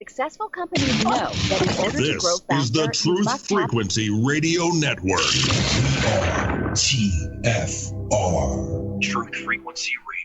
Successful companies know that in order to grow This is the faster, you Truth must Frequency Radio Network. TFR. Truth Frequency Radio.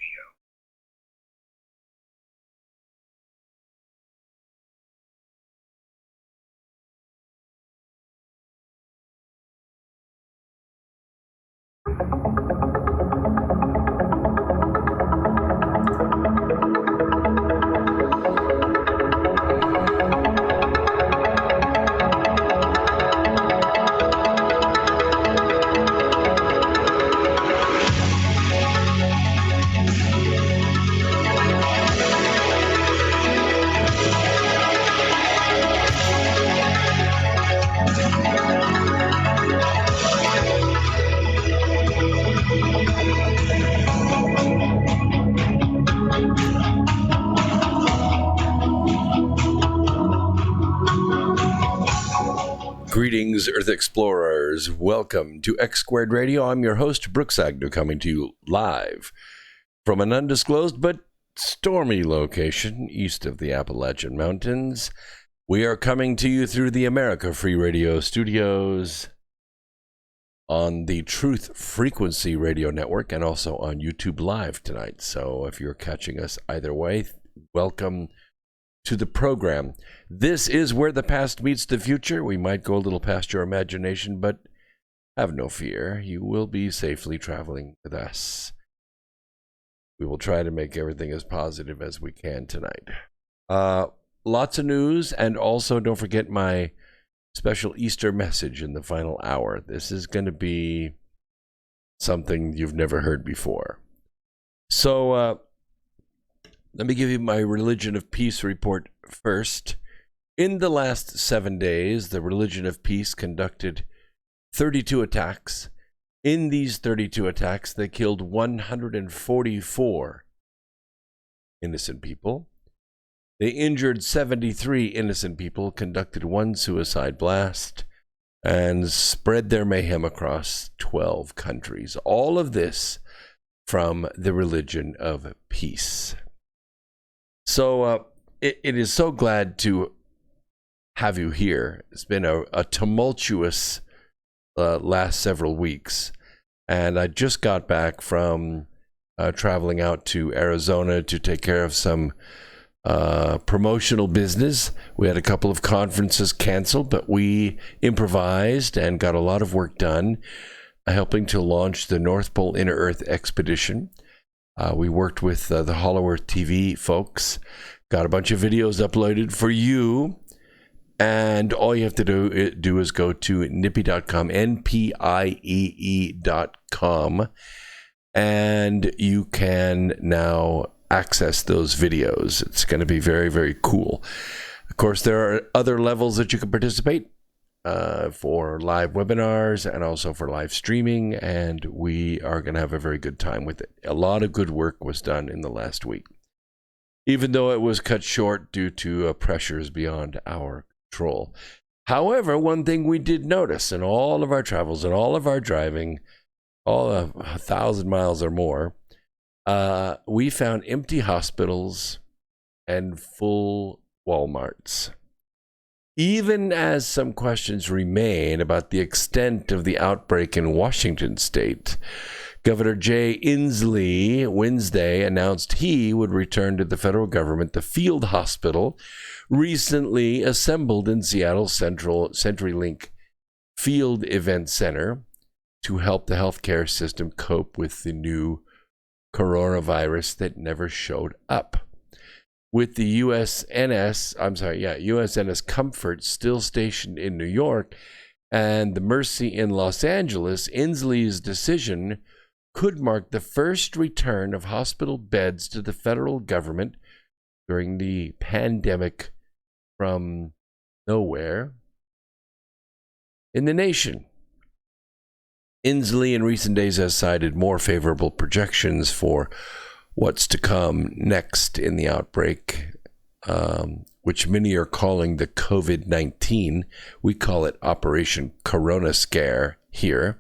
Greetings, Earth Explorers. Welcome to X Squared Radio. I'm your host, Brooks Agnew, coming to you live from an undisclosed but stormy location east of the Appalachian Mountains. We are coming to you through the America Free Radio studios on the Truth Frequency Radio Network and also on YouTube Live tonight. So if you're catching us either way, welcome to the program. This is where the past meets the future. We might go a little past your imagination, but have no fear. You will be safely traveling with us. We will try to make everything as positive as we can tonight. Lots of news, and also don't forget my special Easter message in the final hour. This is going to be something you've never heard before. So, let me give you my Religion of Peace report first. In the last 7 days, the Religion of Peace conducted 32 attacks. In these 32 attacks, they killed 144 innocent people. They injured 73 innocent people, conducted one suicide blast, and spread their mayhem across 12 countries. All of this from the Religion of Peace. So it is so glad to have you here. It's been a tumultuous last several weeks, and I just got back from traveling out to Arizona to take care of some promotional business. We had a couple of conferences canceled, but we improvised and got a lot of work done, helping to launch the North Pole Inner Earth Expedition. We worked with the Hollow Earth TV folks, got a bunch of videos uploaded for you, and all you have to do is go to npiee.com, npiee.com, and you can now access those videos. It's going to be very, very cool. Of course, there are other levels that you can participate for live webinars and also for live streaming, and we are going to have a very good time with it. A lot of good work was done in the last week, even though it was cut short due to pressures beyond our control. However, one thing we did notice in all of our travels and all of our driving, all 1,000 miles or more, we found empty hospitals and full Walmarts. Even as some questions remain about the extent of the outbreak in Washington state, Governor Jay Inslee Wednesday announced he would return to the federal government the field hospital recently assembled in Seattle's CenturyLink Field Event Center to help the healthcare system cope with the new coronavirus that never showed up. With the USNS Comfort still stationed in New York and the Mercy in Los Angeles, Inslee's decision could mark the first return of hospital beds to the federal government during the pandemic from nowhere in the nation. Inslee in recent days has cited more favorable projections for what's to come next in the outbreak, which many are calling the COVID-19. We call it Operation Corona Scare here.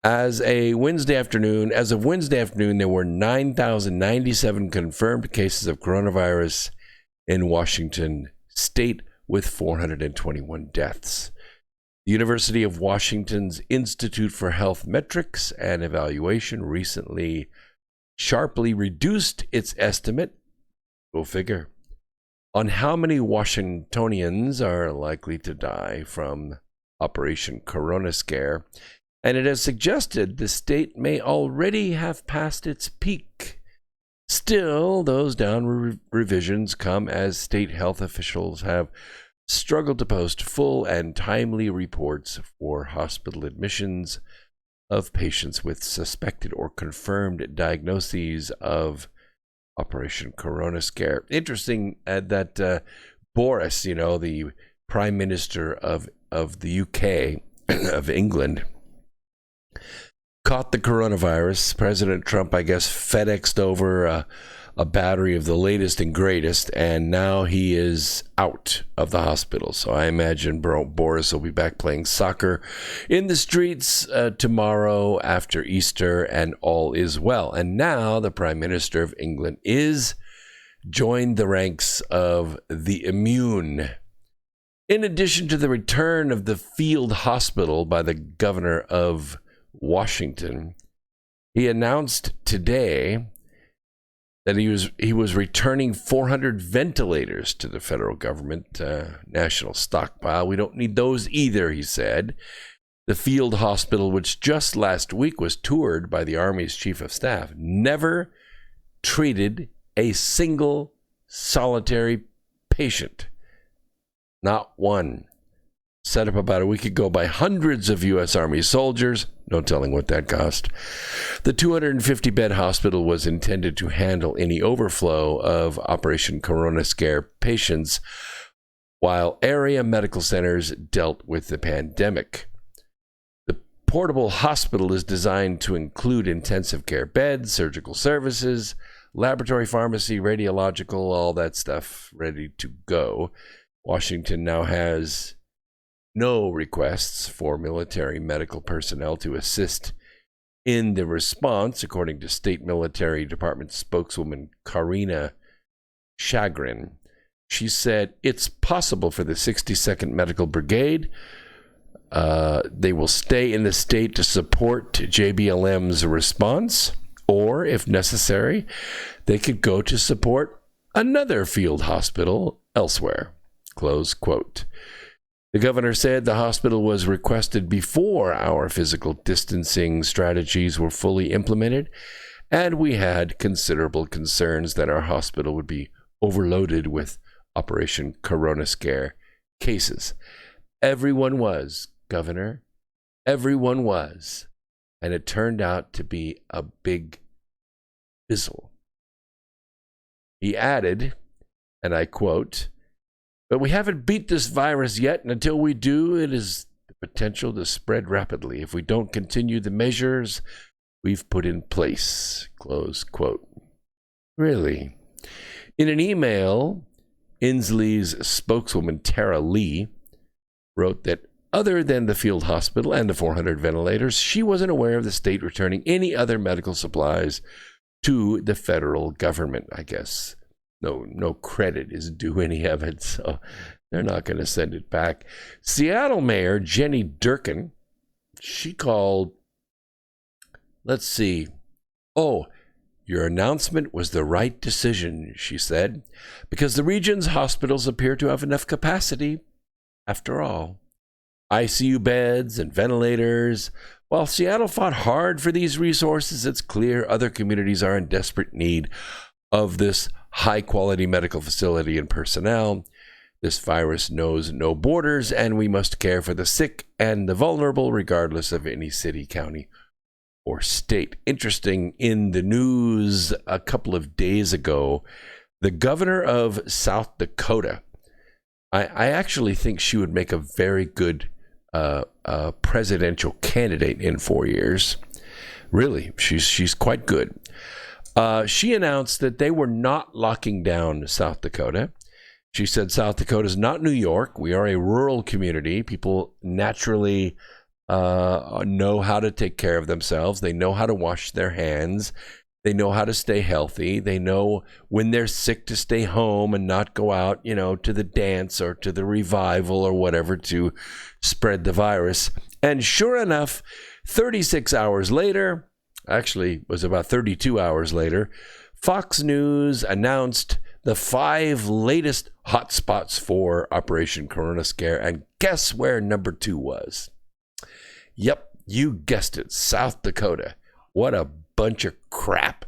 As of Wednesday afternoon, there were 9,097 confirmed cases of coronavirus in Washington state with 421 deaths. The University of Washington's Institute for Health Metrics and Evaluation recently sharply reduced its estimate, go figure, on how many Washingtonians are likely to die from Operation Corona Scare, and it has suggested the state may already have passed its peak. Still, those downward revisions come as state health officials have struggled to post full and timely reports for hospital admissions of patients with suspected or confirmed diagnoses of Operation Corona Scare. Interesting that Boris, the Prime Minister of the UK, of England, caught the coronavirus. President Trump, I guess, FedExed over a battery of the latest and greatest, and now he is out of the hospital. So I imagine Boris will be back playing soccer in the streets tomorrow after Easter, and all is well. And now the Prime Minister of England is joined the ranks of the immune. In addition to the return of the field hospital by the governor of Washington, he announced today that he was returning 400 ventilators to the federal government national stockpile. We don't need those either, he said. The field hospital, which just last week was toured by the Army's chief of staff, never treated a single solitary patient. Not one. Set up about a week ago by hundreds of U.S. Army soldiers. No telling what that cost. The 250-bed hospital was intended to handle any overflow of Operation Corona Scare patients while area medical centers dealt with the pandemic. The portable hospital is designed to include intensive care beds, surgical services, laboratory pharmacy, radiological, all that stuff ready to go. Washington now has no requests for military medical personnel to assist in the response, according to State Military Department spokeswoman Karina Chagrin. She said it's possible for the 62nd Medical Brigade. They will stay in the state to support JBLM's response, or if necessary, they could go to support another field hospital elsewhere. Close quote. The governor said the hospital was requested before our physical distancing strategies were fully implemented, and we had considerable concerns that our hospital would be overloaded with Operation Corona Scare cases. Everyone was, Governor. Everyone was. And it turned out to be a big fizzle. He added, and I quote, "But we haven't beat this virus yet, and until we do, it has the potential to spread rapidly if we don't continue the measures we've put in place." Close quote. Really? In an email, Inslee's spokeswoman, Tara Lee, wrote that other than the field hospital and the 400 ventilators, she wasn't aware of the state returning any other medical supplies to the federal government, I guess. No credit is due any of it, so they're not going to send it back. Seattle Mayor Jenny Durkin, she called, let's see, your announcement was the right decision, she said, because the region's hospitals appear to have enough capacity after all. ICU beds and ventilators. While Seattle fought hard for these resources, it's clear other communities are in desperate need of this high-quality medical facility and personnel. This virus knows no borders, and we must care for the sick and the vulnerable, regardless of any city, county, or state. Interesting, in the news a couple of days ago, the governor of South Dakota, I actually think she would make a very good presidential candidate in 4 years. Really, she's quite good. She announced that they were not locking down South Dakota. She said South Dakota is not New York. We are a rural community. People naturally know how to take care of themselves. They know how to wash their hands. They know how to stay healthy. They know when they're sick to stay home and not go out, to the dance or to the revival or whatever to spread the virus. And sure enough, 36 hours later, actually it was about 32 hours later, Fox News announced the 5 latest hotspots for Operation Corona Scare. And guess where number 2 was? Yep, you guessed it, South Dakota. What a bunch of crap.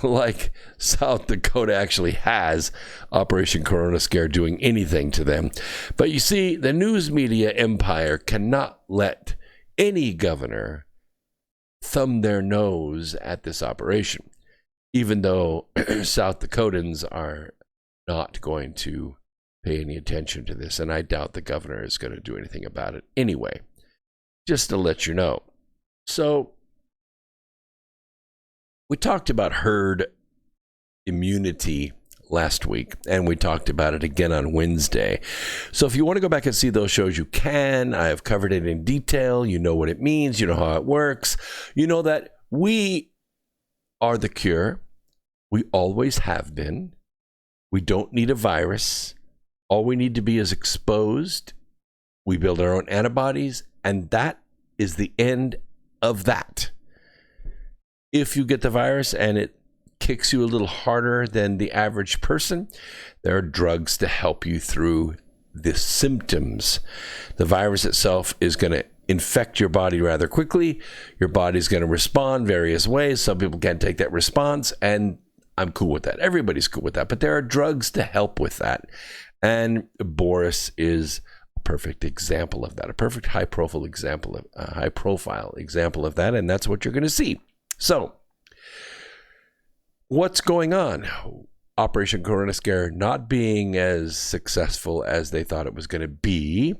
Like South Dakota actually has Operation Corona Scare doing anything to them. But you see, the news media empire cannot let any governor thumb their nose at this operation, even though South Dakotans are not going to pay any attention to this. And I doubt the governor is going to do anything about it anyway, just to let you know. So we talked about herd immunity last week, and we talked about it again on Wednesday. So if you want to go back and see those shows, you can. I have covered it in detail. You know what it means. You know how it works. You know that we are the cure. We always have been. We don't need a virus. All we need to be is exposed. We build our own antibodies, and that is the end of that. If you get the virus and it kicks you a little harder than the average person, there are drugs to help you through the symptoms. The virus itself is going to infect your body rather quickly. Your body's going to respond various ways. Some people can't take that response, and I'm cool with that. Everybody's cool with that. But there are drugs to help with that. And Boris is a perfect example of that, a perfect high-profile example of that, and that's what you're going to see. So, what's going on? Operation Corona Scare not being as successful as they thought it was going to be.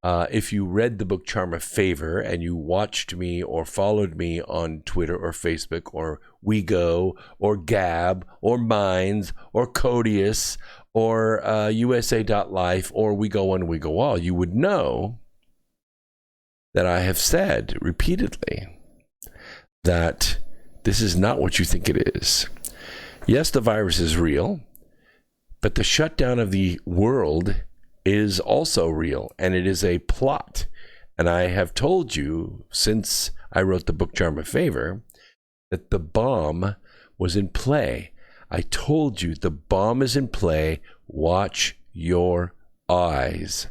If you read the book Charm of Favor and you watched me or followed me on Twitter or Facebook or WeGo or Gab or Minds or Codius or USA.life or We Go One, We Go All, you would know that I have said repeatedly that this is not what you think it is. Yes, the virus is real, but the shutdown of the world is also real, and it is a plot. And I have told you since I wrote the book Charm of Favor that the bomb was in play. I told you the bomb is in play. Watch your eyes.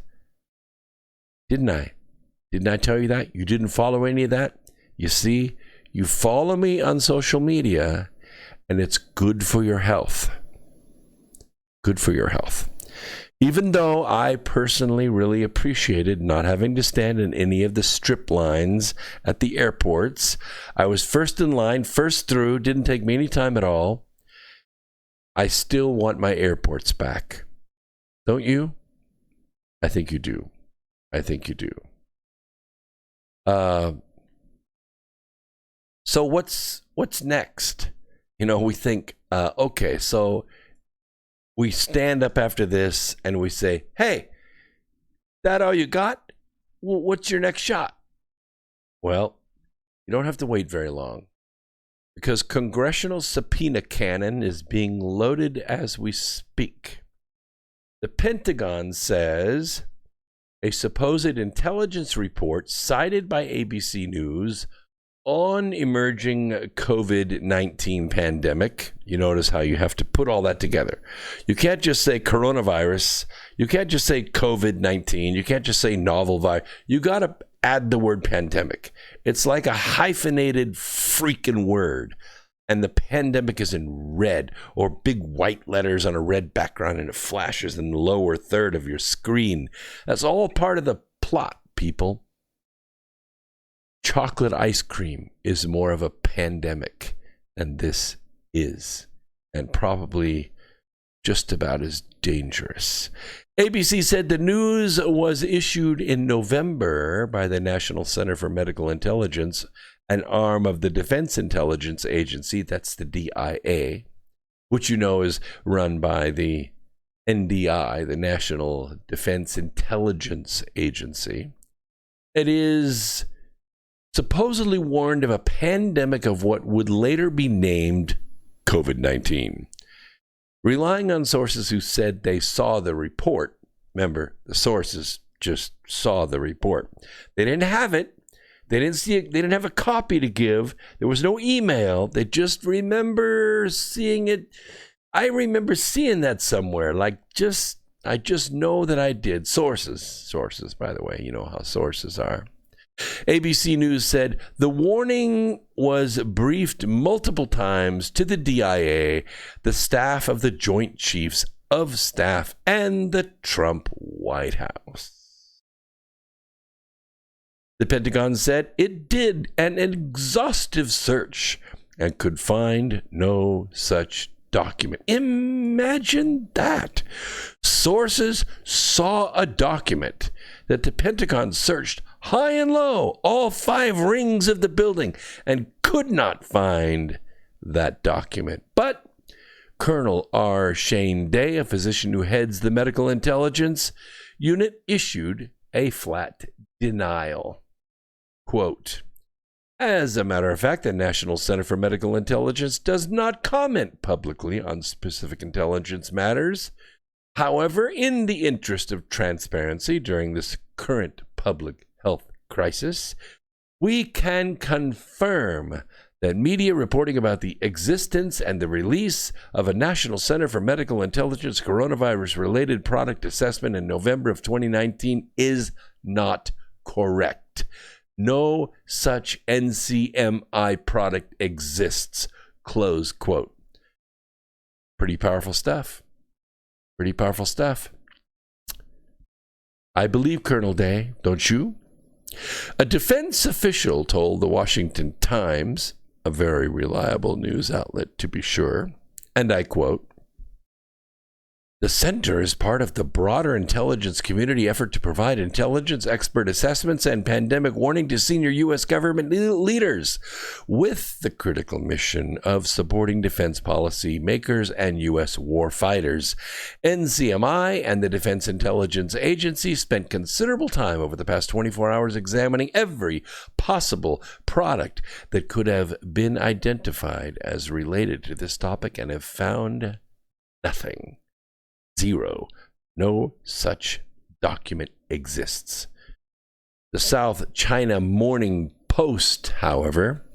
Didn't I? Didn't I tell you that? You didn't follow any of that? You see, you follow me on social media, and it's good for your health. Good for your health. Even though I personally really appreciated not having to stand in any of the strip lines at the airports. I was first in line, first through, didn't take me any time at all. I still want my airports back. Don't you? I think you do. I think you do. So what's next? We think, okay, so we stand up after this and we say, hey, that all you got? Well, what's your next shot? Well, you don't have to wait very long because congressional subpoena cannon is being loaded as we speak. The Pentagon says a supposed intelligence report cited by ABC News on emerging COVID-19 pandemic. You notice how you have to put all that together. You can't just say coronavirus. You can't just say COVID-19. You can't just say novel virus. You got to add the word pandemic. It's like a hyphenated freaking word. And the pandemic is in red or big white letters on a red background, and it flashes in the lower third of your screen. That's all part of the plot, people. Chocolate ice cream is more of a pandemic than this is, and probably just about as dangerous. ABC said the news was issued in November by the National Center for Medical Intelligence, an arm of the Defense Intelligence Agency, that's the DIA, which you know is run by the NDI, the National Defense Intelligence Agency. It is supposedly warned of a pandemic of what would later be named COVID-19. Relying on sources who said they saw the report. Remember, the sources just saw the report. They didn't have it. They didn't see it. They didn't have a copy to give. There was no email. They just remember seeing it. I remember seeing that somewhere. I just know that I did. Sources, by the way. You know how sources are. ABC News said the warning was briefed multiple times to the DIA, the staff of the Joint Chiefs of Staff, and the Trump White House. The Pentagon said it did an exhaustive search and could find no such document. Imagine that. Sources saw a document that the Pentagon searched high and low, all 5 rings of the building, and could not find that document. But Colonel R. Shane Day, a physician who heads the Medical Intelligence Unit, issued a flat denial. Quote, as a matter of fact, the National Center for Medical Intelligence does not comment publicly on specific intelligence matters. However, in the interest of transparency during this current public health crisis, we can confirm that media reporting about the existence and the release of a National Center for Medical Intelligence coronavirus-related product assessment in November of 2019 is not correct. No such NCMI product exists. Close quote. Pretty powerful stuff. Pretty powerful stuff. I believe Colonel Day, don't you? A defense official told the Washington Times, a very reliable news outlet to be sure, and I quote, the center is part of the broader intelligence community effort to provide intelligence expert assessments and pandemic warning to senior U.S. government leaders with the critical mission of supporting defense policy makers and U.S. warfighters. NCMI and the Defense Intelligence Agency spent considerable time over the past 24 hours examining every possible product that could have been identified as related to this topic and have found nothing. Zero. No such document exists. The South China Morning Post, however,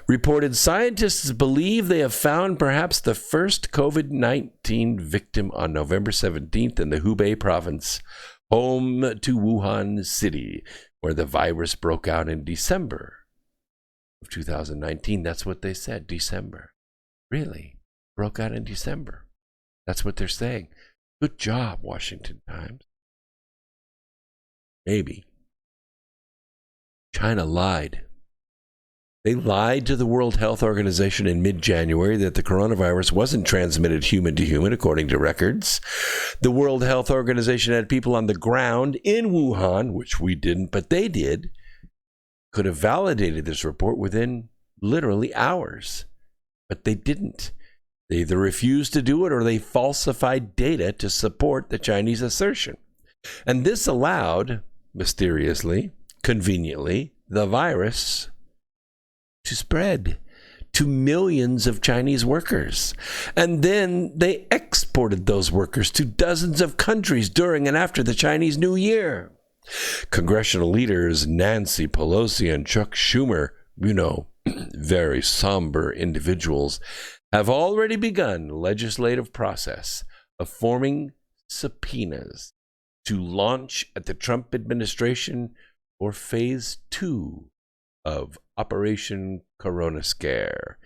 reported scientists believe they have found perhaps the first COVID-19 victim on November 17th in the Hubei province, home to Wuhan City, where the virus broke out in December of 2019. That's what they said, December. Really? Broke out in December. That's what they're saying. Good job, Washington Times. Maybe. China lied. They lied to the World Health Organization in mid-January that the coronavirus wasn't transmitted human to human, according to records. The World Health Organization had people on the ground in Wuhan, which we didn't, but they did, could have validated this report within literally hours. But they didn't. They either refused to do it or they falsified data to support the Chinese assertion. And this allowed, mysteriously, conveniently, the virus to spread to millions of Chinese workers. And then they exported those workers to dozens of countries during and after the Chinese New Year. Congressional leaders Nancy Pelosi and Chuck Schumer, very somber individuals, have already begun the legislative process of forming subpoenas to launch at the Trump administration for phase 2 of Operation Corona Scare.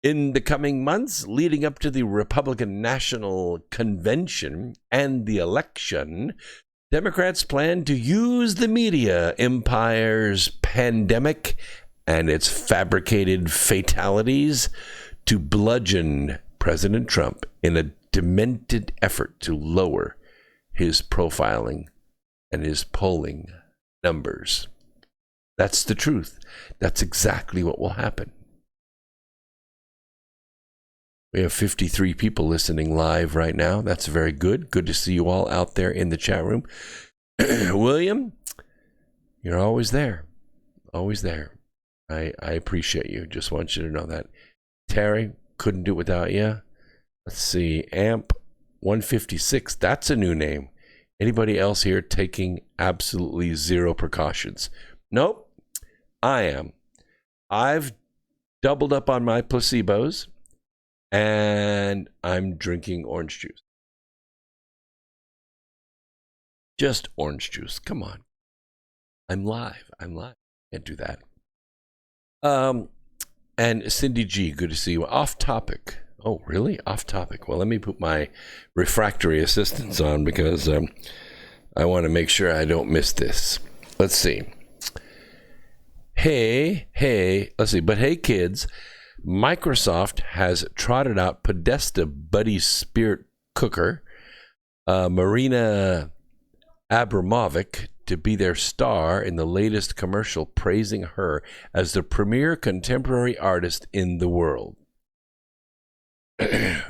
In the coming months leading up to the Republican National Convention and the election, Democrats plan to use the media empire's pandemic and its fabricated fatalities to bludgeon President Trump in a demented effort to lower his profiling and his polling numbers. That's the truth. That's exactly what will happen. We have 53 people listening live right now. That's very good. Good to see you all out there in the chat room. William, you're always there. Always there. I appreciate you. Just want you to know that. Terry, couldn't do it without you. Let's see. Amp 156. That's a new name. Anybody else here taking absolutely zero precautions? Nope. I am. I've doubled up on my placebos, and I'm drinking orange juice. Just orange juice. Come on. I'm live. Can't do that. And Cindy G, good to see you. Off topic. Oh, really? Off topic. Well, let me put my refractory assistance on because I want to make sure I don't miss this. Let's see. Hey, let's see. But hey, kids, Microsoft has trotted out Podesta Buddy Spirit Cooker, Marina Abramovic, to be their star in the latest commercial, praising her as the premier contemporary artist in the world.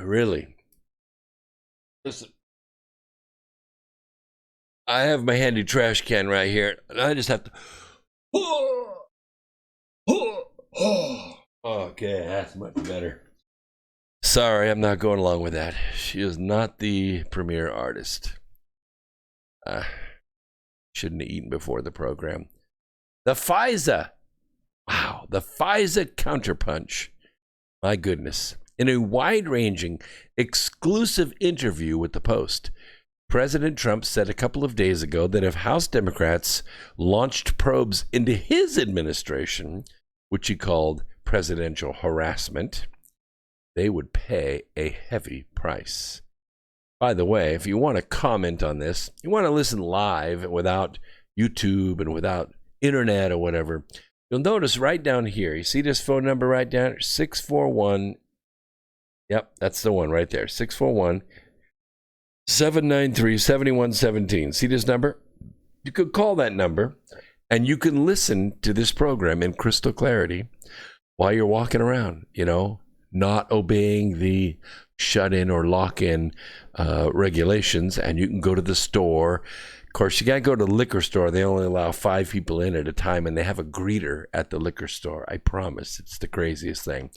Really? Listen, I have my handy trash can right here, and I just have to... Okay, that's much better. Sorry, I'm not going along with that. She is not the premier artist. Shouldn't have eaten before the program. The FISA. Wow, the FISA counterpunch. My goodness. In a wide-ranging, exclusive interview with the Post, President Trump said a couple of days ago that if House Democrats launched probes into his administration, which he called presidential harassment, they would pay a heavy price. By the way, if you want to comment on this, you want to listen live without YouTube and without internet or whatever, you'll notice right down here, you see this phone number right down? 641. Yep, that's the one right there. 641-793-7117. See this number? You could call that number, and you can listen to this program in crystal clarity while you're walking around, not obeying the shut-in or lock-in regulations, and you can go to the store. Of course, you can't go to the liquor store. They only allow 5 people in at a time, and they have a greeter at the liquor store. I promise. It's the craziest thing.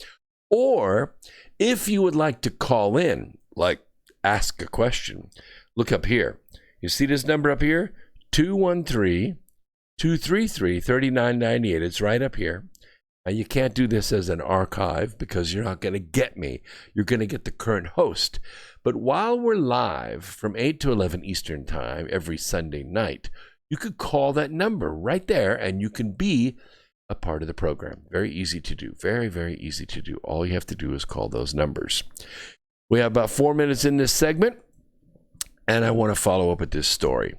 Or if you would like to call in, like ask a question, look up here. You see this number up here? 213-233-3998. It's right up here. Now, you can't do this as an archive because you're not going to get me. You're going to get the current host. But while we're live from 8 to 11 Eastern Time every Sunday night, you could call that number right there and you can be a part of the program. Very easy to do. Very, very easy to do. All you have to do is call those numbers. We have about 4 minutes in this segment, and I want to follow up with this story.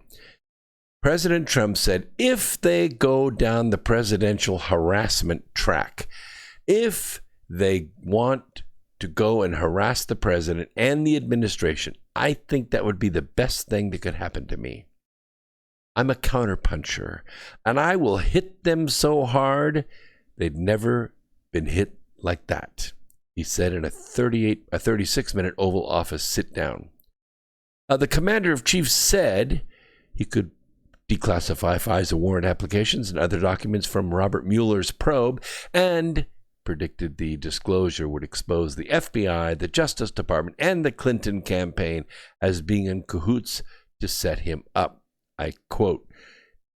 President Trump said if they go down the presidential harassment track, if they want to go and harass the president and the administration, I think that would be the best thing that could happen to me. I'm a counterpuncher, and I will hit them so hard they'd never been hit like that, he said in a 36-minute Oval Office sit-down. The commander of chiefs said he could declassify FISA warrant applications and other documents from Robert Mueller's probe, and predicted the disclosure would expose the FBI, the Justice Department, and the Clinton campaign as being in cahoots to set him up. I quote,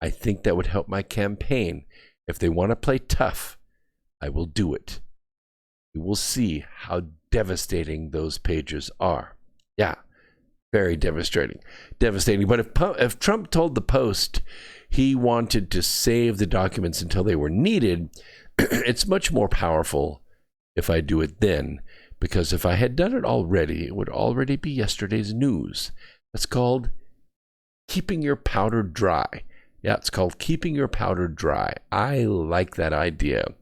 "I think that would help my campaign. If they want to play tough, I will do it. We will see how devastating those pages are." Yeah. Very devastating. But if Trump told the Post he wanted to save the documents until they were needed, it's much more powerful if I do it then, because if I had done it already, it would already be yesterday's news. It's called keeping your powder dry. Yeah, it's called keeping your powder dry. I like that idea.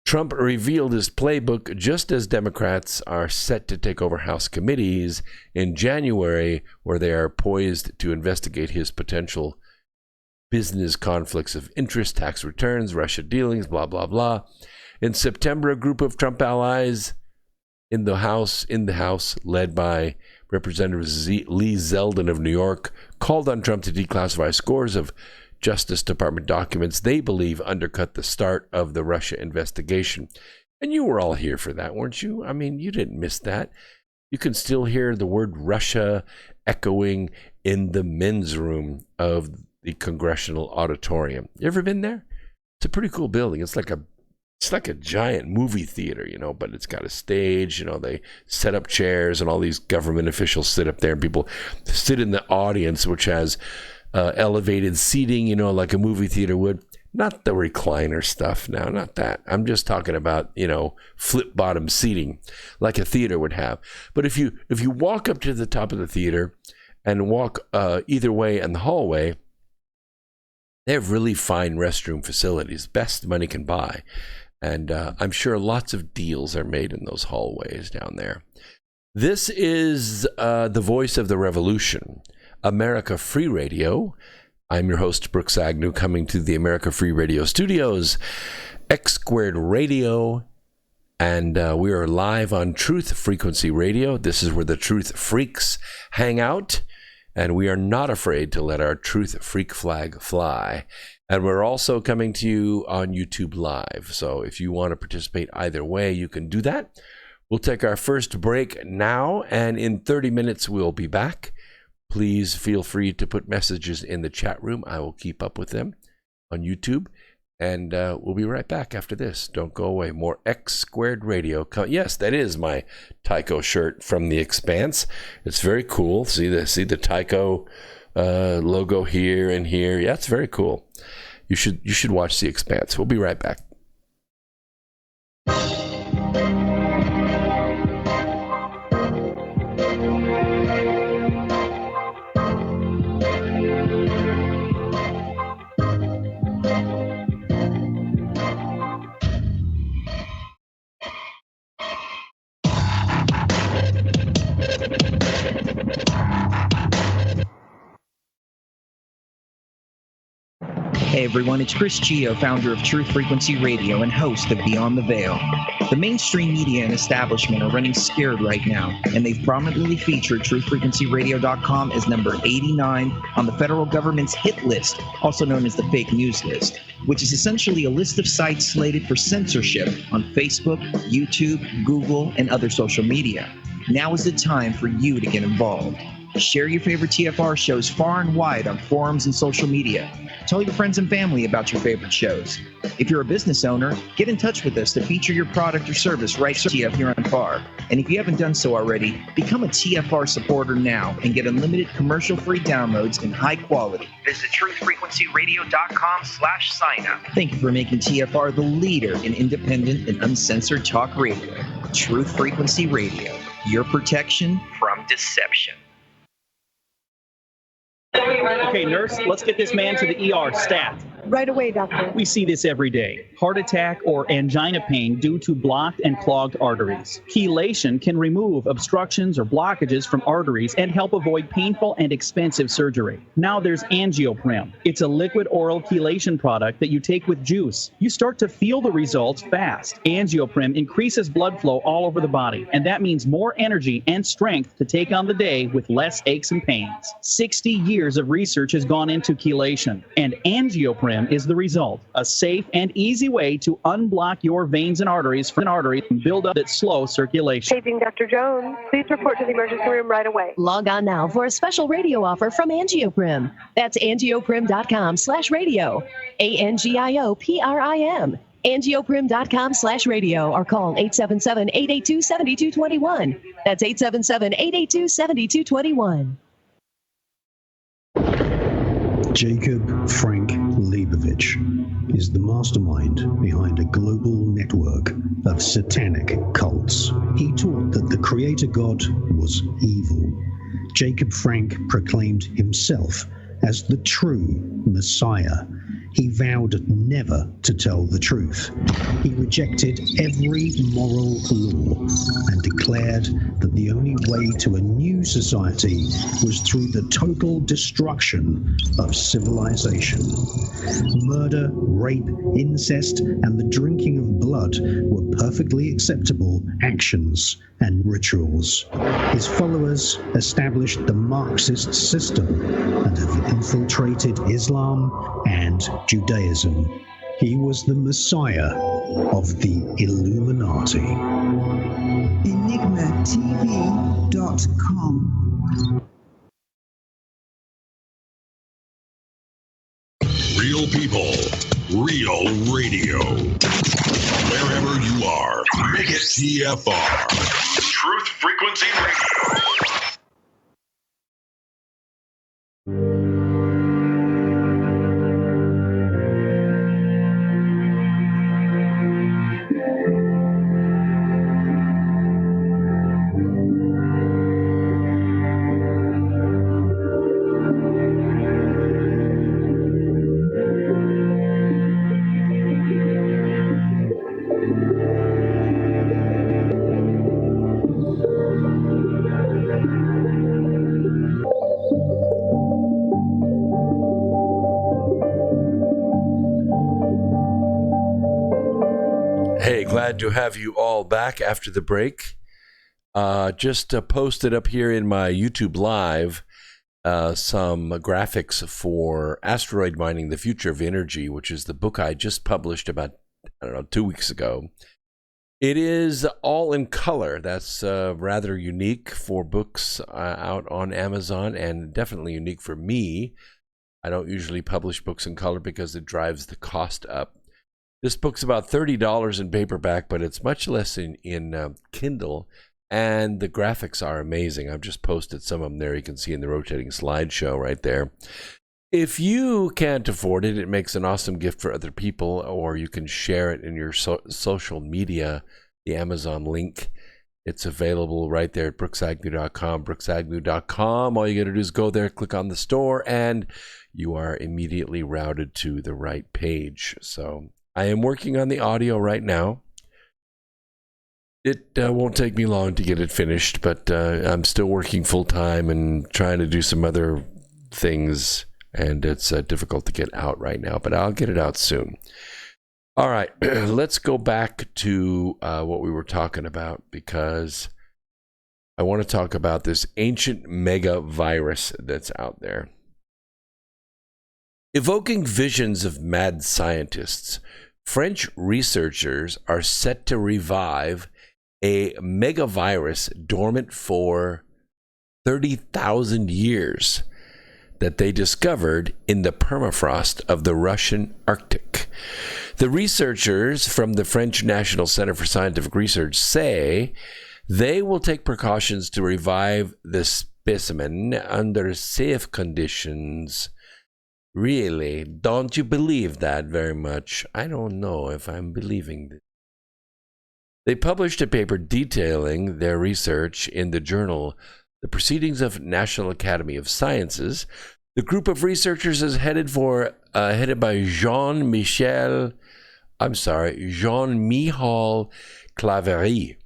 Trump revealed his playbook just as Democrats are set to take over House committees in January, where they are poised to investigate his potential business conflicts of interest, tax returns, Russia dealings, blah, blah, blah. In September, a group of Trump allies in the House, led by Representative Lee Zeldin of New York, called on Trump to declassify scores of Justice Department documents they believe undercut the start of the Russia investigation. And you were all here for that, weren't you? I mean, you didn't miss that. You can still hear the word Russia echoing in the men's room of the Congressional Auditorium. You ever been there? It's a pretty cool building. It's like a giant movie theater, but it's got a stage. They set up chairs and all these government officials sit up there and people sit in the audience, which has elevated seating, like a movie theater would. Not the recliner stuff now, not that. I'm just talking about, flip bottom seating like a theater would have. But if you walk up to the top of the theater and walk either way in the hallway, they have really fine restroom facilities, best money can buy. And I'm sure lots of deals are made in those hallways down there. This is the voice of the revolution, America Free Radio. I'm your host, Brooks Agnew, coming to the America Free Radio studios, X Squared Radio, and we are live on Truth Frequency Radio. This is where the Truth Freaks hang out, and we are not afraid to let our Truth Freak flag fly. And we're also coming to you on YouTube Live, so if you want to participate either way, you can do that. We'll take our first break now, and in 30 minutes, we'll be back. Please feel free to put messages in the chat room. I will keep up with them on YouTube. And we'll be right back after this. Don't go away. More X Squared Radio. Yes, that is my Tycho shirt from The Expanse. It's very cool. See the Tycho logo here and here. Yeah, it's very cool. You should watch The Expanse. We'll be right back. Hey everyone, it's Chris Gio, founder of Truth Frequency Radio and host of Beyond the Veil. The mainstream media and establishment are running scared right now, and they've prominently featured truthfrequencyradio.com as number 89 on the federal government's hit list, also known as the fake news list, which is essentially a list of sites slated for censorship on Facebook, YouTube, Google, and other social media. Now is the time for you to get involved. Share your favorite TFR shows far and wide on forums and social media. Tell your friends and family about your favorite shows. If you're a business owner, get in touch with us to feature your product or service right here on FAR. And if you haven't done so already, become a TFR supporter now and get unlimited commercial-free downloads in high quality. Visit truthfrequencyradio.com/sign-up. Thank you for making TFR the leader in independent and uncensored talk radio. Truth Frequency Radio, your protection from deception. Okay, nurse, let's get this man to the ER stat. Right away, doctor. We see this every day. Heart attack or angina pain due to blocked and clogged arteries. Chelation can remove obstructions or blockages from arteries and help avoid painful and expensive surgery. Now there's Angioprim. It's a liquid oral chelation product that you take with juice. You start to feel the results fast. Angioprim increases blood flow all over the body, and that means more energy and strength to take on the day with less aches and pains. 60 years of research has gone into chelation, and Angioprim is the result. A safe and easy way to unblock your veins and arteries and build up that slow circulation. Paging Dr. Jones. Please report to the emergency room right away. Log on now for a special radio offer from Angioprim. That's angioprim.com/radio. ANGIOPRIM. Angioprim.com/radio or call 877-882-7221. That's 877-882-7221. Jacob Frank Leibovich is the mastermind behind a global network of satanic cults. He taught that the Creator God was evil. Jacob Frank proclaimed himself as the true Messiah. he vowed never to tell the truth. He rejected every moral law and declared that the only way to a new society was through the total destruction of civilization. Murder, rape, incest, and the drinking of blood were perfectly acceptable actions and rituals. His followers established the Marxist system and have infiltrated Islam and Judaism. He was the Messiah of the Illuminati. EnigmaTV.com. Real people, real radio. Wherever you are, make it TFR. Truth Frequency Radio. Hey, glad to have you all back after the break. Just posted up here in my YouTube Live some graphics for Asteroid Mining, the Future of Energy, which is the book I just published about, 2 weeks ago. It is all in color. That's rather unique for books out on Amazon, and definitely unique for me. I don't usually publish books in color because it drives the cost up. This book's about $30 in paperback, but it's much less in Kindle, and the graphics are amazing. I've just posted some of them there. You can see in the rotating slideshow right there. If you can't afford it, it makes an awesome gift for other people, or you can share it in your social media, the Amazon link. It's available right there at brooksagnew.com, brooksagnew.com. All you got to do is go there, click on the store, and you are immediately routed to the right page. So I am working on the audio right now. It won't take me long to get it finished, but I'm still working full-time and trying to do some other things, and it's difficult to get out right now, but I'll get it out soon. All right, let's go back to what we were talking about, because I want to talk about this ancient mega virus that's out there. Evoking visions of mad scientists, French researchers are set to revive a megavirus dormant for 30,000 years that they discovered in the permafrost of the Russian Arctic. The researchers from the French National Center for Scientific Research say they will take precautions to revive the specimen under safe conditions. Really? Don't you believe that very much? I don't know if I'm believing this. They published a paper detailing their research in the journal The Proceedings of National Academy of Sciences. The group of researchers is headed by Jean-Michel Claverie,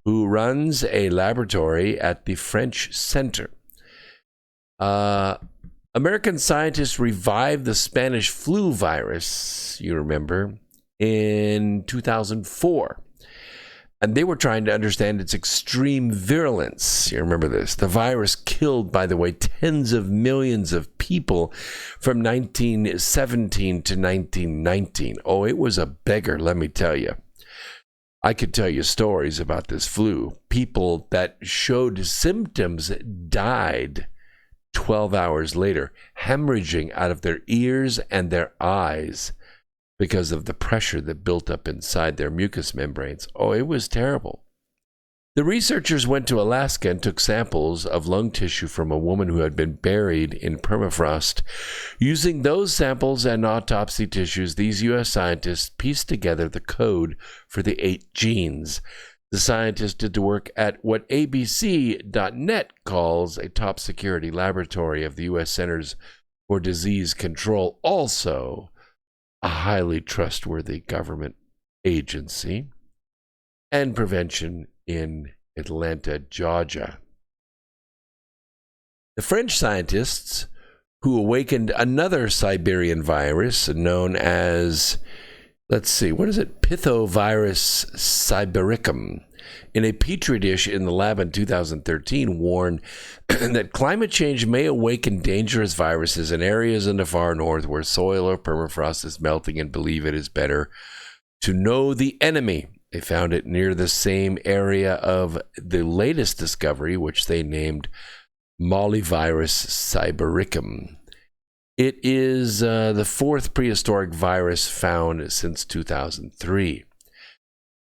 who runs a laboratory at the French Center. American scientists revived the Spanish flu virus, you remember, in 2004. And they were trying to understand its extreme virulence. You remember this. The virus killed, by the way, tens of millions of people from 1917 to 1919. Oh, it was a beggar, let me tell you. I could tell you stories about this flu. People that showed symptoms died 12 hours later, hemorrhaging out of their ears and their eyes because of the pressure that built up inside their mucous membranes. Oh, it was terrible. The researchers went to Alaska and took samples of lung tissue from a woman who had been buried in permafrost. Using those samples and autopsy tissues, these U.S. scientists pieced together the code for the 8 genes. The scientists did the work at what ABC.net calls a top security laboratory of the U.S. Centers for Disease Control, also a highly trustworthy government agency, and prevention in Atlanta, Georgia. The French scientists who awakened another Siberian virus known as, Pithovirus sibericum, in a petri dish in the lab in 2013 warned that climate change may awaken dangerous viruses in areas in the far north where soil or permafrost is melting, and believe it is better to know the enemy. They found it near the same area of the latest discovery, which they named Mollivirus sibericum. It is the fourth prehistoric virus found since 2003.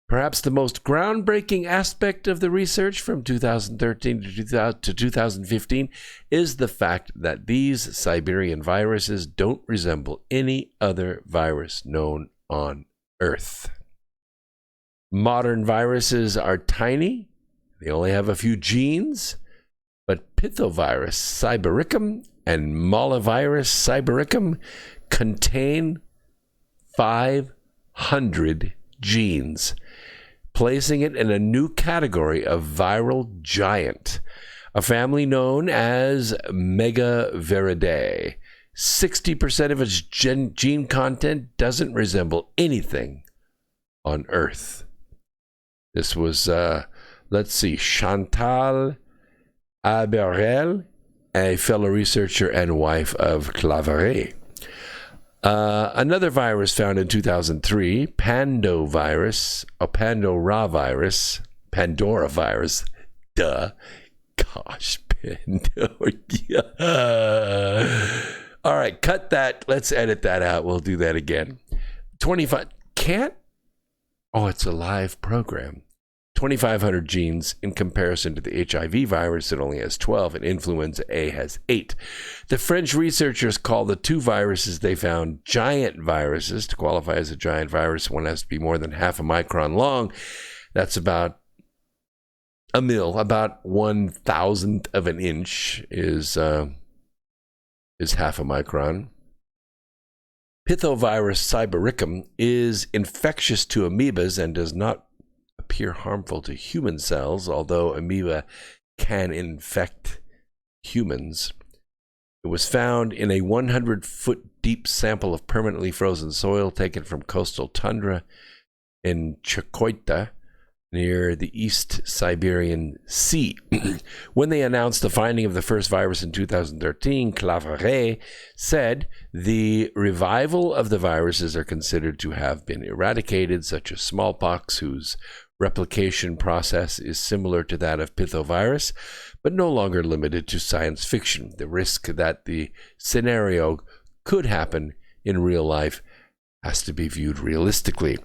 Perhaps the most groundbreaking aspect of the research from 2013 to 2015 is the fact that these Siberian viruses don't resemble any other virus known on Earth. Modern viruses are tiny. They only have a few genes. But Pithovirus sibericum and Mollivirus sibericum contain 500 genes, placing it in a new category of viral giant, a family known as Megaviridae. 60% of its gene content doesn't resemble anything on Earth. This was, Chantal Aberel, a fellow researcher and wife of Claverie. Another virus found in 2003, Pandoravirus, duh. Gosh, All right, cut that. Let's edit that out. We'll do that again. 25, can't? Oh, it's a live program. 2,500 genes in comparison to the HIV virus that only has 12 and influenza A has 8. The French researchers call the two viruses they found giant viruses. To qualify as a giant virus, one has to be more than half a micron long. That's about a mil, about 1,000th of an inch is half a micron. Pithovirus sibericum is infectious to amoebas and does not appear harmful to human cells, although amoeba can infect humans. It was found in a 100-foot deep sample of permanently frozen soil taken from coastal tundra in Chukotka, near the East Siberian Sea. When they announced the finding of the first virus in 2013, Claverie said the revival of the viruses are considered to have been eradicated, such as smallpox, whose replication process is similar to that of pithovirus, but no longer limited to science fiction. The risk that the scenario could happen in real life has to be viewed realistically.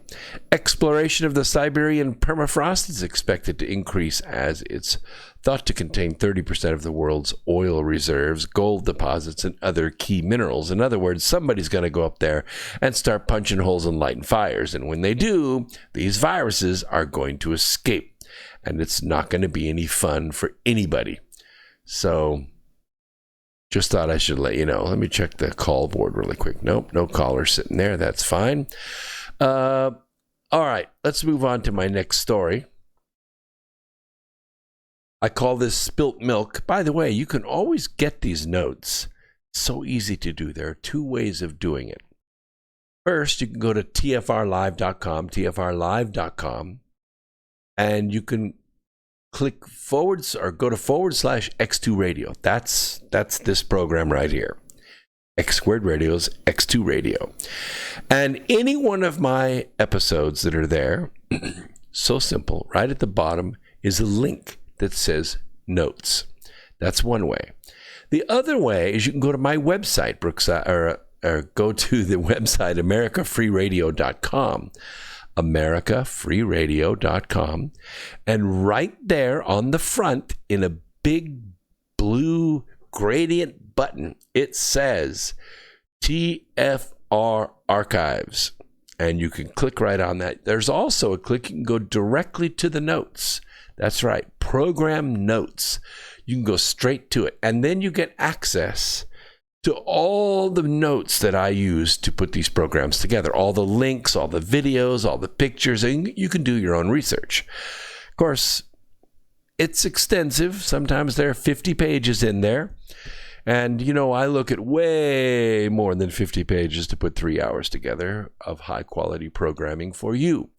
Exploration of the Siberian permafrost is expected to increase, as it's thought to contain 30% of the world's oil reserves, gold deposits, and other key minerals. In other words, somebody's going to go up there and start punching holes and lighting fires. And when they do, these viruses are going to escape. And it's not going to be any fun for anybody. So just thought I should let you know. Let me check the call board really quick. Nope, no caller sitting there. That's fine. All right, let's move on to my next story. I call this Spilt Milk. By the way, you can always get these notes. So easy to do. There are two ways of doing it. First, you can go to tfrlive.com, and you can click go to /X2 Radio. That's this program right here. X Squared Radio's X2 Radio. And any one of my episodes that are there, so simple, right at the bottom is a link that says notes. That's one way. The other way is you can go to my website, or go to the website americafreeradio.com. americafreeradio.com, and right there on the front in a big blue gradient button, it says TFR Archives, and you can click right on that. There's also a click, you can go directly to the notes. That's right, program notes. You can go straight to it, and then you get access to all the notes that I use to put these programs together, all the links, all the videos, all the pictures, and you can do your own research. Of course, it's extensive. Sometimes there are 50 pages in there. And, I look at way more than 50 pages to put 3 hours together of high quality programming for you.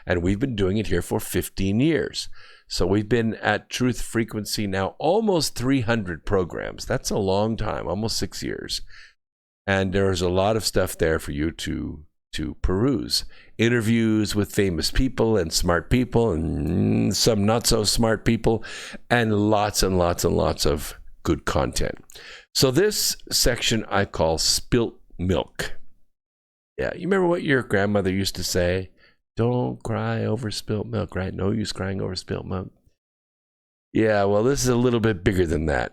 And we've been doing it here for 15 years. So we've been at Truth Frequency now almost 300 programs. That's a long time, almost 6 years. And there's a lot of stuff there for you to peruse. Interviews with famous people and smart people and some not so smart people, and lots of good content. So this section I call Spilt Milk. Yeah, you remember what your grandmother used to say? Don't cry over spilt milk, right? No use crying over spilt milk. Yeah, well, this is a little bit bigger than that.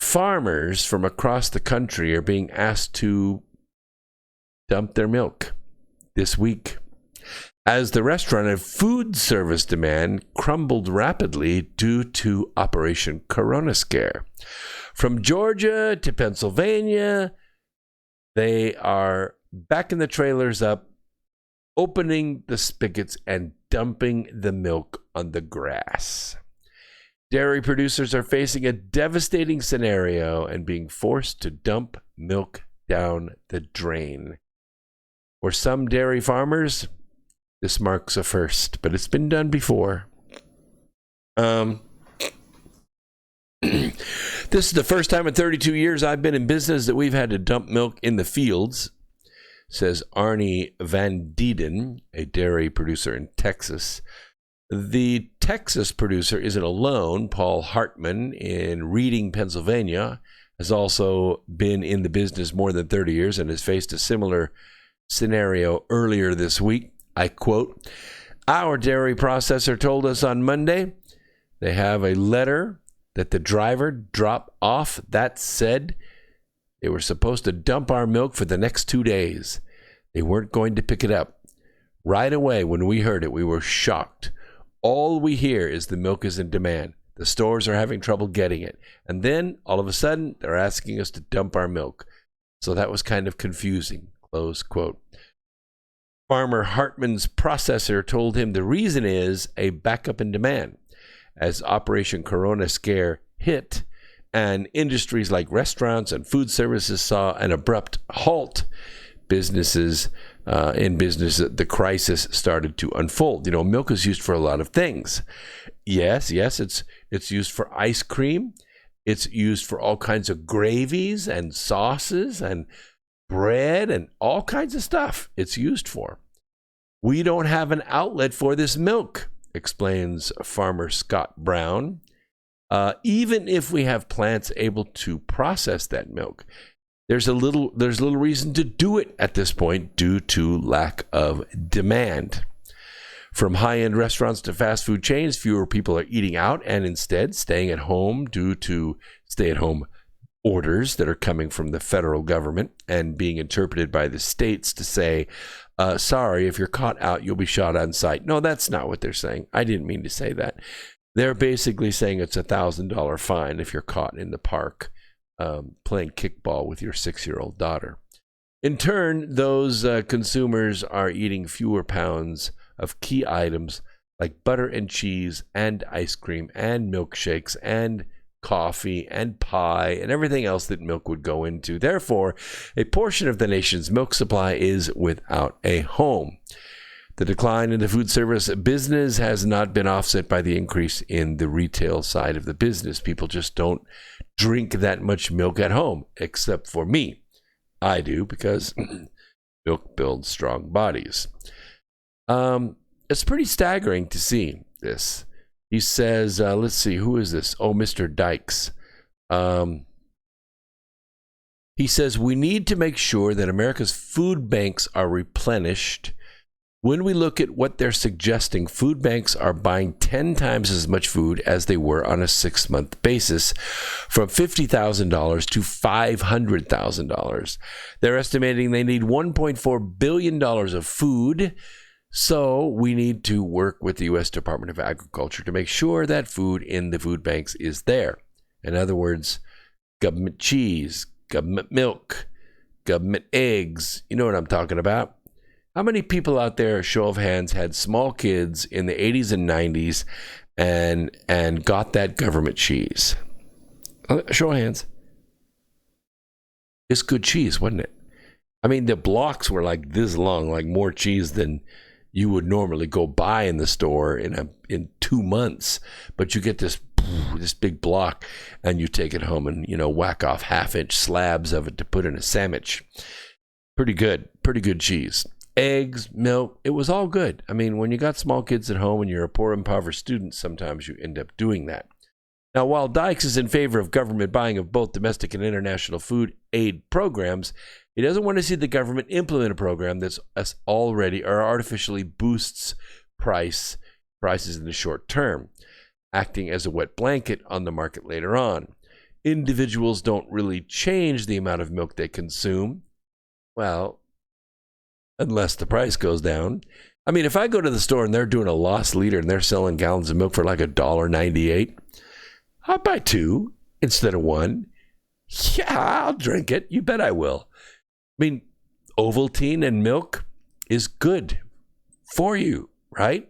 Farmers from across the country are being asked to dump their milk this week as the restaurant and food service demand crumbled rapidly due to Operation Corona Scare. From Georgia to Pennsylvania, they are backing the trailers up, opening the spigots and dumping the milk on the grass. Dairy producers are facing a devastating scenario and being forced to dump milk down the drain. For some dairy farmers, this marks a first, but it's been done before. This is the first time in 32 years I've been in business that we've had to dump milk in the fields, says Arnie Van Dieden, a dairy producer in Texas. The Texas producer isn't alone. Paul Hartman in Reading, Pennsylvania, has also been in the business more than 30 years and has faced a similar scenario earlier this week. I quote, "Our dairy processor told us on Monday they have a letter that the driver dropped off that said they were supposed to dump our milk for the next 2 days. They weren't going to pick it up. Right away when we heard it, we were shocked. All we hear is the milk is in demand. The stores are having trouble getting it. And then, all of a sudden, they're asking us to dump our milk. So that was kind of confusing." Close quote. Farmer Hartman's processor told him the reason is a backup in demand. As Operation Corona Scare hit and industries like restaurants and food services saw an abrupt halt, the crisis started to unfold. Milk is used for a lot of things. Yes, it's used for ice cream. It's used for all kinds of gravies and sauces and bread and all kinds of stuff it's used for. We don't have an outlet for this milk, explains farmer Scott Brown. Even if we have plants able to process that milk, there's little reason to do it at this point due to lack of demand. From high-end restaurants to fast food chains, fewer people are eating out and instead staying at home due to stay-at-home orders that are coming from the federal government and being interpreted by the states to say, sorry, if you're caught out, you'll be shot on sight. No, that's not what they're saying. I didn't mean to say that. They're basically saying it's $1,000 fine if you're caught in the park playing kickball with your 6-year-old daughter. In turn, those consumers are eating fewer pounds of key items like butter and cheese and ice cream and milkshakes and coffee and pie and everything else that milk would go into. Therefore, a portion of the nation's milk supply is without a home. The decline in the food service business has not been offset by the increase in the retail side of the business. People just don't drink that much milk at home, except for me. I do, because milk builds strong bodies. It's pretty staggering to see this. He says, let's see, who is this? Oh, Mr. Dykes. He says, we need to make sure that America's food banks are replenished. When we look at what they're suggesting, food banks are buying 10 times as much food as they were on a 6-month basis, from $50,000 to $500,000. They're estimating they need $1.4 billion of food. So we need to work with the U.S. Department of Agriculture to make sure that food in the food banks is there. In other words, government cheese, government milk, government eggs. You know what I'm talking about. How many people out there, show of hands, had small kids in the 80s and 90s and got that government cheese? Show of hands. It's good cheese, wasn't it? I mean, the blocks were like this long, like more cheese than you would normally go buy in the store in 2 months. But you get this big block, and you take it home and, whack off 1/2-inch slabs of it to put in a sandwich. Pretty good cheese. Eggs, milk, it was all good. I mean, when you got small kids at home and you're a poor, impoverished student, sometimes you end up doing that. Now, while Dykes is in favor of government buying of both domestic and international food aid programs, he doesn't want to see the government implement a program that's already or artificially boosts prices in the short term, acting as a wet blanket on the market later on. Individuals don't really change the amount of milk they consume. Well, unless the price goes down. I mean, if I go to the store and they're doing a loss leader and they're selling gallons of milk for like $1.98, I'll buy 2 instead of 1. Yeah, I'll drink it. You bet I will. I mean, Ovaltine and milk is good for you, right?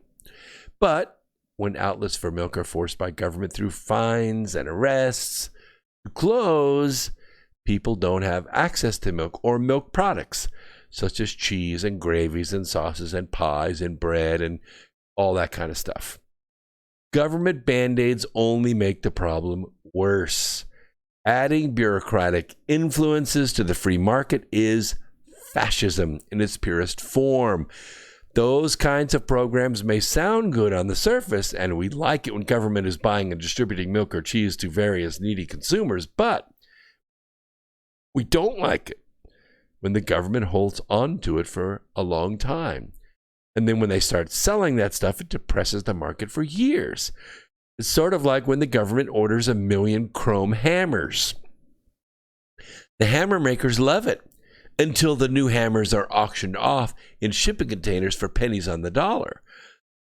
But when outlets for milk are forced by government through fines and arrests to close, people don't have access to milk or milk products, such as cheese and gravies and sauces and pies and bread and all that kind of stuff. Government band-aids only make the problem worse. Adding bureaucratic influences to the free market is fascism in its purest form. Those kinds of programs may sound good on the surface, and we like it when government is buying and distributing milk or cheese to various needy consumers, but we don't like it when the government holds on to it for a long time. And then when they start selling that stuff, it depresses the market for years. It's sort of like when the government orders 1 million chrome hammers. The hammer makers love it until the new hammers are auctioned off in shipping containers for pennies on the dollar.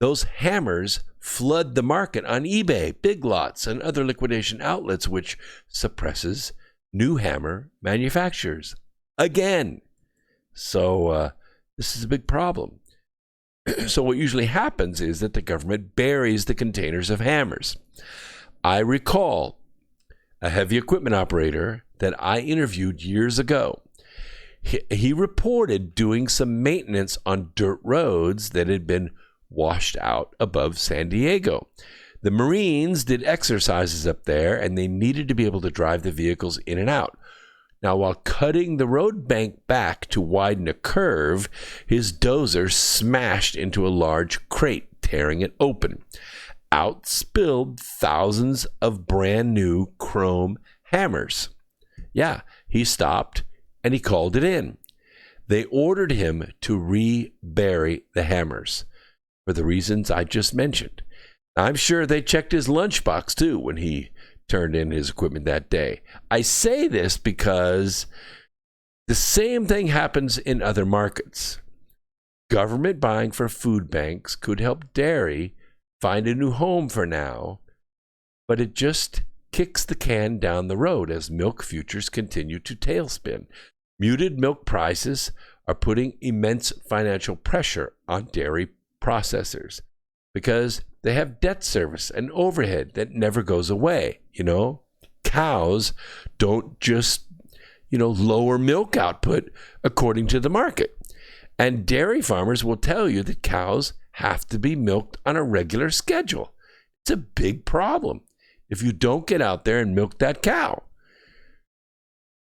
Those hammers flood the market on eBay, Big Lots, and other liquidation outlets, which suppresses new hammer manufacturers again. So this is a big problem. So what usually happens is that the government buries the containers of hammers. I recall a heavy equipment operator that I interviewed years ago. He reported doing some maintenance on dirt roads that had been washed out above San Diego. The Marines did exercises up there, and they needed to be able to drive the vehicles in and out. Now, while cutting the road bank back to widen a curve, his dozer smashed into a large crate, tearing it open. Out spilled thousands of brand new chrome hammers. Yeah, he stopped and he called it in. They ordered him to rebury the hammers for the reasons I just mentioned. I'm sure they checked his lunchbox too when he turned in his equipment that day. I say this because the same thing happens in other markets. Government buying for food banks could help dairy find a new home for now, but it just kicks the can down the road as milk futures continue to tailspin. Muted milk prices are putting immense financial pressure on dairy processors because they have debt service and overhead that never goes away. Cows don't just, lower milk output according to the market. And dairy farmers will tell you that cows have to be milked on a regular schedule. It's a big problem if you don't get out there and milk that cow.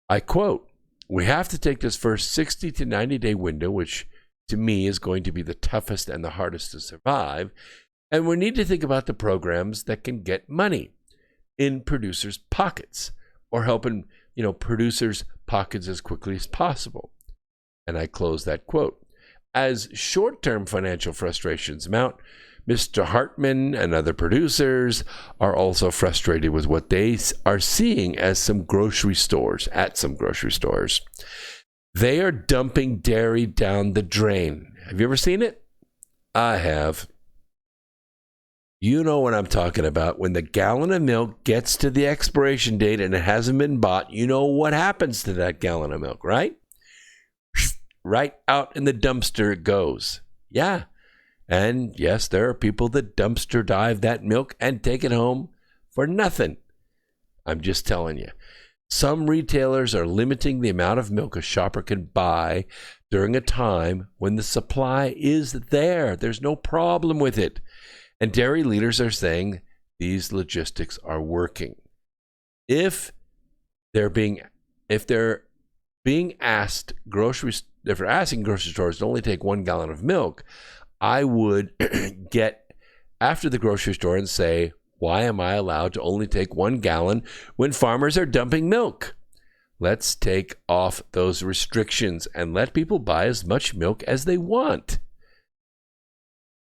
I quote, "We have to take this first 60 to 90 day window, which to me is going to be the toughest and the hardest to survive. And we need to think about the programs that can get money in producers' pockets or helping, producers' pockets as quickly as possible." And I close that quote. As short-term financial frustrations mount, Mr. Hartman and other producers are also frustrated with what they are seeing at some grocery stores. They are dumping dairy down the drain. Have you ever seen it? I have. You know what I'm talking about. When the gallon of milk gets to the expiration date and it hasn't been bought, you know what happens to that gallon of milk, right? Right out in the dumpster it goes. Yeah. And yes, there are people that dumpster dive that milk and take it home for nothing. I'm just telling you. Some retailers are limiting the amount of milk a shopper can buy during a time when the supply is there. There's no problem with it. And dairy leaders are saying these logistics are working. If they're asking grocery stores to only take 1 gallon of milk, I would get after the grocery store and say, why am I allowed to only take 1 gallon when farmers are dumping milk? Let's take off those restrictions and let people buy as much milk as they want.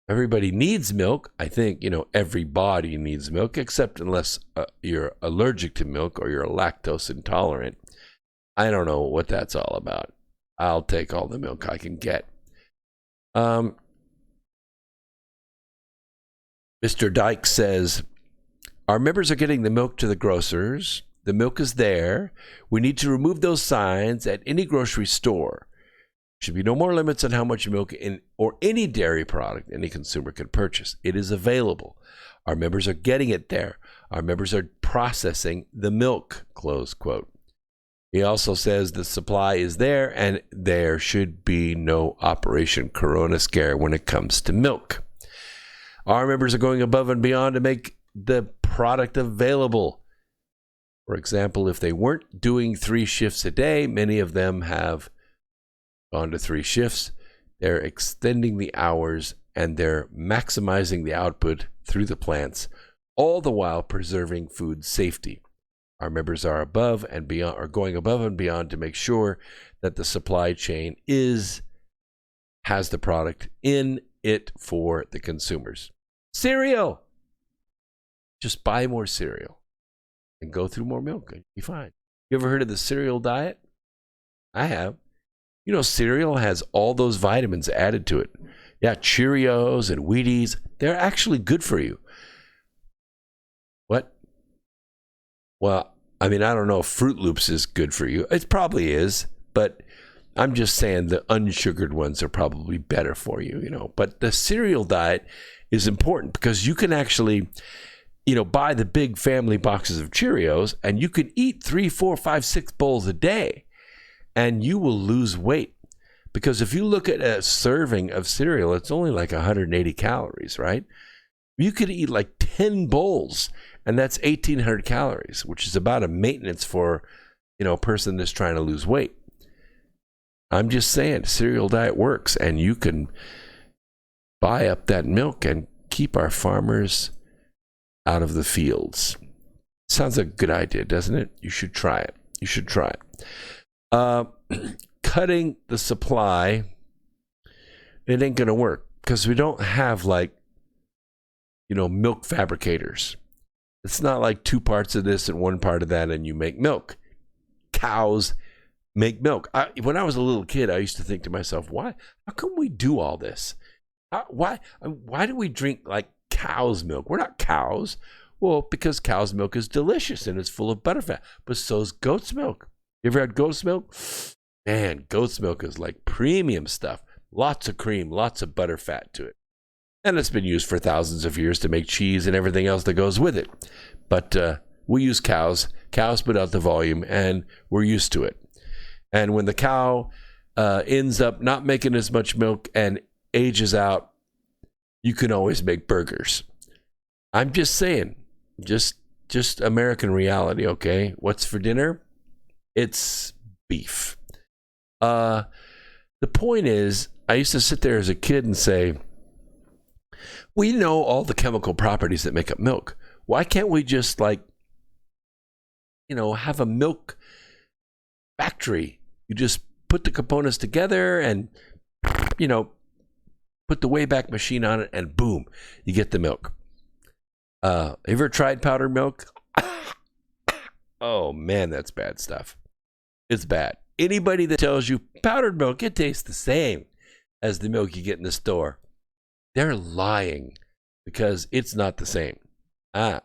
Everybody needs milk. I think, everybody needs milk, except unless you're allergic to milk or you're lactose intolerant. I don't know what that's all about. I'll take all the milk I can get. Mr. Dyke says, our members are getting the milk to the grocers. The milk is there. We need to remove those signs at any grocery store. Should be no more limits on how much milk or any dairy product any consumer can purchase. It is available. Our members are getting it there. Our members are processing the milk, close quote. He also says the supply is there and there should be no Operation Corona scare when it comes to milk. Our members are going above and beyond to make the product available. For example, if they weren't doing 3 shifts a day, many of them have gone to 3 shifts. They're extending the hours and they're maximizing the output through the plants, all the while preserving food safety. Our members are going above and beyond to make sure that the supply chain has the product in it for the consumers. Cereal! Just buy more cereal and go through more milk. You'll be fine. You ever heard of the cereal diet? I have. Cereal has all those vitamins added to it. Yeah, Cheerios and Wheaties, they're actually good for you. What? Well, I don't know if Fruit Loops is good for you. It probably is, but I'm just saying the unsugared ones are probably better for you, But the cereal diet is important because you can actually, buy the big family boxes of Cheerios and you can eat 3, 4, 5, 6 bowls a day. And you will lose weight. Because if you look at a serving of cereal, it's only like 180 calories, right? You could eat like 10 bowls, and that's 1,800 calories, which is about a maintenance for, a person that's trying to lose weight. I'm just saying, cereal diet works, and you can buy up that milk and keep our farmers out of the fields. Sounds like a good idea, doesn't it? You should try it. Cutting the supply, it ain't going to work because we don't have milk fabricators. It's not like 2 parts of this and 1 part of that and you make milk. Cows make milk. When I was a little kid, I used to think to myself, how come we do all this? Why do we drink like cow's milk? We're not cows. Well, because cow's milk is delicious and it's full of butterfat, but so's goat's milk. You ever had goat's milk? Man, goat's milk is like premium stuff. Lots of cream, lots of butter fat to it. And it's been used for thousands of years to make cheese and everything else that goes with it. But we use cows. Cows put out the volume, and we're used to it. And when the cow ends up not making as much milk and ages out, you can always make burgers. I'm just saying, just American reality, okay? What's for dinner? It's beef. The point is, I used to sit there as a kid and say, we know all the chemical properties that make up milk. Why can't we just have a milk factory? You just put the components together and, put the Wayback Machine on it and boom, you get the milk. Ever tried powdered milk? Oh man, that's bad stuff. It's bad. Anybody that tells you powdered milk, it tastes the same as the milk you get in the store, they're lying. because it's not the same. No.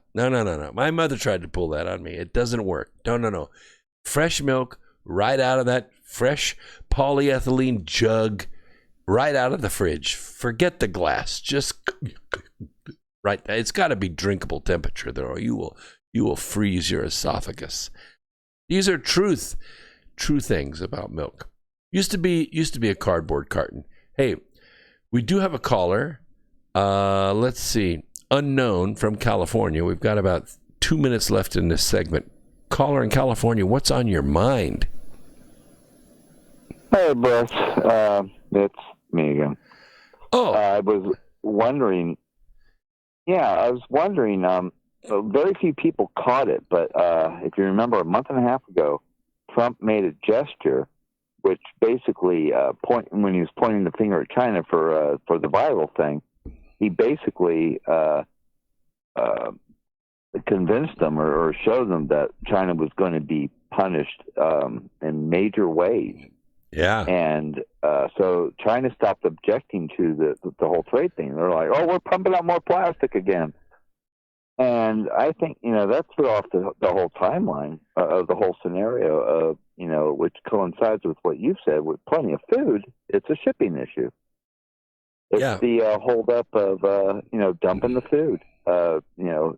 My mother tried to pull that on me. It doesn't work. No. Fresh milk right out of that fresh polyethylene jug, right out of the fridge. Forget the glass. Just right. It's got to be drinkable temperature, though, or you will freeze your esophagus. These are true things about milk. Used to be a cardboard carton. Hey, we do have a caller. Let's see. Unknown from California. We've got about 2 minutes left in this segment. Caller in California, what's on your mind? Hey, Bruce. It's me again. Oh. I was wondering, very few people caught it, but if you remember a month and a half ago, Trump made a gesture which basically, when he was pointing the finger at China for the viral thing, he basically convinced them or showed them that China was going to be punished in major ways. Yeah. And so China stopped objecting to the whole trade thing. They're like, oh, we're pumping out more plastic again. And I think, that threw off the whole timeline of the whole scenario of, which coincides with what you've said. With plenty of food, it's a shipping issue. It's the holdup of, dumping the food, telling the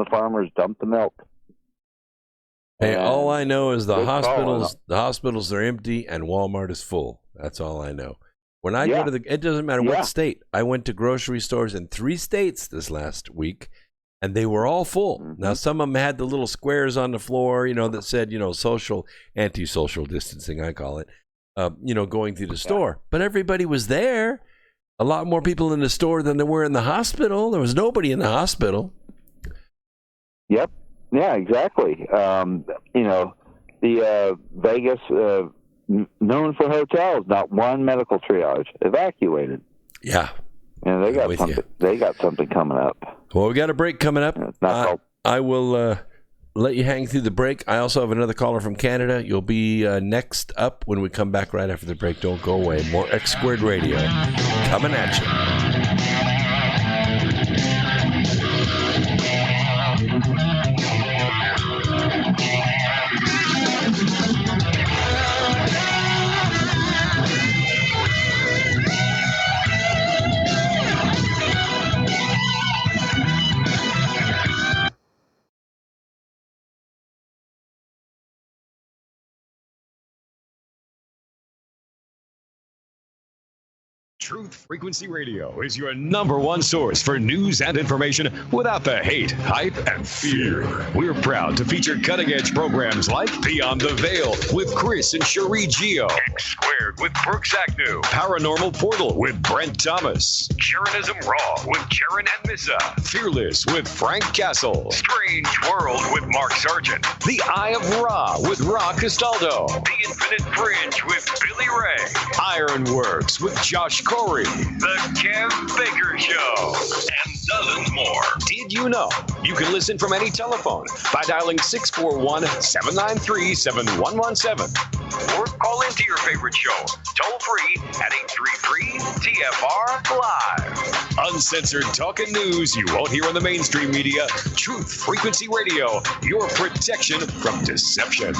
farmers dump the milk. Hey, all I know is the hospitals are empty and Walmart is full. That's all I know. When I go to it doesn't matter what state. I went to grocery stores in 3 states this last week, and they were all full. Mm-hmm. Now, some of them had the little squares on the floor, that said, anti-social distancing, I call it, going through the store. But everybody was there. A lot more people in the store than there were in the hospital. There was nobody in the hospital. Yep. Yeah, exactly. The Vegas, known for hotels, not one medical triage evacuated. Yeah. They got something. They got something coming up. Well, we got a break coming up. I will let you hang through the break. I also have another caller from Canada. You'll be next up when we come back right after the break. Don't go away. More X Squared Radio coming at you. Truth Frequency Radio is your #1 source for news and information without the hate, hype, and fear. We're proud to feature cutting-edge programs like Beyond the Veil with Chris and Cherie Geo, X Squared with Brooks Agnew, Paranormal Portal with Brent Thomas, Jeranism Raw with Jaron and Missa, Fearless with Frank Castle, Strange World with Mark Sargent, The Eye of Ra with Ra Castaldo, The Infinite Fringe with Billy Ray, Ironworks with Josh Corey, The Kev Baker Show, and dozens more. Did you know you can listen from any telephone by dialing 641-793-7117 or call into your favorite show toll free at 833-TFR-LIVE. Uncensored talk and news you won't hear on the mainstream media. Truth Frequency Radio, your protection from deception.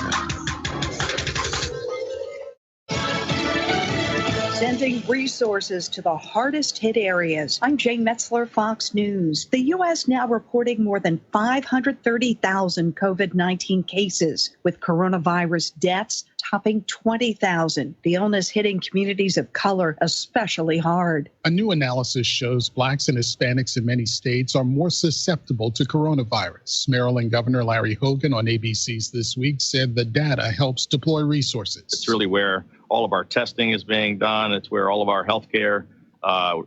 Sending resources to the hardest hit areas. I'm Jane Metzler, Fox News. The U.S. now reporting more than 530,000 COVID-19 cases, with coronavirus deaths topping 20,000. The illness hitting communities of color especially hard. A new analysis shows blacks and Hispanics in many states are more susceptible to coronavirus. Maryland Governor Larry Hogan on ABC's This Week said the data helps deploy resources. It's really where all of our testing is being done. It's where all of our healthcare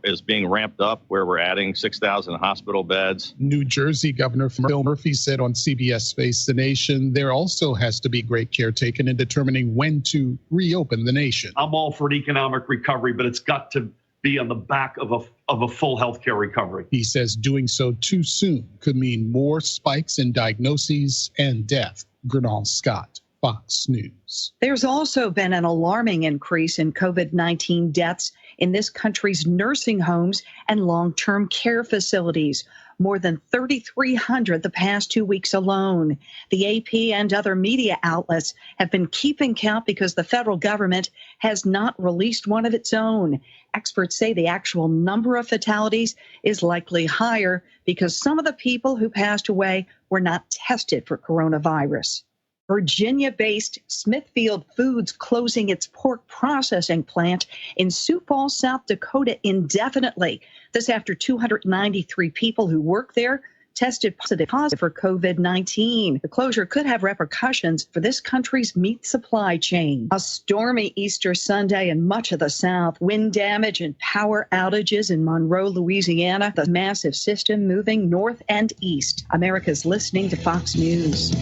is being ramped up, where we're adding 6,000 hospital beds. New Jersey Governor Phil Murphy said on CBS Face the Nation, there also has to be great care taken in determining when to reopen the nation. I'm all for an economic recovery, but it's got to be on the back of a full healthcare recovery. He says doing so too soon could mean more spikes in diagnoses and death. Gernal Scott, Fox News. There's also been an alarming increase in COVID-19 deaths in this country's nursing homes and long-term care facilities. More than 3,300 the past 2 weeks alone. The AP and other media outlets have been keeping count because the federal government has not released one of its own. Experts say the actual number of fatalities is likely higher because some of the people who passed away were not tested for coronavirus. Virginia-based Smithfield Foods closing its pork processing plant in Sioux Falls, South Dakota indefinitely. This after 293 people who work there tested positive for COVID-19. The closure could have repercussions for this country's meat supply chain. A stormy Easter Sunday in much of the South, wind damage and power outages in Monroe, Louisiana, the massive system moving north and east. America's listening to Fox News.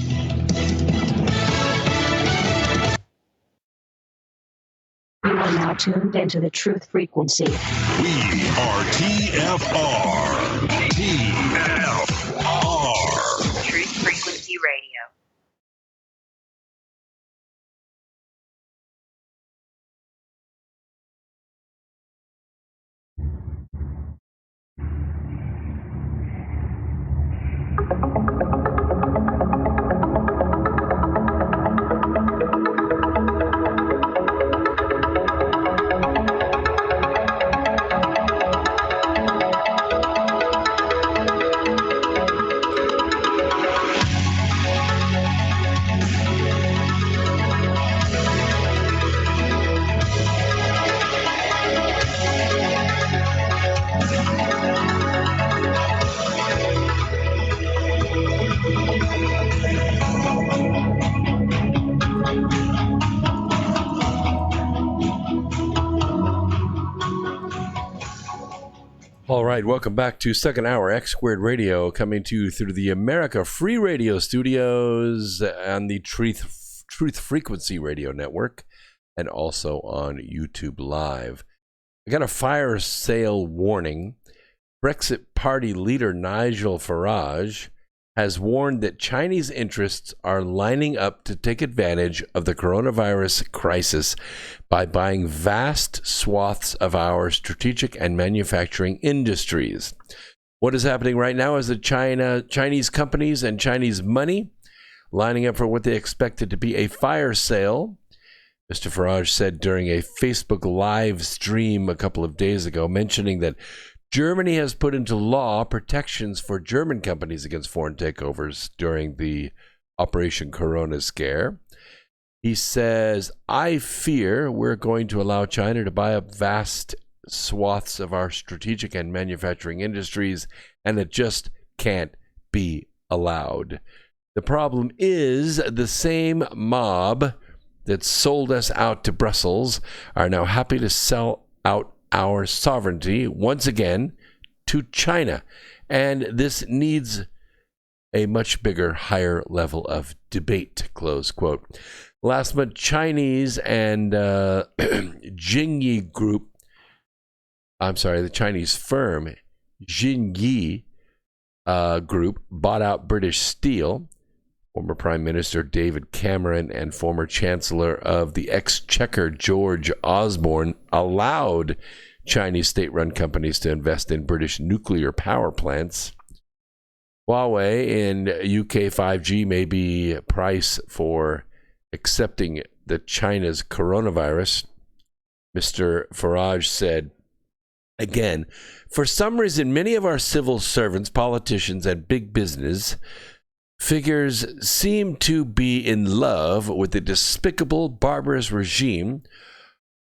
You are now tuned into the Truth Frequency. We are TFR. TFR. Truth Frequency Radio. All right, welcome back to Second Hour X Squared Radio, coming to you through the America Free Radio studios on the Truth Frequency Radio Network, and also on YouTube Live. I got a fire sale warning. Brexit Party leader Nigel Farage has warned that Chinese interests are lining up to take advantage of the coronavirus crisis by buying vast swaths of our strategic and manufacturing industries. What is happening right now is that Chinese companies and Chinese money lining up for what they expected to be a fire sale. Mr. Farage said during a Facebook live stream a couple of days ago, mentioning that Germany has put into law protections for German companies against foreign takeovers during the Operation Corona scare. He says, I fear we're going to allow China to buy up vast swaths of our strategic and manufacturing industries, and it just can't be allowed. The problem is the same mob that sold us out to Brussels are now happy to sell out our sovereignty once again to China. And this needs a much bigger, higher level of debate, close quote. Last month, Chinese and Jingyi Group, the Chinese firm Jingyi Group bought out British Steel. Former Prime Minister David Cameron and former Chancellor of the Exchequer George Osborne allowed Chinese state-run companies to invest in British nuclear power plants. Huawei in UK 5G may be a price for accepting the China's coronavirus. Mr. Farage said, again, for some reason, many of our civil servants, politicians, and big business figures seem to be in love with the despicable, barbarous regime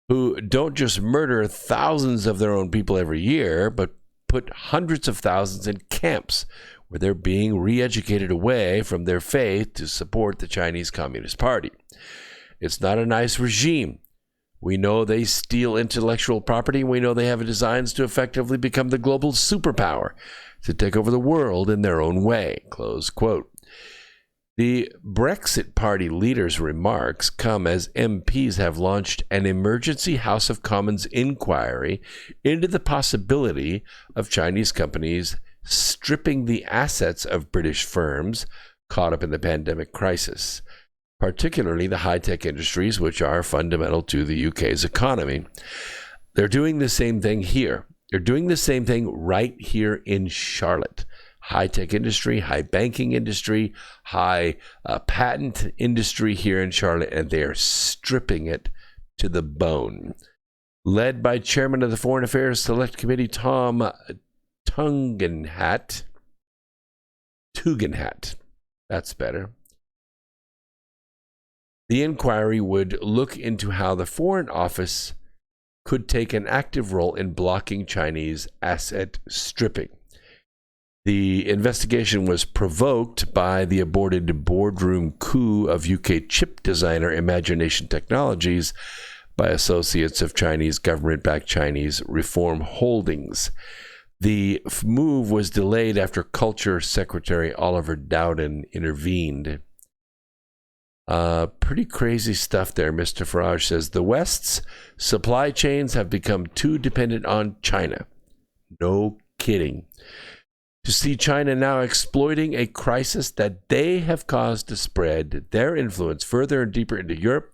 who don't just murder thousands of their own people every year, but put hundreds of thousands in camps where they're being re-educated away from their faith to support the Chinese Communist Party. It's not a nice regime. We know they steal intellectual property. We know they have designs to effectively become the global superpower, to take over the world in their own way, close quote. The Brexit Party leader's remarks come as MPs have launched an emergency House of Commons inquiry into the possibility of Chinese companies stripping the assets of British firms caught up in the pandemic crisis. particularly the high-tech industries, which are fundamental to the UK's economy. They're doing the same thing here. They're doing the same thing right here in Charlotte. High-tech industry, high banking industry, high patent industry here in Charlotte, and they are stripping it to the bone. Led by Chairman of the Foreign Affairs Select Committee, Tom Tugendhat. That's better. The inquiry would look into how the Foreign Office could take an active role in blocking Chinese asset stripping. The investigation was provoked by the aborted boardroom coup of UK chip designer Imagination Technologies by associates of Chinese government-backed Chinese Reform Holdings. The move was delayed after Culture Secretary Oliver Dowden intervened. Pretty crazy stuff there, Mr. Farage says. The West's supply chains have become too dependent on China. No kidding. To see China now exploiting a crisis that they have caused to spread their influence further and deeper into Europe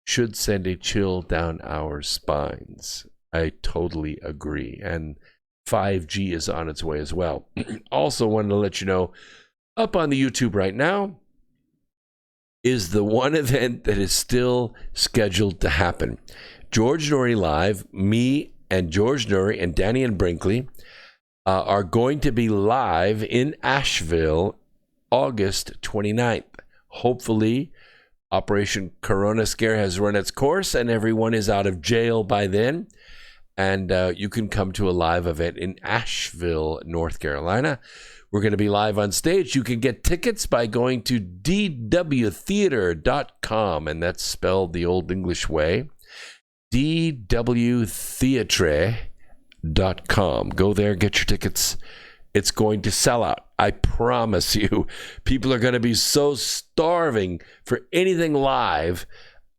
should send a chill down our spines. I totally agree. And 5G is on its way as well. Also wanted to let you know, up on the YouTube right now is the one event that is still scheduled to happen. George Noory Live, me and George Noory and Danny and Brinkley are going to be live in Asheville August 29th. Hopefully, Operation Corona Scare has run its course and everyone is out of jail by then. And you can come to a live event in Asheville, North Carolina. We're going to be live on stage. You can get tickets by going to dwtheater.com, and that's spelled the old English way. dwtheatre.com. Go there, get your tickets. It's going to sell out. I promise you. People are going to be so starving for anything live.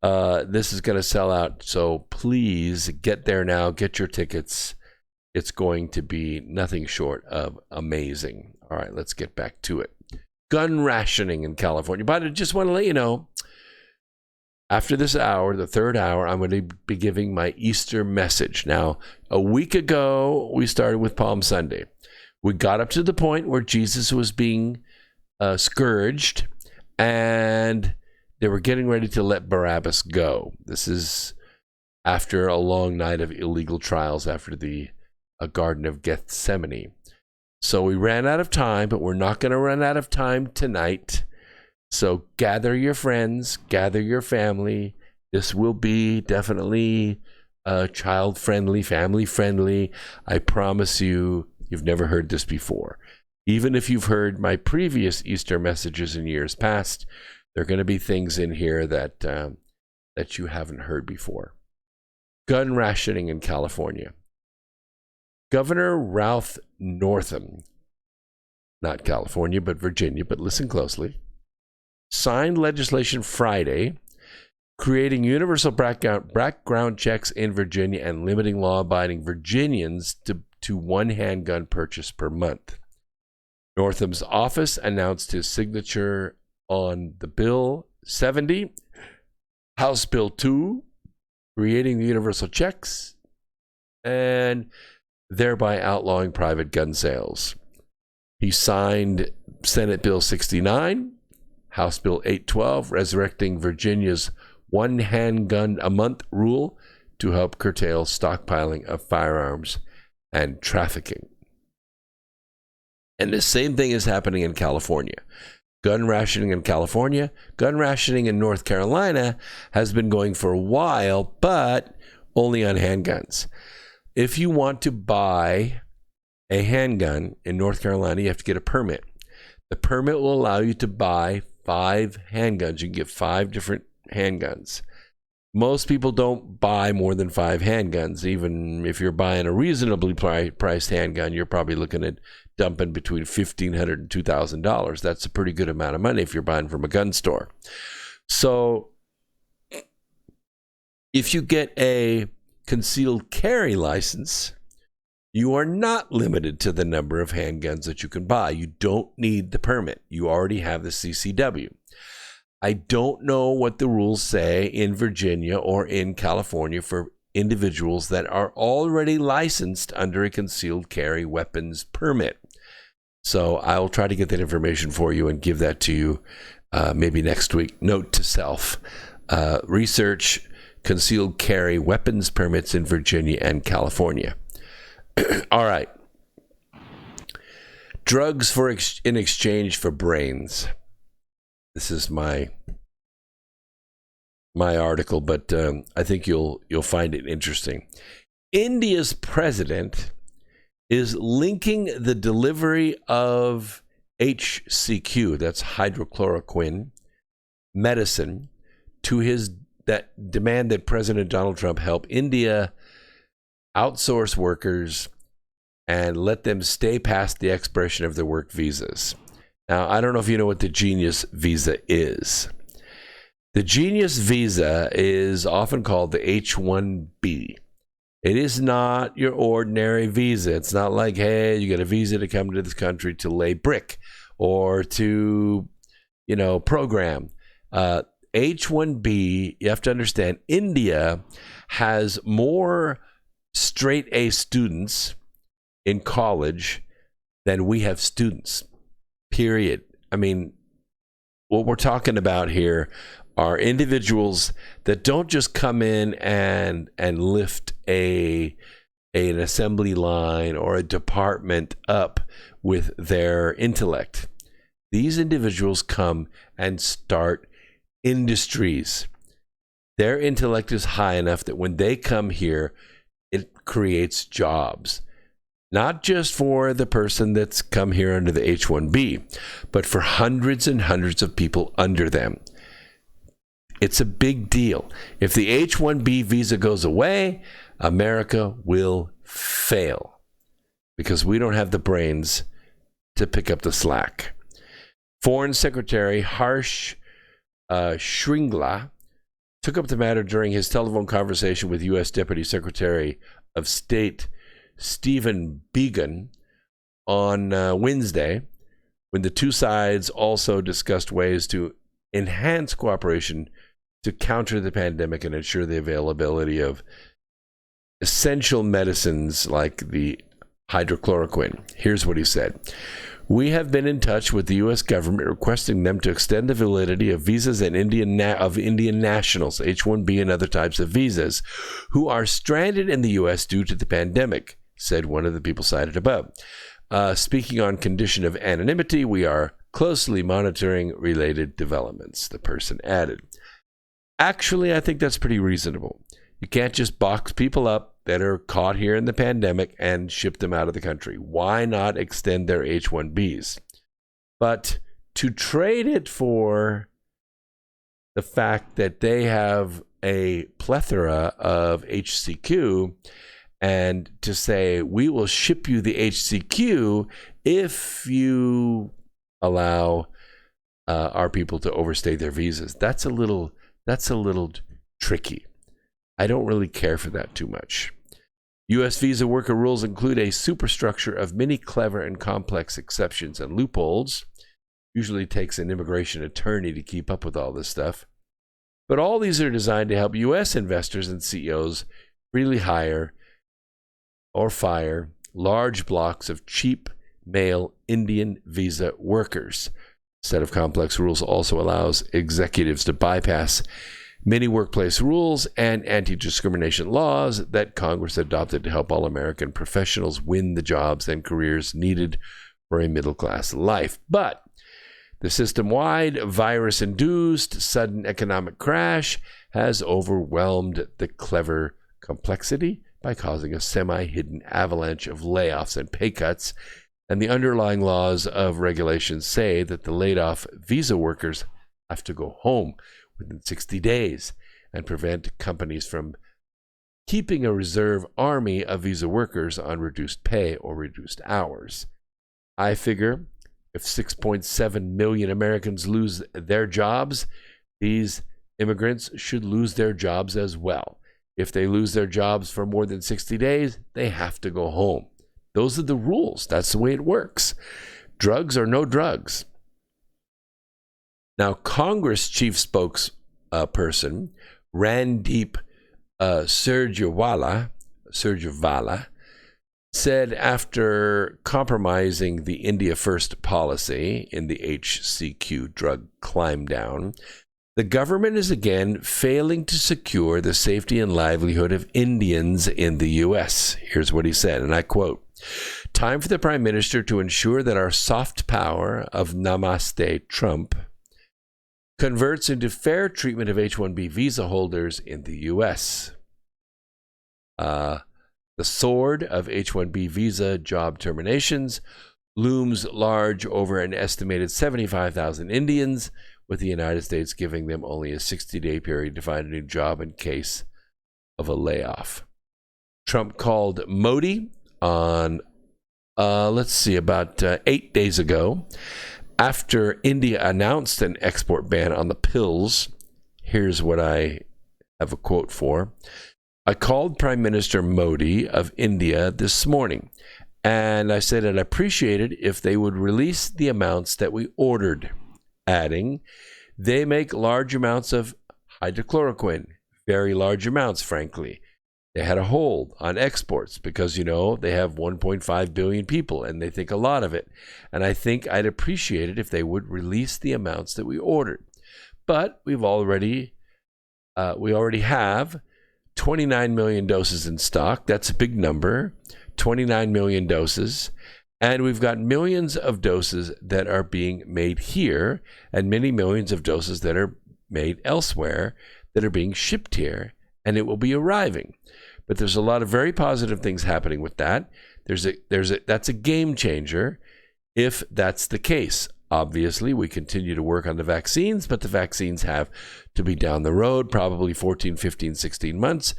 This is going to sell out. So please get there now. Get your tickets. It's going to be nothing short of amazing. All right, let's get back to it. Gun rationing in California. But I just want to let you know, after this hour, the third hour, I'm going to be giving my Easter message. Now, a week ago, we started with Palm Sunday. We got up to the point where Jesus was being scourged, and they were getting ready to let Barabbas go. This is after a long night of illegal trials after the Garden of Gethsemane. So we ran out of time, but we're not going to run out of time tonight. So gather your friends, gather your family. This will be definitely child-friendly, family-friendly. I promise you, you've never heard this before. Even if you've heard my previous Easter messages in years past, there are going to be things in here that you haven't heard before. Gun rationing in California. Governor Ralph Northam, not California, but Virginia, but listen closely, signed legislation Friday creating universal background checks in Virginia and limiting law-abiding Virginians to one handgun purchase per month. Northam's office announced his signature on the Bill 70, House Bill 2, creating the universal checks, and thereby outlawing private gun sales. He signed Senate Bill 69, House Bill 812, resurrecting Virginia's one handgun a month rule to help curtail stockpiling of firearms and trafficking. And the same thing is happening in California. Gun rationing in California, gun rationing in North Carolina has been going for a while, but only on handguns. If you want to buy a handgun in North Carolina, you have to get a permit. The permit will allow you to buy 5 handguns. You can get 5 different handguns. Most people don't buy more than 5 handguns. Even if you're buying a reasonably priced handgun, you're probably looking at dumping between $1,500 and $2,000. That's a pretty good amount of money if you're buying from a gun store. So if you get a concealed carry license, you are not limited to the number of handguns that you can buy. You don't need the permit. You already have the CCW. I don't know what the rules say in Virginia or in California for individuals that are already licensed under a concealed carry weapons permit. So I'll try to get that information for you and give that to you maybe next week. Note to self, research concealed carry weapons permits in Virginia and California. All right. Drugs in exchange for brains. This is my article, but I think you'll find it interesting. India's president is linking the delivery of HCQ, that's hydrochloroquine medicine, to that demand that President Donald Trump help India outsource workers and let them stay past the expiration of their work visas. Now, I don't know if you know what the Genius Visa is. The Genius Visa is often called the H-1B. It is not your ordinary visa. It's not like, hey, you get a visa to come to this country to lay brick or to, program. H-1B, you have to understand, India has more straight A students in college than we have students. Period. I mean, what we're talking about here are individuals that don't just come in and lift an assembly line or a department up with their intellect. These individuals come and start industries. Their intellect is high enough that when they come here, it creates jobs. Not just for the person that's come here under the H-1B, but for hundreds and hundreds of people under them. It's a big deal. If the H-1B visa goes away, America will fail because we don't have the brains to pick up the slack. Foreign Secretary Harsh Shringla took up the matter during his telephone conversation with U.S. Deputy Secretary of State Stephen Biegun on Wednesday, when the two sides also discussed ways to enhance cooperation to counter the pandemic and ensure the availability of essential medicines like the hydrochloroquine. Here's what he said. We have been in touch with the U.S. government requesting them to extend the validity of visas and Indian nationals, H-1B and other types of visas, who are stranded in the U.S. due to the pandemic, said one of the people cited above. Speaking on condition of anonymity, we are closely monitoring related developments, the person added. Actually, I think that's pretty reasonable. You can't just box people up that are caught here in the pandemic and ship them out of the country. Why not extend their H-1Bs? But to trade it for the fact that they have a plethora of HCQ and to say, we will ship you the HCQ if you allow our people to overstay their visas. That's a little tricky. I don't really care for that too much. U.S. visa worker rules include a superstructure of many clever and complex exceptions and loopholes. Usually takes an immigration attorney to keep up with all this stuff. But all these are designed to help U.S. investors and CEOs freely hire or fire large blocks of cheap male Indian visa workers. A set of complex rules also allows executives to bypass many workplace rules and anti-discrimination laws that Congress adopted to help all American professionals win the jobs and careers needed for a middle-class life. But the system-wide virus-induced sudden economic crash has overwhelmed the clever complexity by causing a semi-hidden avalanche of layoffs and pay cuts. And the underlying laws of regulations say that the laid-off visa workers have to go home within 60 days and prevent companies from keeping a reserve army of visa workers on reduced pay or reduced hours. I figure if 6.7 million Americans lose their jobs, these immigrants should lose their jobs as well. If they lose their jobs for more than 60 days, they have to go home. Those are the rules. That's the way it works. Drugs or no drugs. Now, Congress chief spokesperson Randeep Surjewala said after compromising the India First policy in the HCQ drug climb down, the government is again failing to secure the safety and livelihood of Indians in the U.S. Here's what he said, and I quote, "Time for the Prime Minister to ensure that our soft power of Namaste Trump converts into fair treatment of H-1B visa holders in the U.S. The sword of H-1B visa job terminations looms large over an estimated 75,000 Indians, with the United States giving them only a 60-day period to find a new job in case of a layoff." Trump called Modi on, about 8 days ago, after India announced an export ban on the pills. Here's what I have a quote for. "I called Prime Minister Modi of India this morning, and I said I'd appreciate it if they would release the amounts that we ordered," adding, "They make large amounts of hydrochloroquine, very large amounts, frankly. They had a hold on exports because, they have 1.5 billion people and they think a lot of it. And I think I'd appreciate it if they would release the amounts that we ordered. But we already have 29 million doses in stock. That's a big number, 29 million doses. And we've got millions of doses that are being made here and many millions of doses that are made elsewhere that are being shipped here, and it will be arriving. But there's a lot of very positive things happening with that. That's a game changer if that's the case. Obviously, we continue to work on the vaccines, but the vaccines have to be down the road, probably 14, 15, 16 months.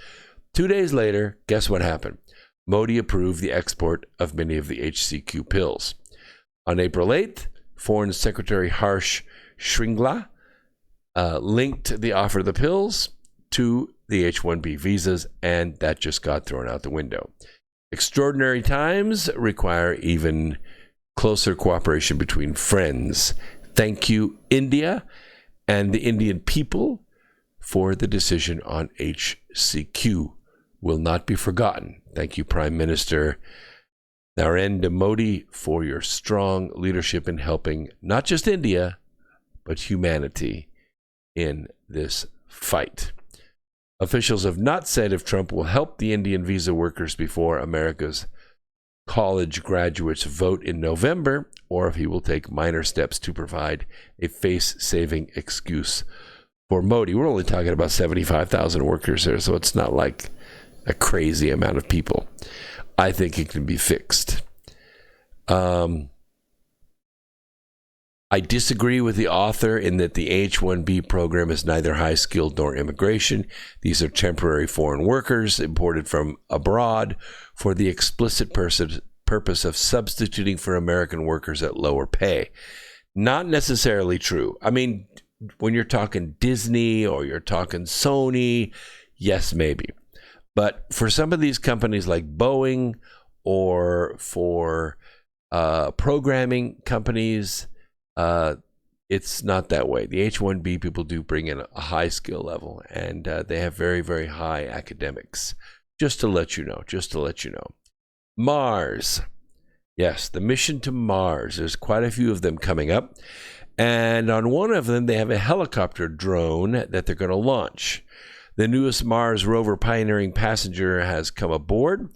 2 days later, guess what happened? Modi approved the export of many of the HCQ pills. On April 8th, Foreign Secretary Harsh Shringla linked the offer of the pills to the H-1B visas, and that just got thrown out the window. Extraordinary times require even closer cooperation between friends. Thank you, India and the Indian people, for the decision on HCQ. Will not be forgotten. Thank you, Prime Minister Narendra Modi, for your strong leadership in helping not just India, but humanity in this fight. Officials have not said if Trump will help the Indian visa workers before America's college graduates vote in November, or if he will take minor steps to provide a face-saving excuse for Modi. We're only talking about 75,000 workers there, so it's not like a crazy amount of people. I think it can be fixed. I disagree with the author in that the H-1B program is neither high-skilled nor immigration. These are temporary foreign workers imported from abroad for the explicit purpose of substituting for American workers at lower pay. Not necessarily true. I mean, when you're talking Disney or you're talking Sony, yes, maybe. But for some of these companies like Boeing or for programming companies, it's not that way. The H-1B people do bring in a high skill level, and they have very, very high academics. Just to let you know. Mars. Yes, the mission to Mars. There's quite a few of them coming up. And on one of them, they have a helicopter drone that they're going to launch. The newest Mars rover Pioneering passenger has come aboard.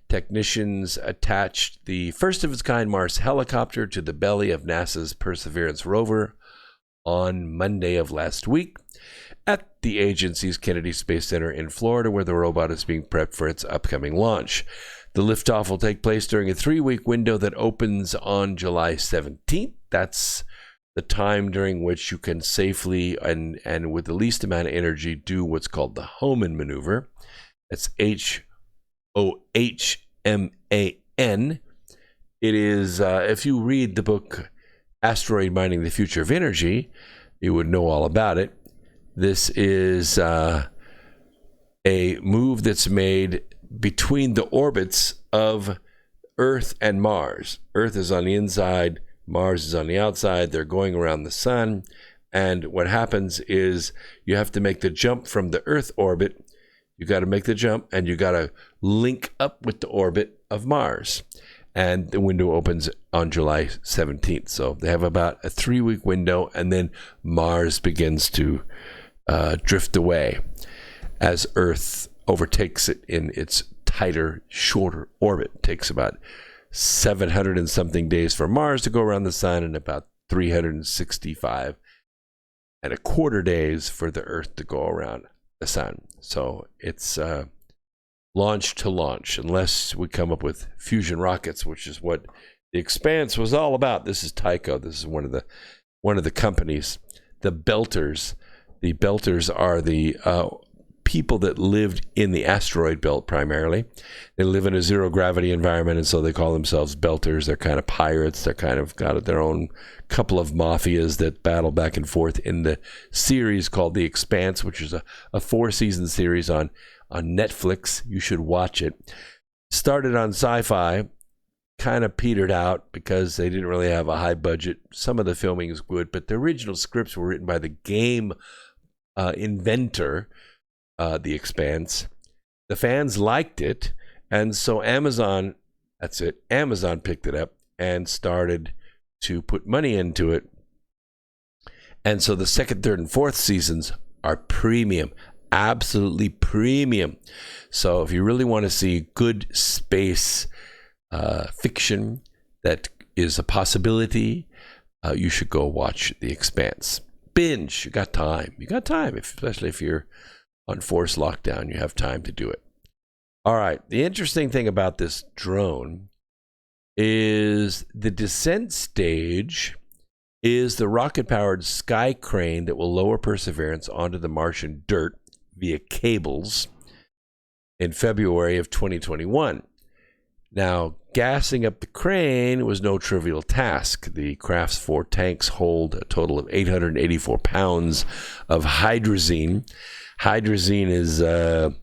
Technicians attached the first of its kind Mars helicopter to the belly of NASA's Perseverance rover on Monday of last week at the agency's Kennedy Space Center in Florida, where the robot is being prepped for its upcoming launch. The liftoff will take place during a 3-week window that opens on July 17th. That's the time during which you can safely and with the least amount of energy do what's called the Hohmann maneuver. That's HOHMAN. It is, if you read the book Asteroid Mining: The Future of Energy, you would know all about it. This is a move that's made between the orbits of Earth and Mars. Earth is on the inside, Mars is on the outside. They're going around the sun. And what happens is you have to make the jump from the Earth orbit. You got to make the jump, and you got to link up with the orbit of Mars. And the window opens on July 17th. So they have about a 3-week window, and then Mars begins to drift away as Earth overtakes it in its tighter, shorter orbit. It takes about 700 and something days for Mars to go around the sun, and about 365 and a quarter days for the Earth to go around the sun. So it's launch to launch, unless we come up with fusion rockets, which is what the Expanse was all about. This is Tycho. This is one of the companies, the Belters. The Belters are the people that lived in the asteroid belt primarily. They live in a zero gravity environment, and so they call themselves Belters. They're kind of pirates. They're kind of got their own couple of mafias that battle back and forth in the series called The Expanse, which is a 4-season series on Netflix. You should watch it. Started on Sci-Fi, kind of petered out because they didn't really have a high budget. Some of the filming is good, but the original scripts were written by the game inventor, The Expanse. The fans liked it, and so Amazon picked it up and started to put money into it. And so the second, third, and fourth seasons are premium, absolutely premium. So if you really want to see good space fiction that is a possibility, you should go watch The Expanse. Binge. You got time, especially if you're on forced lockdown. You have time to do it. All right. The interesting thing about this drone is the descent stage is the rocket-powered sky crane that will lower Perseverance onto the Martian dirt via cables in February of 2021. Now, gassing up the crane was no trivial task. The craft's 4 tanks hold a total of 884 pounds of hydrazine. Hydrazine is a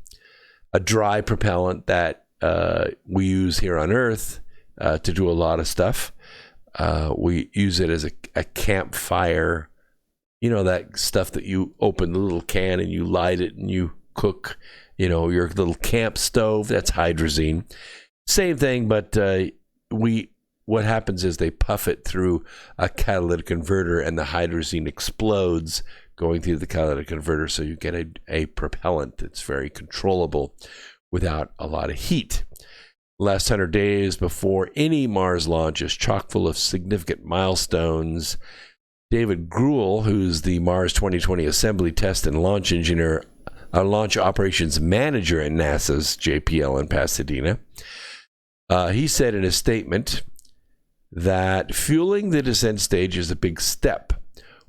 dry propellant that we use here on Earth to do a lot of stuff. We use it as a campfire. You know, that stuff that you open the little can and you light it and you cook, your little camp stove. That's hydrazine. Same thing, but what happens is they puff it through a catalytic converter, and the hydrazine explodes going through the catalytic converter, so you get a propellant that's very controllable without a lot of heat. Last 100 days before any Mars launch is chock full of significant milestones. David Gruel, who's the Mars 2020 Assembly Test and Launch Engineer, Launch Operations Manager at NASA's JPL in Pasadena, he said in a statement that fueling the descent stage is a big step.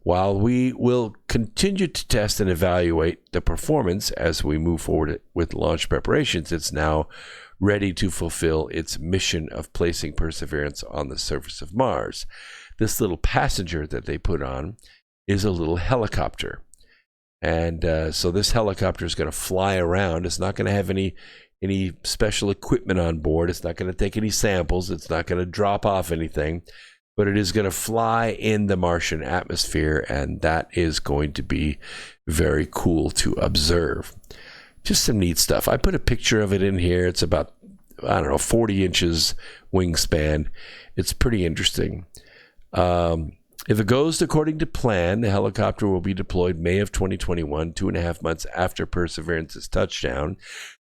While we will continue to test and evaluate the performance as we move forward with launch preparations, it's now ready to fulfill its mission of placing Perseverance on the surface of Mars. This little passenger that they put on is a little helicopter. And so this helicopter is going to fly around. It's not going to have any special equipment on board. It's not going to take any samples. It's not going to drop off anything. But it is going to fly in the Martian atmosphere, and that is going to be very cool to observe. Just some neat stuff. I put a picture of it in here. It's about, 40 inches wingspan. It's pretty interesting. If it goes according to plan, the helicopter will be deployed May of 2021, 2.5 months after Perseverance's touchdown.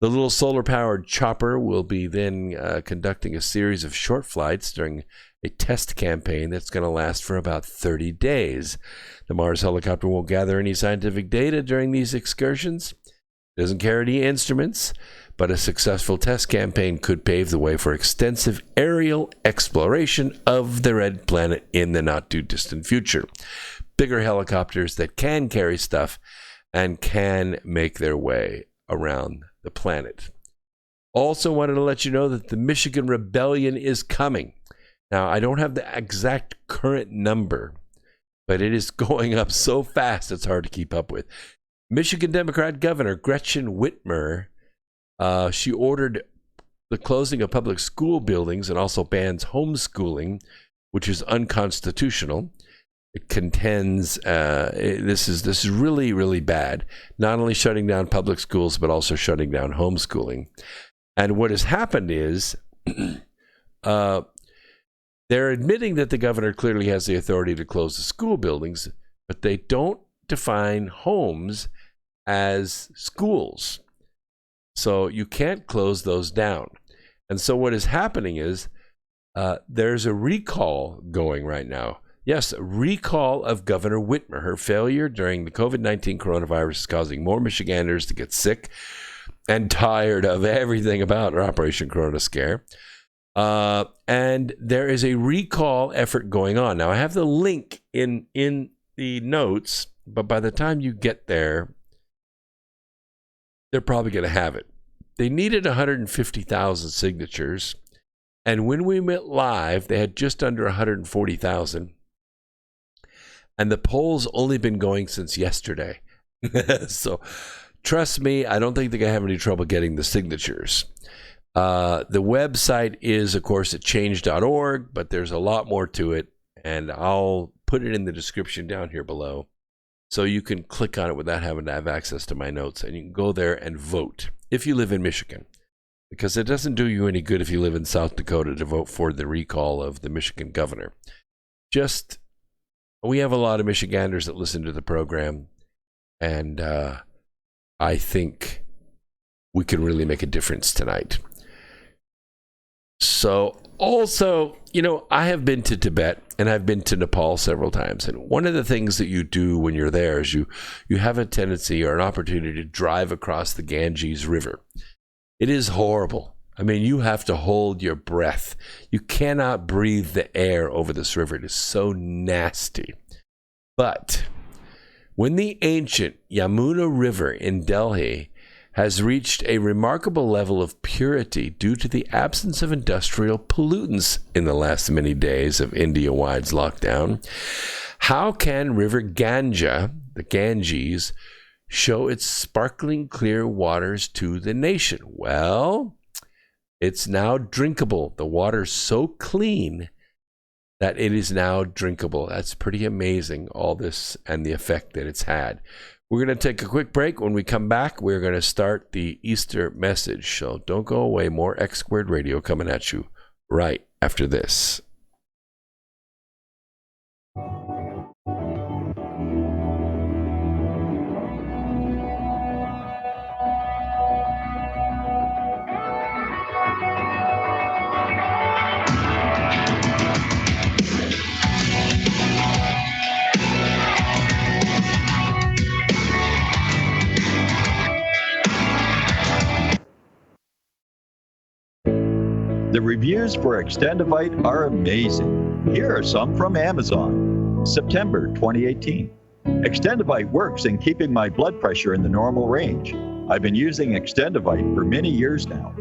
The little solar-powered chopper will be then conducting a series of short flights during a test campaign that's going to last for about 30 days. The Mars helicopter won't gather any scientific data during these excursions. It doesn't carry any instruments, but a successful test campaign could pave the way for extensive aerial exploration of the red planet in the not-too-distant future. Bigger helicopters that can carry stuff and can make their way around the planet. Also wanted to let you know that the Michigan Rebellion is coming. Now, I don't have the exact current number, but it is going up so fast it's hard to keep up with. Michigan Democrat Governor Gretchen Whitmer, she ordered the closing of public school buildings and also bans homeschooling, which is unconstitutional. It contends this is really, really bad. Not only shutting down public schools, but also shutting down homeschooling. And what has happened is they're admitting that the governor clearly has the authority to close the school buildings, but they don't define homes as schools. So you can't close those down. And so what is happening is there's a recall going right now. Yes, a recall of Governor Whitmer. Her failure during the COVID-19 coronavirus is causing more Michiganders to get sick and tired of everything about our Operation Corona Scare. And there is a recall effort going on. Now, I have the link in the notes, but by the time you get there, they're probably going to have it. They needed 150,000 signatures. And when we went live, they had just under 140,000. And the poll's only been going since yesterday. So trust me, I don't think they're going to have any trouble getting the signatures. The website is, of course, at change.org, but there's a lot more to it. And I'll put it in the description down here below. So you can click on it without having to have access to my notes. And you can go there and vote if you live in Michigan. Because it doesn't do you any good if you live in South Dakota to vote for the recall of the Michigan governor. We have a lot of Michiganders that listen to the program, and I think we can really make a difference tonight. So also, I have been to Tibet and I've been to Nepal several times. And one of the things that you do when you're there is you have a tendency or an opportunity to drive across the Ganges River. It is horrible. I mean, you have to hold your breath. You cannot breathe the air over this river. It is so nasty. But when the ancient Yamuna River in Delhi has reached a remarkable level of purity due to the absence of industrial pollutants in the last many days of India-wide lockdown, how can River Ganga, the Ganges, show its sparkling clear waters to the nation? Well, it's now drinkable. The water's so clean that it is now drinkable. That's pretty amazing, all this and the effect that it's had. We're going to take a quick break. When we come back, we're going to start the Easter message. So don't go away. More X Squared Radio coming at you right after this. The reviews for Extendivite are amazing. Here are some from Amazon. September 2018. Extendivite works in keeping my blood pressure in the normal range. I've been using Extendivite for many years now.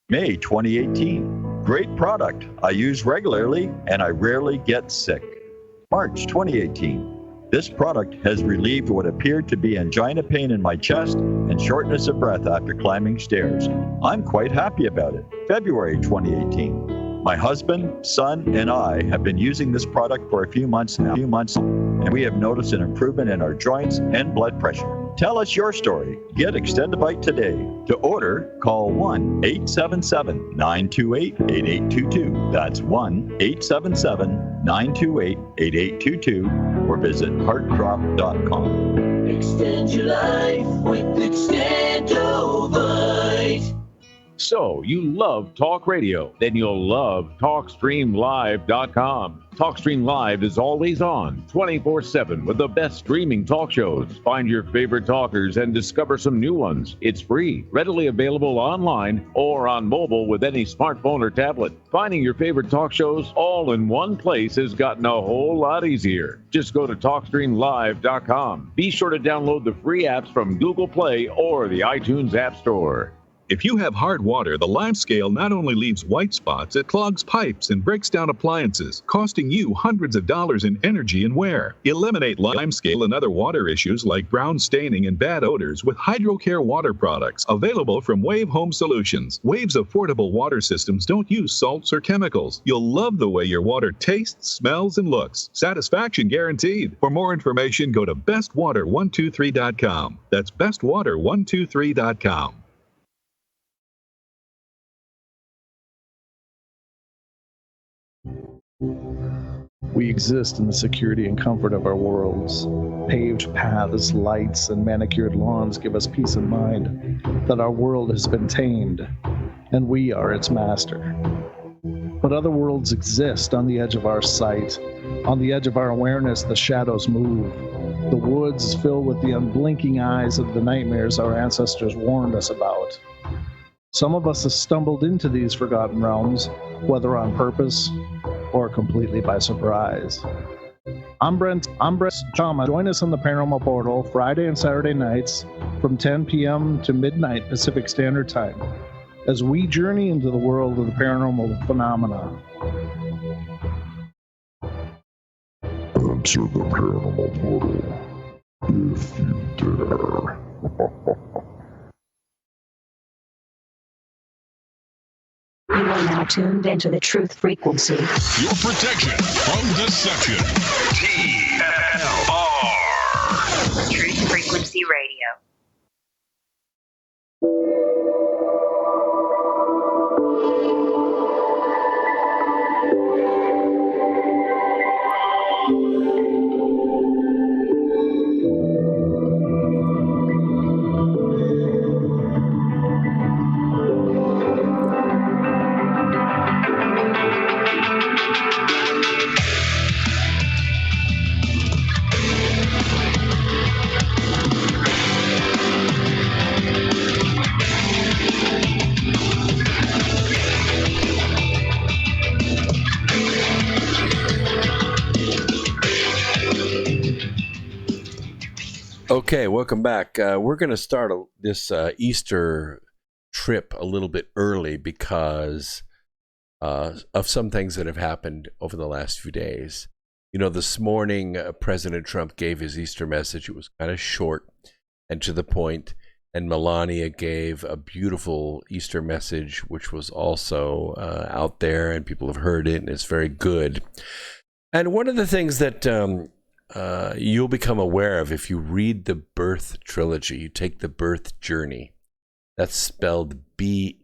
May 2018. Great product. I use regularly and I rarely get sick. March 2018. This product has relieved what appeared to be angina pain in my chest and shortness of breath after climbing stairs. I'm quite happy about it. February 2018. My husband, son, and I have been using this product for a few months now, and we have noticed an improvement in our joints and blood pressure. Tell us your story. Get Extendivite today. To order, call 1-877-928-8822. That's 1-877-928-8822 or visit heartdrop.com. Extend your life with Extendivite. So, you love talk radio? Then you'll love TalkStreamLive.com. TalkStream Live is always on, 24/7, with the best streaming talk shows. Find your favorite talkers and discover some new ones. It's free, readily available online or on mobile with any smartphone or tablet. Finding your favorite talk shows all in one place has gotten a whole lot easier. Just go to TalkStreamLive.com. Be sure to download the free apps from Google Play or the iTunes App Store. If you have hard water, the lime scale not only leaves white spots, it clogs pipes and breaks down appliances, costing you hundreds of dollars in energy and wear. Eliminate lime scale and other water issues like brown staining and bad odors with HydroCare water products, available from Wave Home Solutions. Wave's affordable water systems don't use salts or chemicals. You'll love the way your water tastes, smells, and looks. Satisfaction guaranteed. For more information, go to bestwater123.com. That's bestwater123.com. We exist in the security and comfort of our worlds. Paved paths, lights, and manicured lawns give us peace of mind that our world has been tamed, and we are its master. But other worlds exist on the edge of our sight. On the edge of our awareness, the shadows move. The woods fill with the unblinking eyes of the nightmares our ancestors warned us about. Some of us have stumbled into these forgotten realms, whether on purpose or completely by surprise. I'm Brent Chama. Join us on the Paranormal Portal Friday and Saturday nights from 10 p.m. to midnight Pacific Standard Time as we journey into the world of the paranormal phenomena. Enter the Paranormal Portal if you dare. You are now tuned into the truth frequency. Your protection from deception. TFR. Truth Frequency Radio. Okay, welcome back. We're going to start this Easter trip a little bit early because of some things that have happened over the last few days. You know, this morning, President Trump gave his Easter message. It was kind of short and to the point, and Melania gave a beautiful Easter message, which was also out there, and people have heard it, and it's very good. And one of the things that you'll become aware of if you read the Birth Trilogy, you take the Birth Journey, that's spelled Bearth,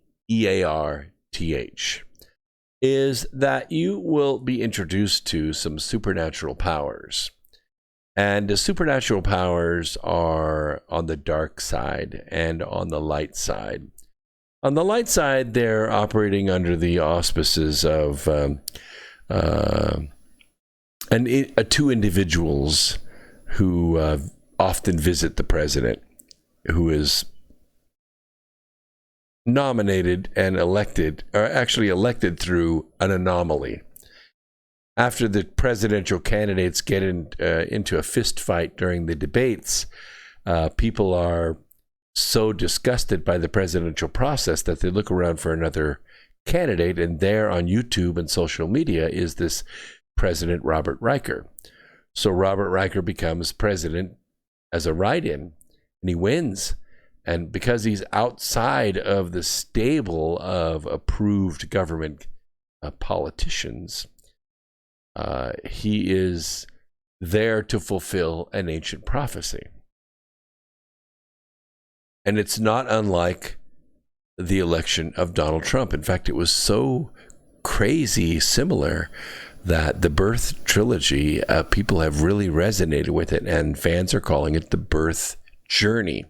is that you will be introduced to some supernatural powers. And the supernatural powers are on the dark side and on the light side. On the light side, they're operating under the auspices of two individuals who often visit the president, who is nominated and elected, or actually elected through an anomaly. After the presidential candidates get into a fist fight during the debates, people are so disgusted by the presidential process that they look around for another candidate, and there on YouTube and social media is this President Robert Riker. So Robert Riker becomes president as a write-in, and he wins. And because he's outside of the stable of approved government politicians, he is there to fulfill an ancient prophecy. And it's not unlike the election of Donald Trump. In fact, it was so crazy similar that the Birth Trilogy, people have really resonated with it, and fans are calling it the Birth Journey.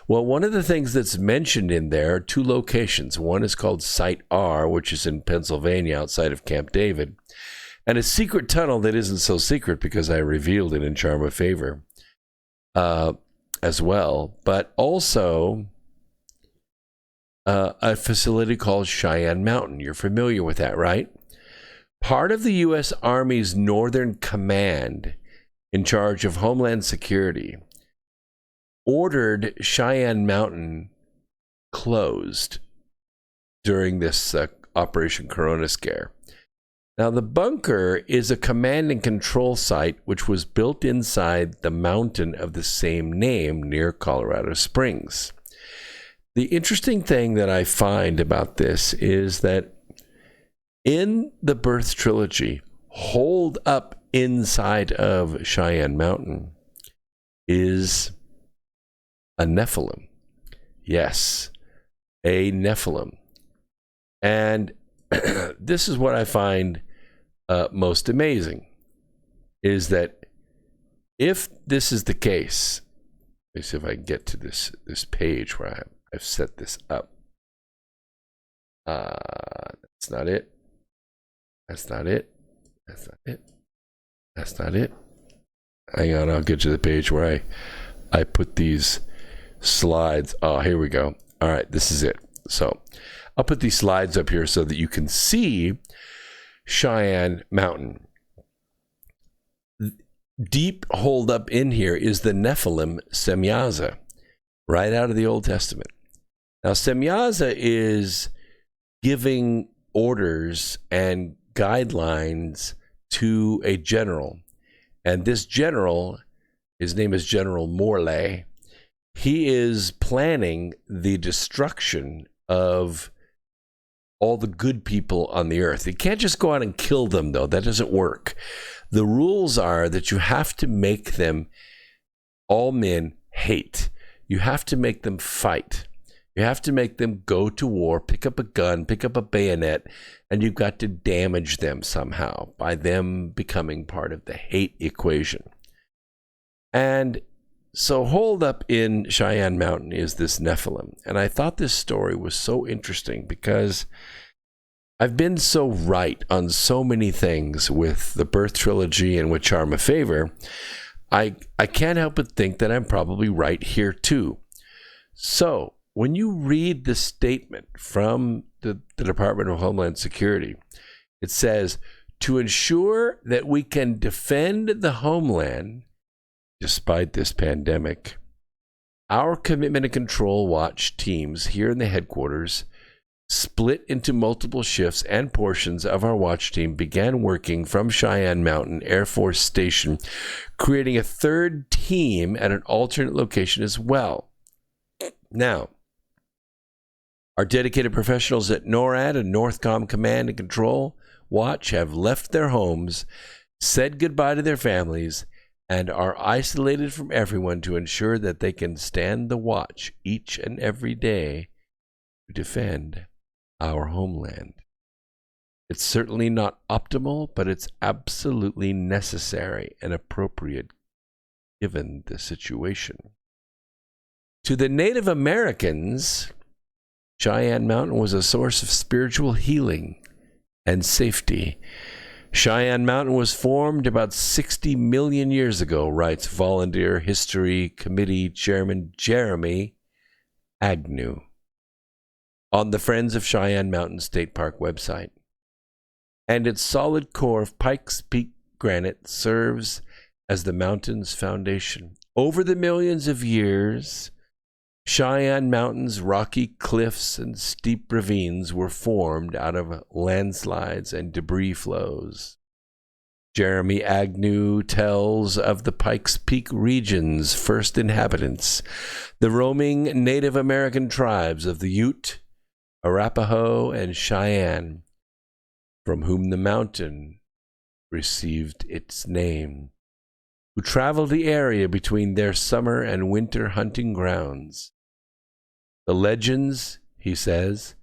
Well, one of the things that's mentioned in there are two locations. One is called Site R, which is in Pennsylvania outside of Camp David, and a secret tunnel that isn't so secret because I revealed it in Charm of Favor as well, but also a facility called Cheyenne Mountain. You're familiar with that, right? Part of the U.S. Army's Northern Command, in charge of Homeland Security, ordered Cheyenne Mountain closed during this Operation Corona Scare. Now, the bunker is a command and control site which was built inside the mountain of the same name near Colorado Springs. The interesting thing that I find about this is that in the Birth Trilogy, holed up inside of Cheyenne Mountain is a Nephilim. Yes, a Nephilim. And this is what I find most amazing, is that if this is the case, let me see if I can get to this page where I've set this up. That's not it. That's not it. That's not it. That's not it. Hang on, I'll get to the page where I put these slides. Oh, here we go. All right, this is it. So I'll put these slides up here so that you can see Cheyenne Mountain. Deep holed up in here is the Nephilim Semyaza, right out of the Old Testament. Now, Semyaza is giving orders and guidelines to a general. And this general, his name is General Morley, he is planning the destruction of all the good people on the earth. You can't just go out and kill them, though. That doesn't work. The rules are that you have to make them, all men, hate. You have to make them fight. You have to make them go to war, pick up a gun, pick up a bayonet, and you've got to damage them somehow by them becoming part of the hate equation. And so holed up in Cheyenne Mountain is this Nephilim. And I thought this story was so interesting because I've been so right on so many things with the Birth Trilogy and with Charm of Favor. I can't help but think that I'm probably right here too. So when you read the statement from the Department of Homeland Security, it says, to ensure that we can defend the homeland despite this pandemic, our commitment and control watch teams here in the headquarters, split into multiple shifts, and portions of our watch team began working from Cheyenne Mountain Air Force Station, creating a third team at an alternate location as well. Now, our dedicated professionals at NORAD and Northcom Command and Control Watch have left their homes, said goodbye to their families, and are isolated from everyone to ensure that they can stand the watch each and every day to defend our homeland. It's certainly not optimal, but it's absolutely necessary and appropriate given the situation. To the Native Americans, Cheyenne Mountain was a source of spiritual healing and safety. Cheyenne Mountain was formed about 60 million years ago, writes Volunteer History Committee Chairman Jeremy Agnew on the Friends of Cheyenne Mountain State Park website. And its solid core of Pikes Peak granite serves as the mountain's foundation. Over the millions of years, Cheyenne Mountain's rocky cliffs and steep ravines were formed out of landslides and debris flows. Jeremy Agnew tells of the Pikes Peak region's first inhabitants, the roaming Native American tribes of the Ute, Arapaho, and Cheyenne, from whom the mountain received its name, who traveled the area between their summer and winter hunting grounds. The legends, he says,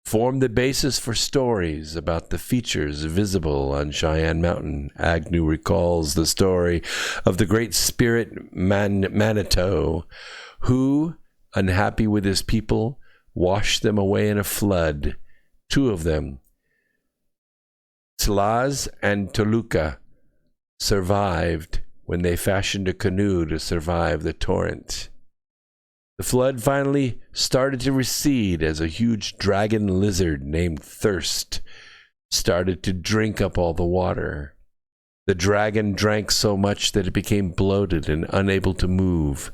form the basis for stories about the features visible on Cheyenne Mountain. Agnew recalls the story of the Great Spirit Manitou, who, unhappy with his people, washed them away in a flood. Two of them, Tlaz and Toluca, survived when they fashioned a canoe to survive the torrent. The flood finally started to recede as a huge dragon lizard named Thirst started to drink up all the water. The dragon drank so much that it became bloated and unable to move.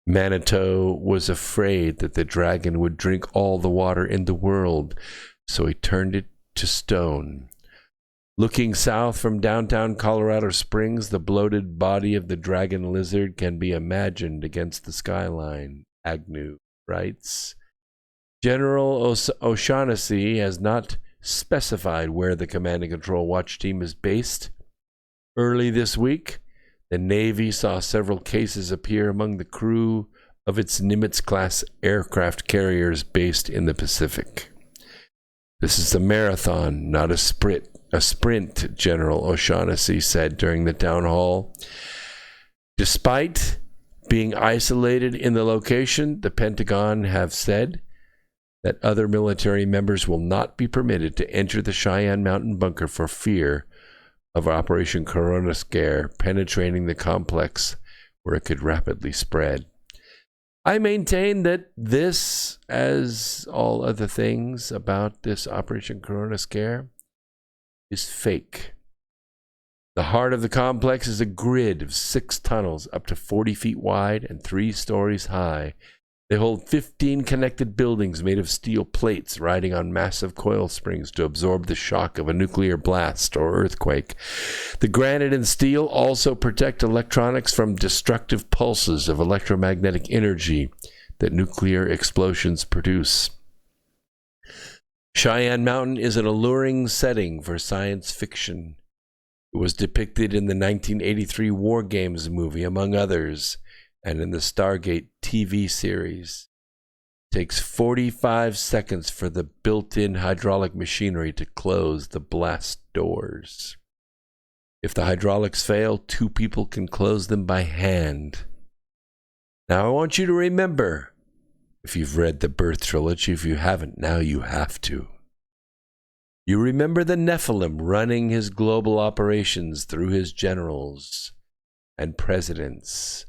Manitou was afraid that the dragon would drink all the water in the world, so he turned it to stone. Looking south from downtown Colorado Springs, the bloated body of the dragon lizard can be imagined against the skyline, Agnew writes. General O'Shaughnessy has not specified where the Command and Control Watch Team is based. Early this week, the Navy saw several cases appear among the crew of its Nimitz-class aircraft carriers based in the Pacific. This is a marathon, not a sprint, General O'Shaughnessy said during the town hall. Despite being isolated in the location, the Pentagon have said that other military members will not be permitted to enter the Cheyenne Mountain bunker for fear of Operation Corona Scare penetrating the complex where it could rapidly spread. I maintain that this, as all other things about this Operation Corona Scare, is fake. The heart of the complex is a grid of 6 tunnels up to 40 feet wide and 3 stories high. They hold 15 connected buildings made of steel plates riding on massive coil springs to absorb the shock of a nuclear blast or earthquake. The granite and steel also protect electronics from destructive pulses of electromagnetic energy that nuclear explosions produce. Cheyenne Mountain is an alluring setting for science fiction. It was depicted in the 1983 War Games movie, among others, and in the Stargate TV series. It takes 45 seconds for the built-in hydraulic machinery to close the blast doors. If the hydraulics fail, 2 people can close them by hand. Now I want you to remember, if you've read the Birth Trilogy, if you haven't, now you have to. You remember the Nephilim running his global operations through his generals and presidents.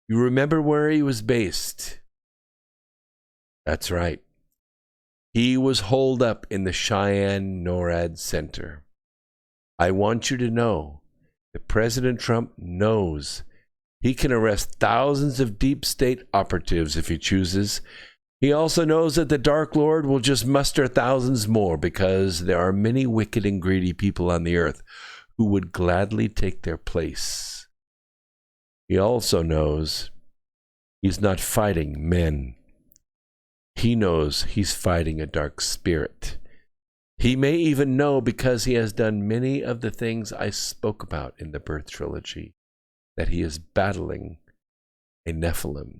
You remember where he was based. That's right. He was holed up in the Cheyenne NORAD Center. I want you to know that President Trump knows he can arrest thousands of deep state operatives if he chooses. He also knows that the Dark Lord will just muster thousands more because there are many wicked and greedy people on the earth who would gladly take their place. He also knows he's not fighting men. He knows he's fighting a dark spirit. He may even know, because he has done many of the things I spoke about in the Birth Trilogy, that he is battling a Nephilim.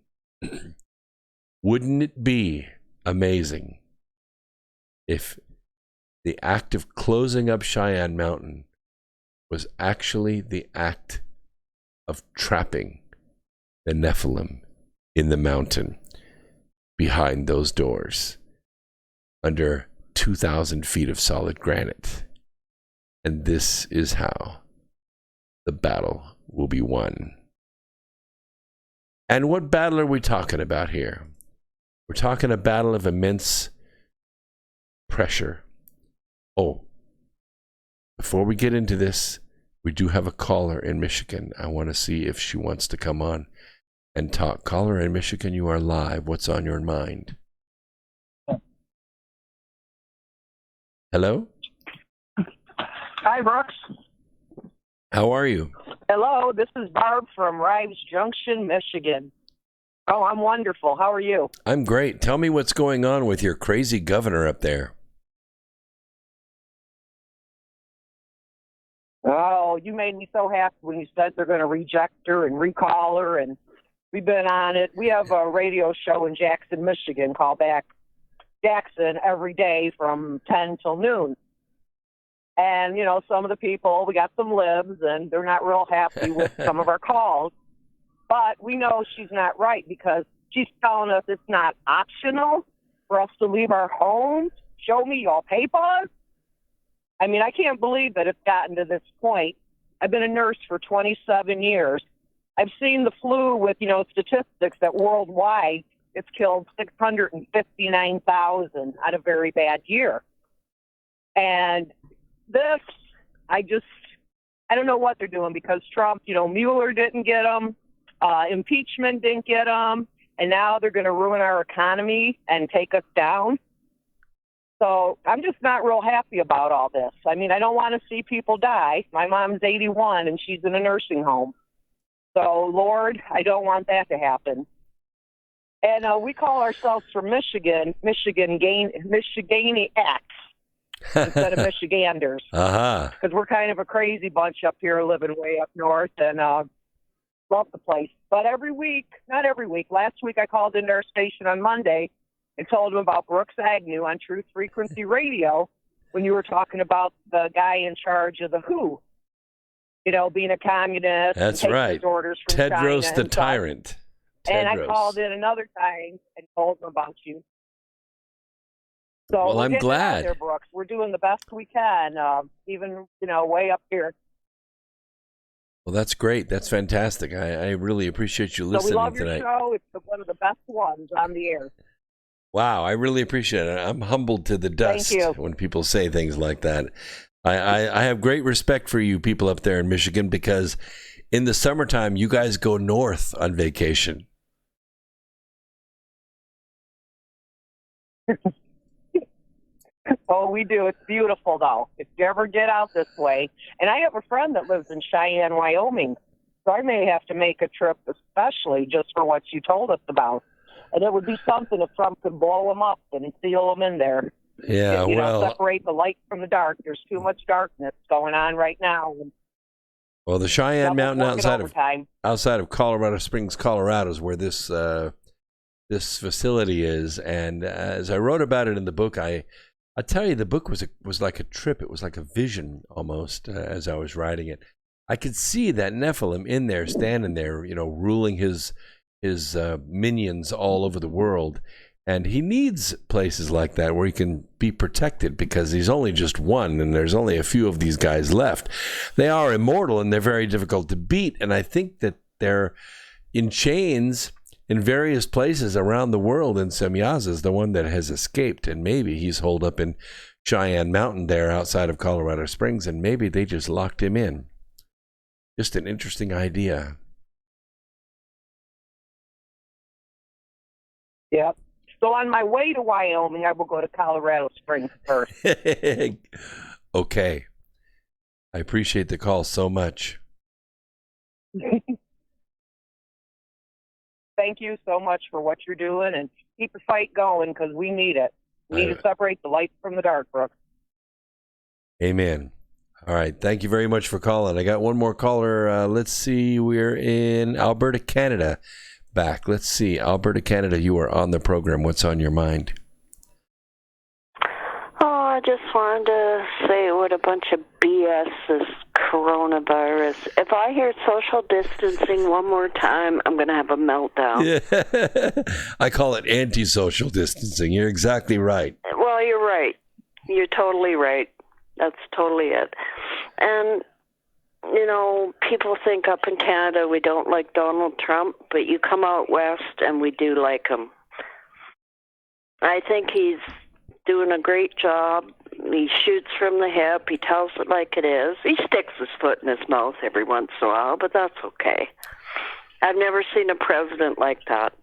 Wouldn't it be amazing if the act of closing up Cheyenne Mountain was actually the act of trapping the Nephilim in the mountain behind those doors under 2,000 feet of solid granite? And this is how the battle will be won. And what battle are we talking about here? We're talking a battle of immense pressure. Oh, before we get into this, we do have a caller in Michigan. I want to see if she wants to come on and talk. Caller in Michigan, you are live. What's on your mind? Hello? Hi, Brooks. How are you? Hello, this is Barb from Rives Junction, Michigan. Oh, I'm wonderful. How are you? I'm great. Tell me what's going on with your crazy governor up there. Oh, you made me so happy when you said they're going to reject her and recall her, and we've been on it. We have a radio show in Jackson, Michigan, called Back Jackson, every day from 10 till noon. And, you know, some of the people, we got some libs, and they're not real happy with some of our calls. But we know she's not right, because she's telling us it's not optional for us to leave our homes. Show me your papers. I mean, I can't believe that it's gotten to this point. I've been a nurse for 27 years. I've seen the flu with, you know, statistics that worldwide it's killed 659,000 on a very bad year. And this, I don't know what they're doing, because Trump, you know, Mueller didn't get him. Impeachment didn't get him. and now they're going to ruin our economy and take us down. So I'm just not real happy about all this. I mean, I don't want to see people die. My mom's 81, and she's in a nursing home. So, Lord, I don't want that to happen. And we call ourselves from Michigan, Michiganiacs instead of Michiganders. Because we're kind of a crazy bunch up here living way up north and love the place. But not every week, last week I called into our station on Monday and told them about Brooks Agnew on Truth Frequency Radio when you were talking about the guy in charge of the WHO. You know, being a communist. That's and right. His orders from Tedros China the and tyrant. And I Tedros. called in another time and told them about you. So Well, we're I'm getting out glad. there, Brooks. We're doing the best we can, even, way up here. Well, that's great. That's fantastic. I really appreciate you So we listening love your tonight. show. It's one of the best ones on the air. Wow, I really appreciate it. I'm humbled to the dust you. when people say things like that. I have great respect for you people up there in Michigan because in the summertime, you guys go north on vacation. Oh, we do. It's beautiful, though. If you ever get out this way. And I have a friend that lives in Cheyenne, Wyoming. So I may have to make a trip especially just for what you told us about. And it would be something if Trump could blow them up and seal them in there. Yeah, separate the light from the dark. There's too much darkness going on right now. Well, the Cheyenne Mountain overtime. outside of Colorado Springs, Colorado is where this facility is. And as I wrote about it in the book, I tell you, the book was like a trip. It was like a vision almost as I was writing it. I could see that Nephilim in there, standing there, ruling his minions all over the world. And he needs places like that where he can be protected because he's only just one and there's only a few of these guys left. They are immortal and they're very difficult to beat. And I think that they're in chains in various places around the world. And Semyaz is the one that has escaped. And maybe he's holed up in Cheyenne Mountain there outside of Colorado Springs. And maybe they just locked him in. Just an interesting idea. Yep. So on my way to Wyoming, I will go to Colorado Springs first. Okay. I appreciate the call so much. Thank you so much for what you're doing, and keep the fight going because we need it. We need to separate the light from the dark, Brooks. Amen. All right. Thank you very much for calling. I got one more caller. Let's see. We're in Alberta, Canada. Back. Let's see. Alberta, Canada, you are on the program. What's on your mind? Oh, I just wanted to say what a bunch of BS this coronavirus. If I hear social distancing one more time, I'm going to have a meltdown. Yeah. I call it anti-social distancing. You're exactly right. Well, you're right. You're totally right. That's totally it. And people think up in Canada we don't like Donald Trump, but you come out west and we do like him. I think he's doing a great job. He shoots from the hip. He tells it like it is. He sticks his foot in his mouth every once in a while, but that's okay. I've never seen a president like that.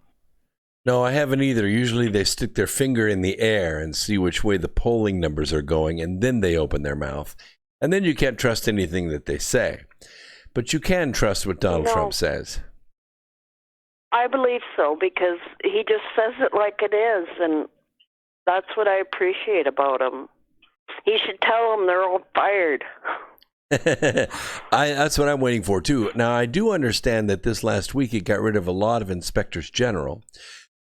No, I haven't either. Usually they stick their finger in the air and see which way the polling numbers are going, and then they open their mouth. And then you can't trust anything that they say. But you can trust what Donald Trump says. I believe so, because he just says it like it is, and that's what I appreciate about him. He should tell them they're all fired. That's what I'm waiting for, too. Now, I do understand that this last week he got rid of a lot of inspectors general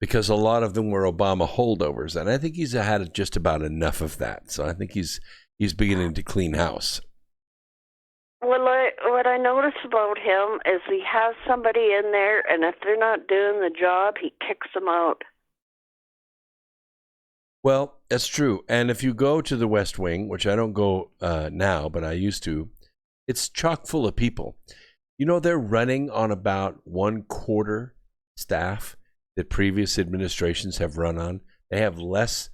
because a lot of them were Obama holdovers, and I think he's had just about enough of that. So I think he's beginning to clean house. Well, what I notice about him is he has somebody in there, and if they're not doing the job, he kicks them out. Well, that's true. And if you go to the West Wing, which I don't go now, but I used to, it's chock full of people. They're running on about 1/4 staff that previous administrations have run on. They have less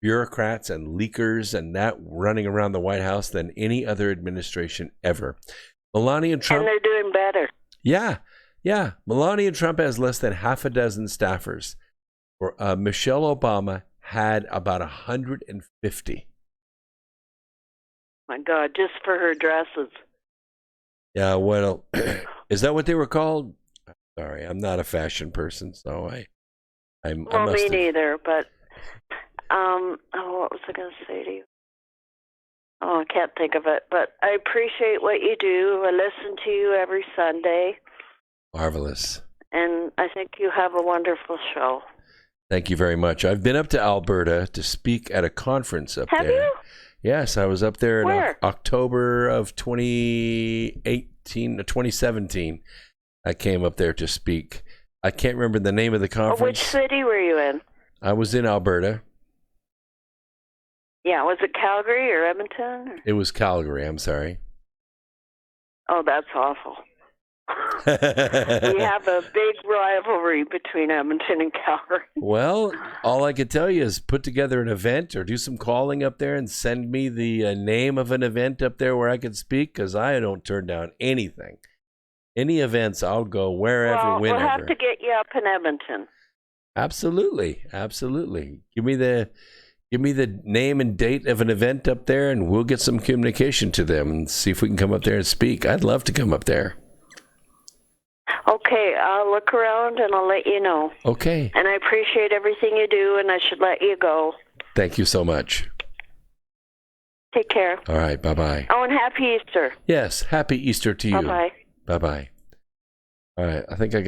bureaucrats and leakers and that running around the White House than any other administration ever. Melania Trump. And they're doing better. Yeah. Yeah, Melania Trump has less than half a dozen staffers. Michelle Obama had about 150. My God, just for her dresses. Yeah, well, is that what they were called? Sorry, I'm not a fashion person, so Well, me neither, but, what was I going to say to you? Oh, I can't think of it, but I appreciate what you do. I listen to you every Sunday. Marvelous. And I think you have a wonderful show. Thank you very much. I've been up to Alberta to speak at a conference up there. Have you? Yes, I was up there in October of 2017. I came up there to speak. I can't remember the name of the conference. Which city were you in? I was in Alberta. Yeah, was it Calgary or Edmonton? It was Calgary, I'm sorry. Oh, that's awful. We have a big rivalry between Edmonton and Calgary. Well, all I could tell you is put together an event or do some calling up there and send me the name of an event up there where I could speak, because I don't turn down anything. Any events, I'll go wherever, whenever. We'll have to get you up in Edmonton. Absolutely. Give me the name and date of an event up there, and we'll get some communication to them and see if we can come up there and speak. I'd love to come up there. Okay, I'll look around and I'll let you know. Okay. And I appreciate everything you do, and I should let you go. Thank you so much. Take care. All right, bye-bye. Oh, and happy Easter. Yes, happy Easter to you. Bye-bye. Bye-bye. All right, I think I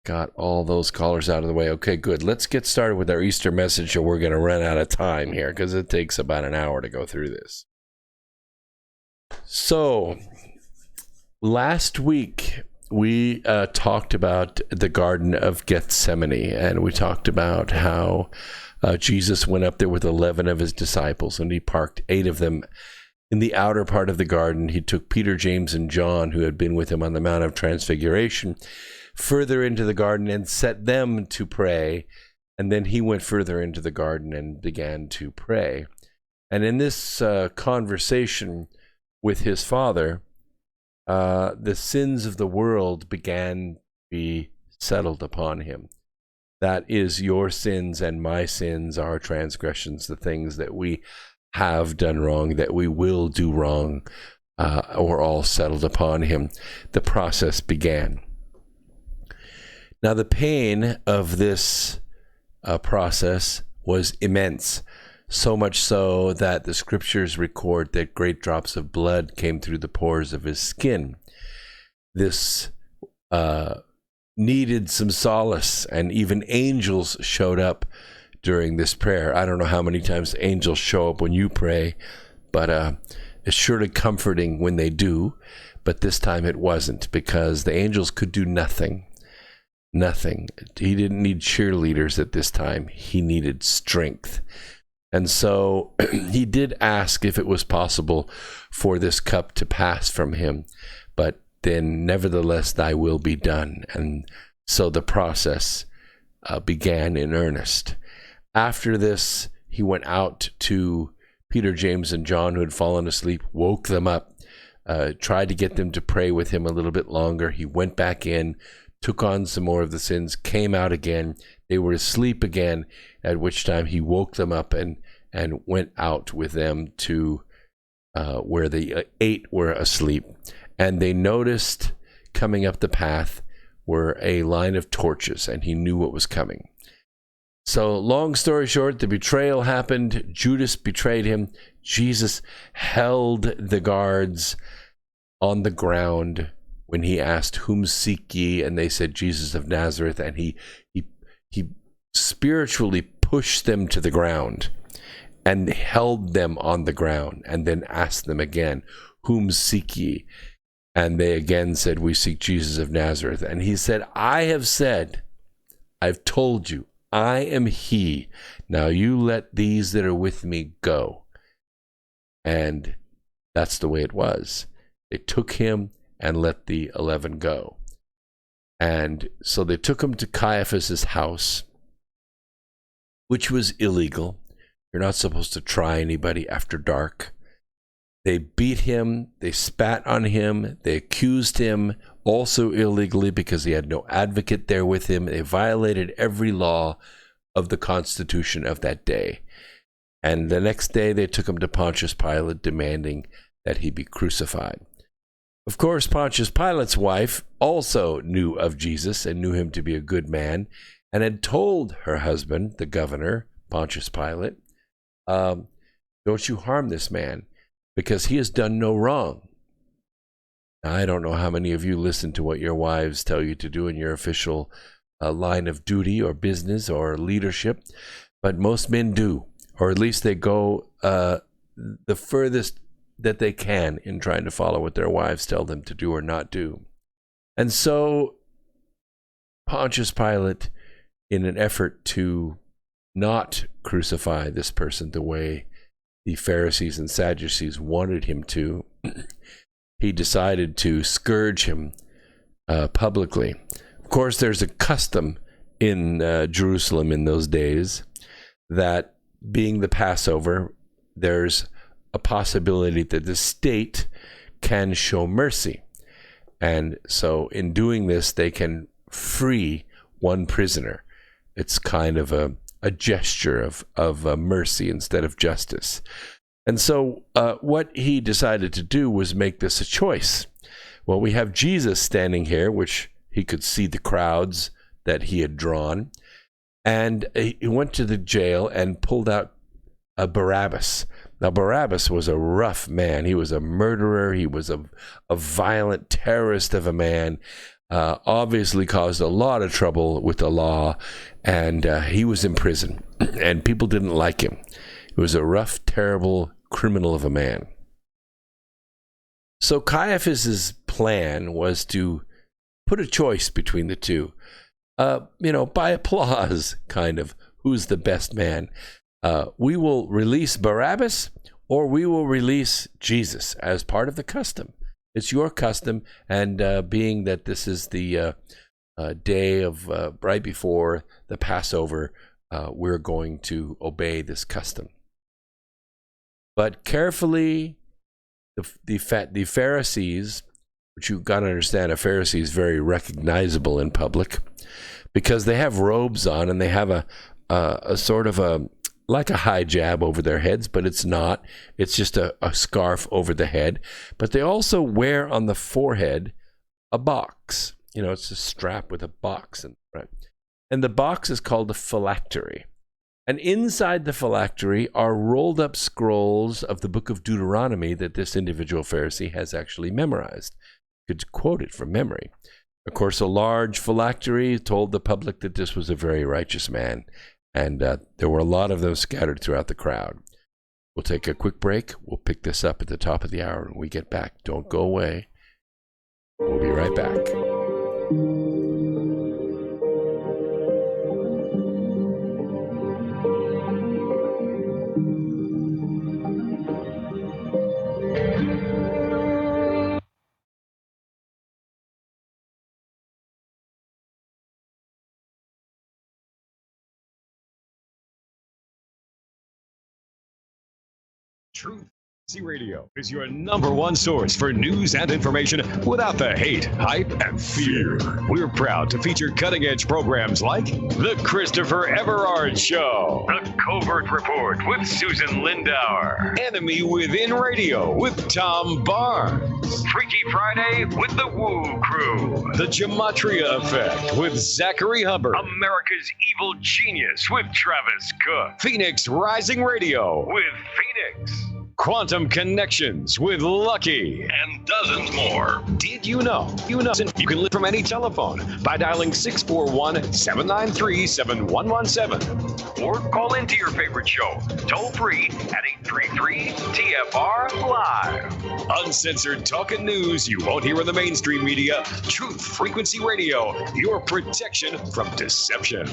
got all those callers out of the way. Okay, good. Let's get started with our Easter message, or we're going to run out of time here because it takes about an hour to go through this. So, last week we talked about the Garden of Gethsemane, and we talked about how Jesus went up there with 11 of his disciples, and he parked 8 of them in the outer part of the garden. He took Peter, James, and John, who had been with him on the Mount of Transfiguration, further into the garden and set them to pray. And then he went further into the garden and began to pray. And in this conversation with his Father, the sins of the world began to be settled upon him. That is, your sins and my sins, our transgressions, the things that we have done wrong, that we will do wrong, were all settled upon him. The process began. Now, the pain of this process was immense, so much so that the scriptures record that great drops of blood came through the pores of his skin. This needed some solace, and even angels showed up during this prayer. I don't know how many times angels show up when you pray, but it's surely comforting when they do. But this time it wasn't, because the angels could do nothing. Nothing. He didn't need cheerleaders at this time. He needed strength. And so he did ask if it was possible for this cup to pass from him, but then nevertheless thy will be done. And so the process began in earnest. After this, he went out to Peter, James, and John, who had fallen asleep, woke them up, tried to get them to pray with him a little bit longer. He went back in, took on some more of the sins, came out again. They were asleep again, at which time he woke them up and went out with them to where the 8 were asleep. And they noticed coming up the path were a line of torches, and he knew what was coming. So, long story short, the betrayal happened. Judas betrayed him. Jesus held the guards on the ground when he asked, "Whom seek ye?" And they said, "Jesus of Nazareth." And he spiritually pushed them to the ground and held them on the ground, and then asked them again, "Whom seek ye?" And they again said, "We seek Jesus of Nazareth." And he said, "I have said, I've told you, I am he. Now you let these that are with me go." And that's the way it was. They took him and let the 11 go. And so they took him to Caiaphas's house, which was illegal. You're not supposed to try anybody after dark. They beat him, they spat on him, they accused him also illegally because he had no advocate there with him. They violated every law of the Constitution of that day. And the next day they took him to Pontius Pilate, demanding that he be crucified. Of course, Pontius Pilate's wife also knew of Jesus and knew him to be a good man, and had told her husband, the governor, Pontius Pilate, don't you harm this man, because he has done no wrong. Now, I don't know how many of you listen to what your wives tell you to do in your official line of duty or business or leadership, but most men do, or at least they go the furthest that they can in trying to follow what their wives tell them to do or not do. And so Pontius Pilate, in an effort to not crucify this person the way the Pharisees and Sadducees wanted him to, he decided to scourge him publicly. Of course, there's a custom in Jerusalem in those days that, being the Passover, there's a possibility that the state can show mercy. And so in doing this, they can free one prisoner. It's kind of a gesture of mercy instead of justice. And so what he decided to do was make this a choice. Well, we have Jesus standing here, which he could see the crowds that he had drawn. And he went to the jail and pulled out a Barabbas. Now, Barabbas was a rough man. He was a murderer. He was a violent terrorist of a man. Obviously caused a lot of trouble with the law. And he was in prison. And people didn't like him. He was a rough, terrible criminal of a man. So Caiaphas's plan was to put a choice between the two. By applause, kind of, who's the best man. We will release Barabbas, or we will release Jesus as part of the custom. It's your custom, and being that this is the day of right before the Passover, we're going to obey this custom. But carefully, the Pharisees, which you've got to understand, a Pharisee is very recognizable in public because they have robes on and they have a sort of like a hijab over their heads, but it's not. It's just a scarf over the head. But they also wear on the forehead a box. It's a strap with a box in front. And the box is called a phylactery. And inside the phylactery are rolled up scrolls of the book of Deuteronomy that this individual Pharisee has actually memorized. Could quote it from memory. Of course, a large phylactery told the public that this was a very righteous man. And there were a lot of them scattered throughout the crowd. We'll take a quick break. We'll pick this up at the top of the hour when we get back. Don't go away. We'll be right back. Truth Radio is your #1 source for news and information without the hate, hype, and fear. We're proud to feature cutting-edge programs like The Christopher Everard Show, The Covert Report with Susan Lindauer, Enemy Within Radio with Tom Barnes, Freaky Friday with The Woo Crew, The Gematria Effect with Zachary Hubbard, America's Evil Genius with Travis Cook, Phoenix Rising Radio with Phoenix, Quantum Connections with Lucky, and dozens more. Did you know? You can live from any telephone by dialing 641-793-7117. Or call into your favorite show, toll free at 833-TFR-LIVE. Uncensored talk and news you won't hear in the mainstream media. Truth Frequency Radio, your protection from deception.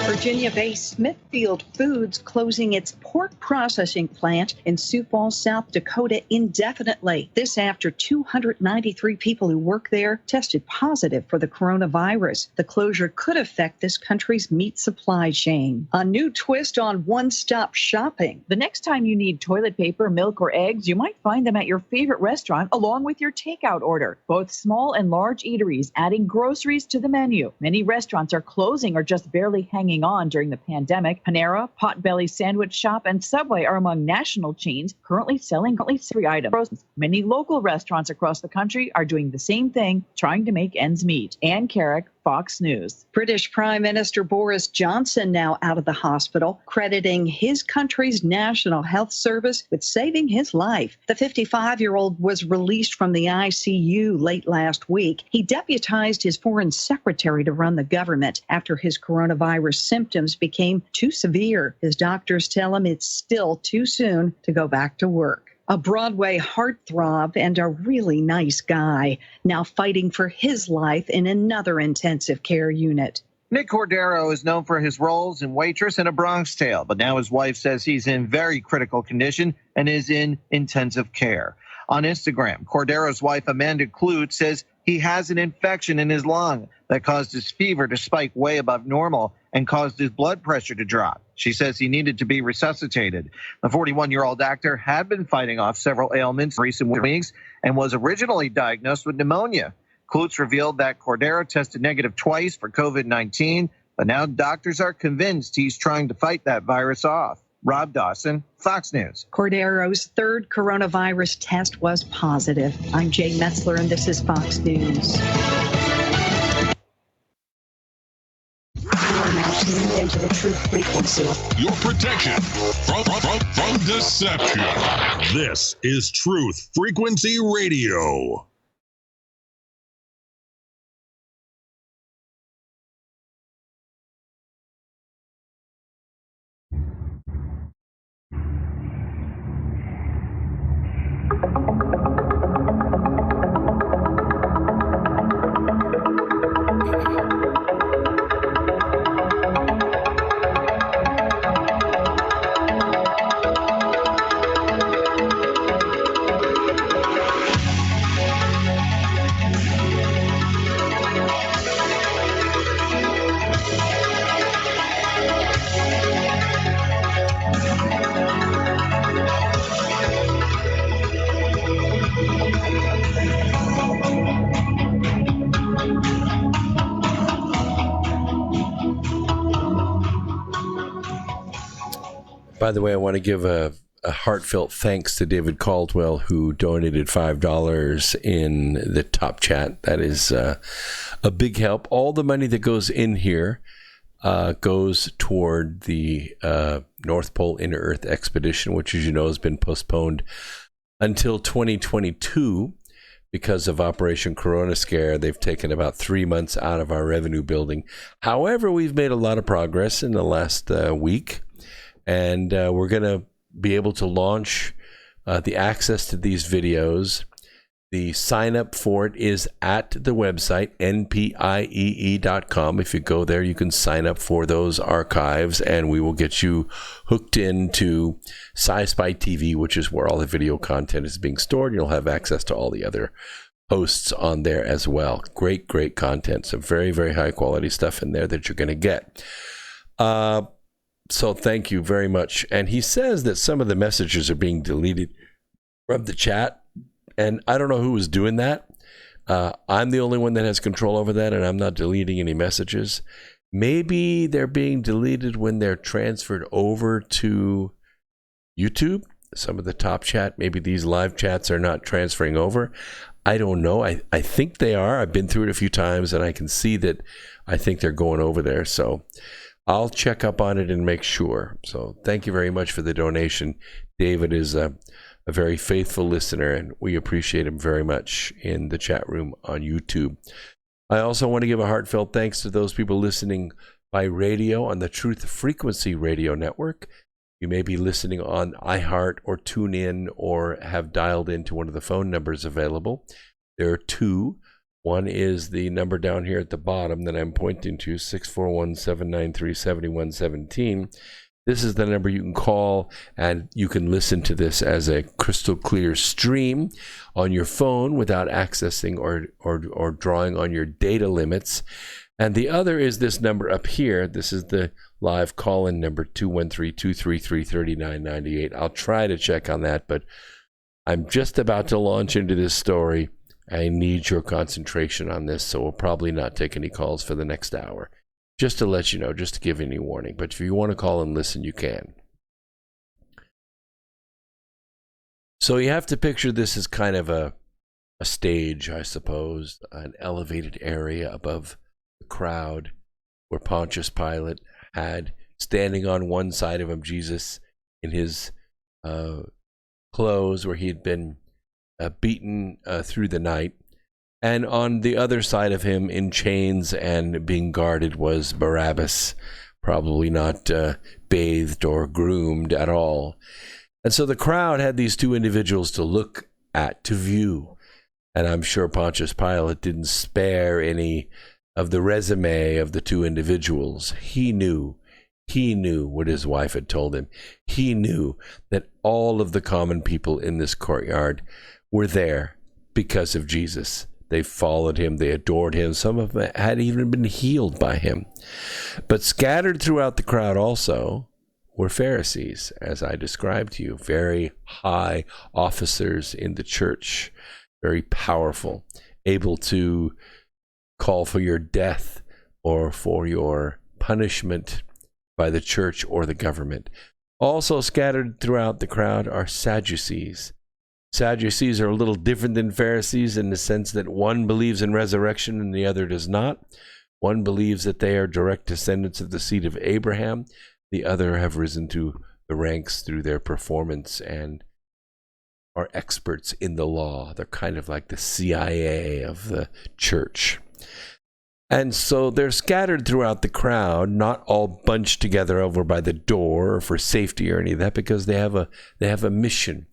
Virginia-based Smithfield Foods closing its pork processing plant in Sioux Falls, South Dakota indefinitely. This after 293 people who work there tested positive for the coronavirus. The closure could affect this country's meat supply chain. A new twist on one-stop shopping. The next time you need toilet paper, milk, or eggs, you might find them at your favorite restaurant along with your takeout order. Both small and large eateries adding groceries to the menu. Many restaurants are closing or just barely hanging on during the pandemic. Panera, Potbelly Sandwich Shop, and Subway are among national chains currently selling at least 3 items. Many local restaurants across the country are doing the same thing, trying to make ends meet. Ann Carrick, Fox News. British Prime Minister Boris Johnson now out of the hospital, crediting his country's National Health Service with saving his life. The 55-year-old was released from the ICU late last week. He deputized his foreign secretary to run the government after his coronavirus symptoms became too severe. His doctors tell him it's still too soon to go back to work. A Broadway heartthrob and a really nice guy, now fighting for his life in another intensive care unit. Nick Cordero is known for his roles in Waitress and A Bronx Tale, but now his wife says he's in very critical condition and is in intensive care. On Instagram, Cordero's wife, Amanda Clute, says he has an infection in his lung that caused his fever to spike way above normal and caused his blood pressure to drop. She says he needed to be resuscitated. The 41-year-old actor had been fighting off several ailments in recent weeks and was originally diagnosed with pneumonia. Klutz revealed that Cordero tested negative twice for COVID-19, but now doctors are convinced he's trying to fight that virus off. Rob Dawson, Fox News. Cordero's third coronavirus test was positive. I'm Jay Metzler, and this is Fox News. Into the truth frequency. Your protection from deception. This is Truth Frequency Radio. By the way, I want to give a heartfelt thanks to David Caldwell, who donated $5 in the top chat. That is a big help. All the money that goes in here goes toward the North Pole Inner Earth expedition, which, as you know, has been postponed until 2022 because of Operation Corona Scare. They've taken about 3 months out of our revenue building. However, we've made a lot of progress in the last week. And we're going to be able to launch the access to these videos. The sign up for it is at the website, npiee.com. If you go there, you can sign up for those archives, and we will get you hooked into Sci-Spy TV, which is where all the video content is being stored. You'll have access to all the other hosts on there as well. Great, great content. Some very, very high quality stuff in there that you're going to get. So thank you very much. And he says that some of the messages are being deleted from the chat. And I don't know who is doing that. I'm the only one that has control over that, and I'm not deleting any messages. Maybe they're being deleted when they're transferred over to YouTube. Some of the top chat, maybe these live chats are not transferring over. I don't know. I think they are. I've been through it a few times, and I can see that I think they're going over there. So I'll check up on it and make sure. So thank you very much for the donation. David is a very faithful listener, and we appreciate him very much in the chat room on YouTube. I also want to give a heartfelt thanks to those people listening by radio on the Truth Frequency Radio Network. You may be listening on iHeart or TuneIn or have dialed into one of the phone numbers available. There are two. One is the number down here at the bottom that I'm pointing to, 641-793-7117. This is the number you can call, and you can listen to this as a crystal clear stream on your phone without accessing or drawing on your data limits. And the other is this number up here. This is the live call-in number, 213-233-3998. I'll try to check on that, but I'm just about to launch into this story. I need your concentration on this, so we'll probably not take any calls for the next hour. Just to let you know, just to give any warning. But if you want to call and listen, you can. So you have to picture this as kind of a stage, I suppose, an elevated area above the crowd where Pontius Pilate had standing on one side of him Jesus in his clothes where he had been beaten through the night. And on the other side of him in chains and being guarded was Barabbas, probably not bathed or groomed at all. And so the crowd had these two individuals to look at, to view. And I'm sure Pontius Pilate didn't spare any of the resume of the two individuals. He knew what his wife had told him. He knew that all of the common people in this courtyard were there because of Jesus. They followed him. They adored him. Some of them had even been healed by him. But scattered throughout the crowd also were Pharisees, as I described to you, very high officers in the church, very powerful, able to call for your death or for your punishment by the church or the government. Also scattered throughout the crowd are Sadducees. Sadducees are a little different than Pharisees in the sense that one believes in resurrection and the other does not. One believes that they are direct descendants of the seed of Abraham. The other have risen to the ranks through their performance and are experts in the law. They're kind of like the CIA of the church. And so they're scattered throughout the crowd, not all bunched together over by the door or for safety or any of that, because they have a mission.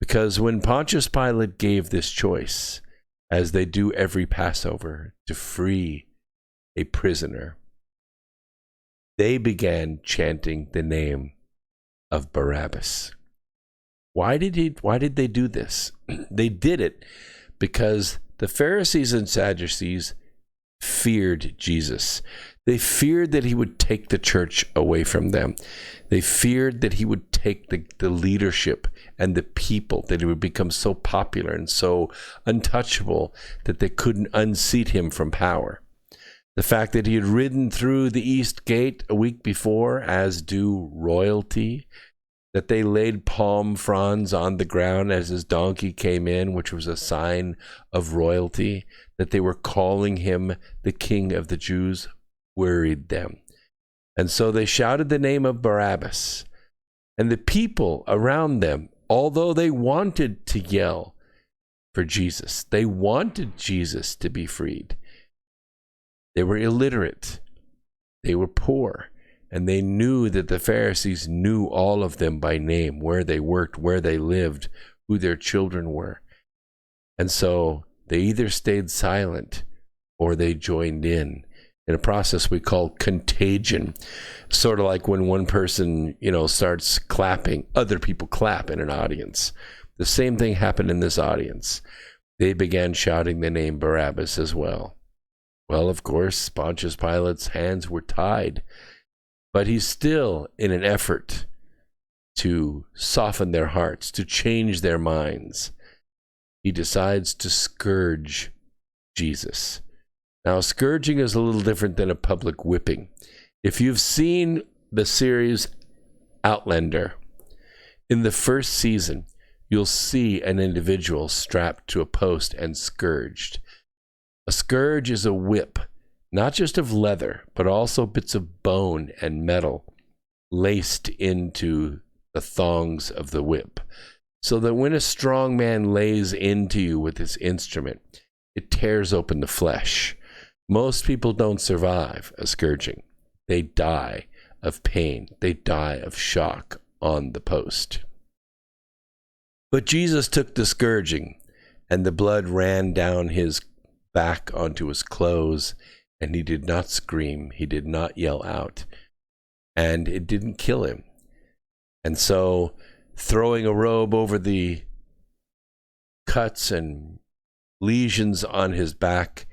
Because when Pontius Pilate gave this choice, as they do every Passover, to free a prisoner, they began chanting the name of Barabbas. Why did they do this? They did it because the Pharisees and Sadducees feared Jesus. They feared that he would take the church away from them. They feared that he would take the leadership and the people, that it would become so popular and so untouchable that they couldn't unseat him from power. The fact that he had ridden through the East Gate a week before, as do royalty, that they laid palm fronds on the ground as his donkey came in, which was a sign of royalty, that they were calling him the King of the Jews, worried them. And so they shouted the name of Barabbas. And the people around them, although they wanted to yell for Jesus, they wanted Jesus to be freed. They were illiterate. They were poor. And they knew that the Pharisees knew all of them by name, where they worked, where they lived, who their children were. And so they either stayed silent or they joined in a process we call contagion. Sort of like when one person, starts clapping, other people clap in an audience. The same thing happened in this audience. They began shouting the name Barabbas as well. Well, of course, Pontius Pilate's hands were tied, but he's still in an effort to soften their hearts, to change their minds. He decides to scourge Jesus. Now, scourging is a little different than a public whipping. If you've seen the series Outlander, in the first season, you'll see an individual strapped to a post and scourged. A scourge is a whip, not just of leather, but also bits of bone and metal laced into the thongs of the whip, so that when a strong man lays into you with his instrument, it tears open the flesh. Most people don't survive a scourging. They die of pain. They die of shock on the post. But Jesus took the scourging, and the blood ran down his back onto his clothes, and he did not scream. He did not yell out. And it didn't kill him. And so throwing a robe over the cuts and lesions on his back,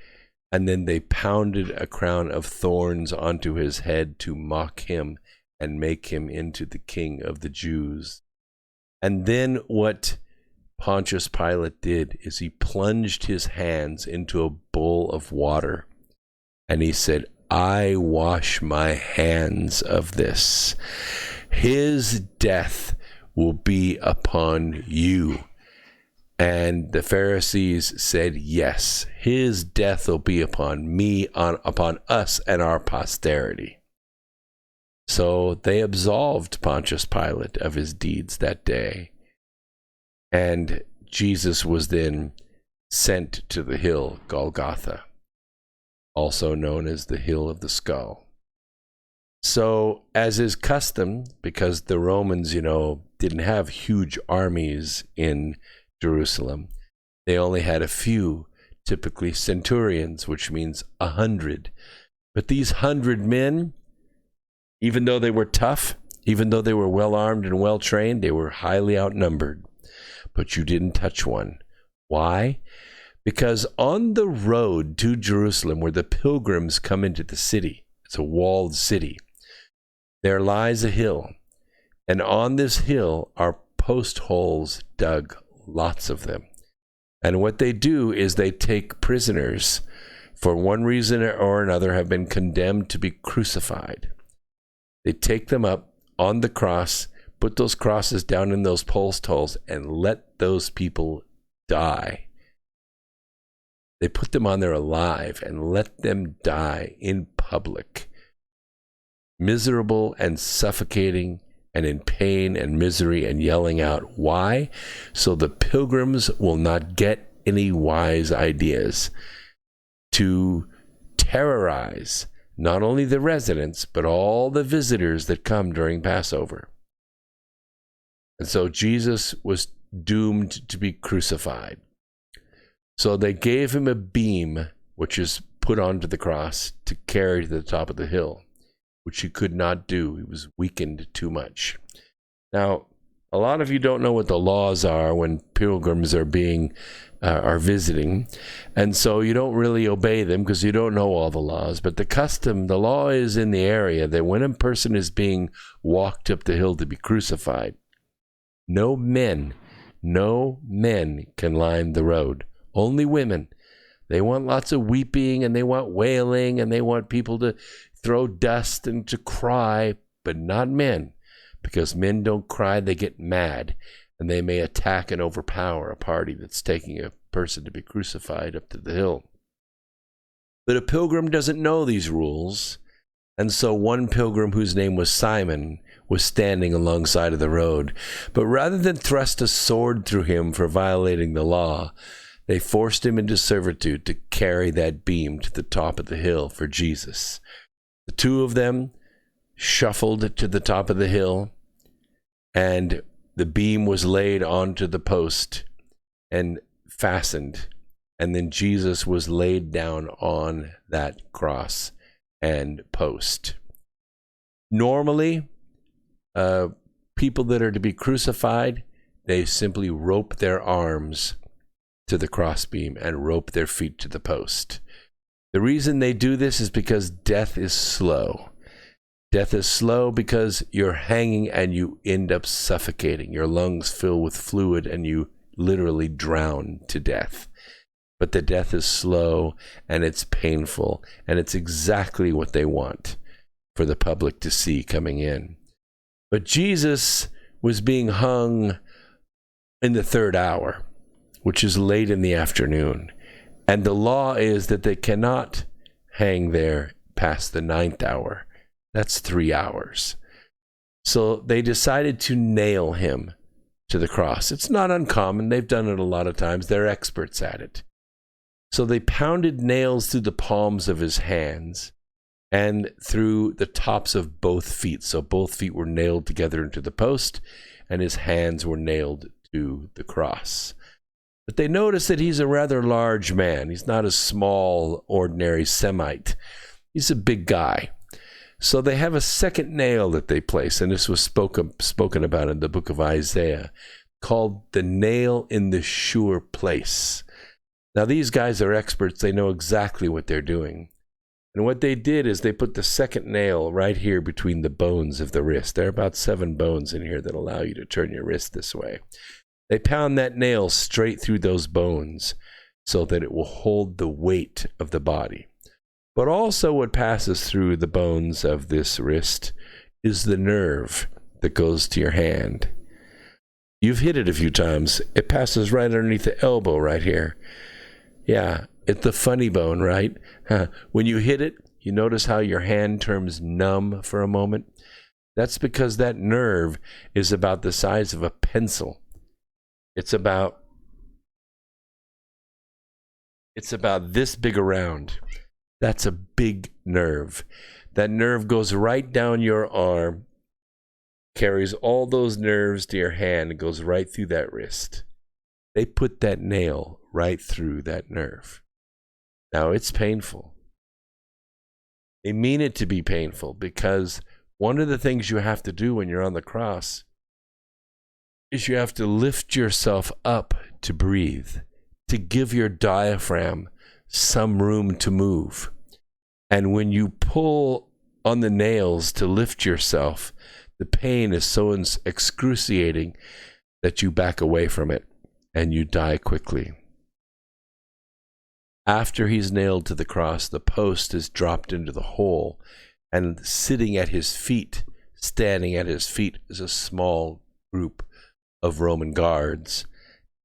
and then they pounded a crown of thorns onto his head to mock him and make him into the king of the Jews. And then what Pontius Pilate did is he plunged his hands into a bowl of water, and he said, I wash my hands of this. His death will be upon you. And the Pharisees said, yes, his death will be upon me, upon us and our posterity. So they absolved Pontius Pilate of his deeds that day. And Jesus was then sent to the hill Golgotha, also known as the Hill of the Skull. So, as is custom, because the Romans, didn't have huge armies in Jerusalem, they only had a few, typically centurions, which means 100. But these 100 men, even though they were tough, even though they were well armed and well trained, they were highly outnumbered. But you didn't touch one. Why? Because on the road to Jerusalem, where the pilgrims come into the city, it's a walled city, there lies a hill. And on this hill are post holes dug, lots of them. And what they do is they take prisoners, for one reason or another, have been condemned to be crucified. They take them up on the cross, put those crosses down in those post holes, and let those people die. They put them on there alive and let them die in public, miserable and suffocating and in pain and misery and yelling out. Why? So the pilgrims will not get any wise ideas to terrorize not only the residents, but all the visitors that come during Passover. And so Jesus was doomed to be crucified. So they gave him a beam, which is put onto the cross, to carry to the top of the hill, which he could not do. He was weakened too much. Now, a lot of you don't know what the laws are when pilgrims are visiting, and so you don't really obey them because you don't know all the laws. But the law is in the area that when a person is being walked up the hill to be crucified, no men can line the road. Only women. They want lots of weeping, and they want wailing, and they want people to throw dust and to cry, but not men, because men don't cry, they get mad, and they may attack and overpower a party that's taking a person to be crucified up to the hill. But a pilgrim doesn't know these rules, and so one pilgrim, whose name was Simon, was standing alongside of the road. But rather than thrust a sword through him for violating the law, they forced him into servitude to carry that beam to the top of the hill for Jesus. The two of them shuffled to the top of the hill, and the beam was laid onto the post and fastened. And then Jesus was laid down on that cross and post. Normally, people that are to be crucified, they simply rope their arms to the crossbeam and rope their feet to the post. The reason they do this is because death is slow. Death is slow because you're hanging and you end up suffocating. Your lungs fill with fluid and you literally drown to death. But the death is slow and it's painful, and it's exactly what they want for the public to see coming in. But Jesus was being hung in the third hour, which is late in the afternoon. And the law is that they cannot hang there past the 9th hour. That's 3 hours. So they decided to nail him to the cross. It's not uncommon. They've done it a lot of times. They're experts at it. So they pounded nails through the palms of his hands and through the tops of both feet. So both feet were nailed together into the post, and his hands were nailed to the cross. But they notice that he's a rather large man. He's not a small, ordinary Semite. He's a big guy. So they have a second nail that they place, and this was spoken about in the book of Isaiah, called the nail in the sure place. Now, these guys are experts. They know exactly what they're doing. And what they did is they put the second nail right here between the bones of the wrist. There are about 7 bones in here that allow you to turn your wrist this way. They pound that nail straight through those bones so that it will hold the weight of the body. But also what passes through the bones of this wrist is the nerve that goes to your hand. You've hit it a few times. It passes right underneath the elbow right here. Yeah, it's the funny bone, right? When you hit it, you notice how your hand turns numb for a moment? That's because that nerve is about the size of a pencil. It's about this big around. That's a big nerve. That nerve goes right down your arm, carries all those nerves to your hand, and goes right through that wrist. They put that nail right through that nerve. Now, it's painful. They mean it to be painful because one of the things you have to do when you're on the cross is you have to lift yourself up to breathe, to give your diaphragm some room to move. And when you pull on the nails to lift yourself, the pain is so excruciating that you back away from it and you die quickly. After he's nailed to the cross, the post is dropped into the hole, and sitting at his feet, standing at his feet, is a small group of Roman guards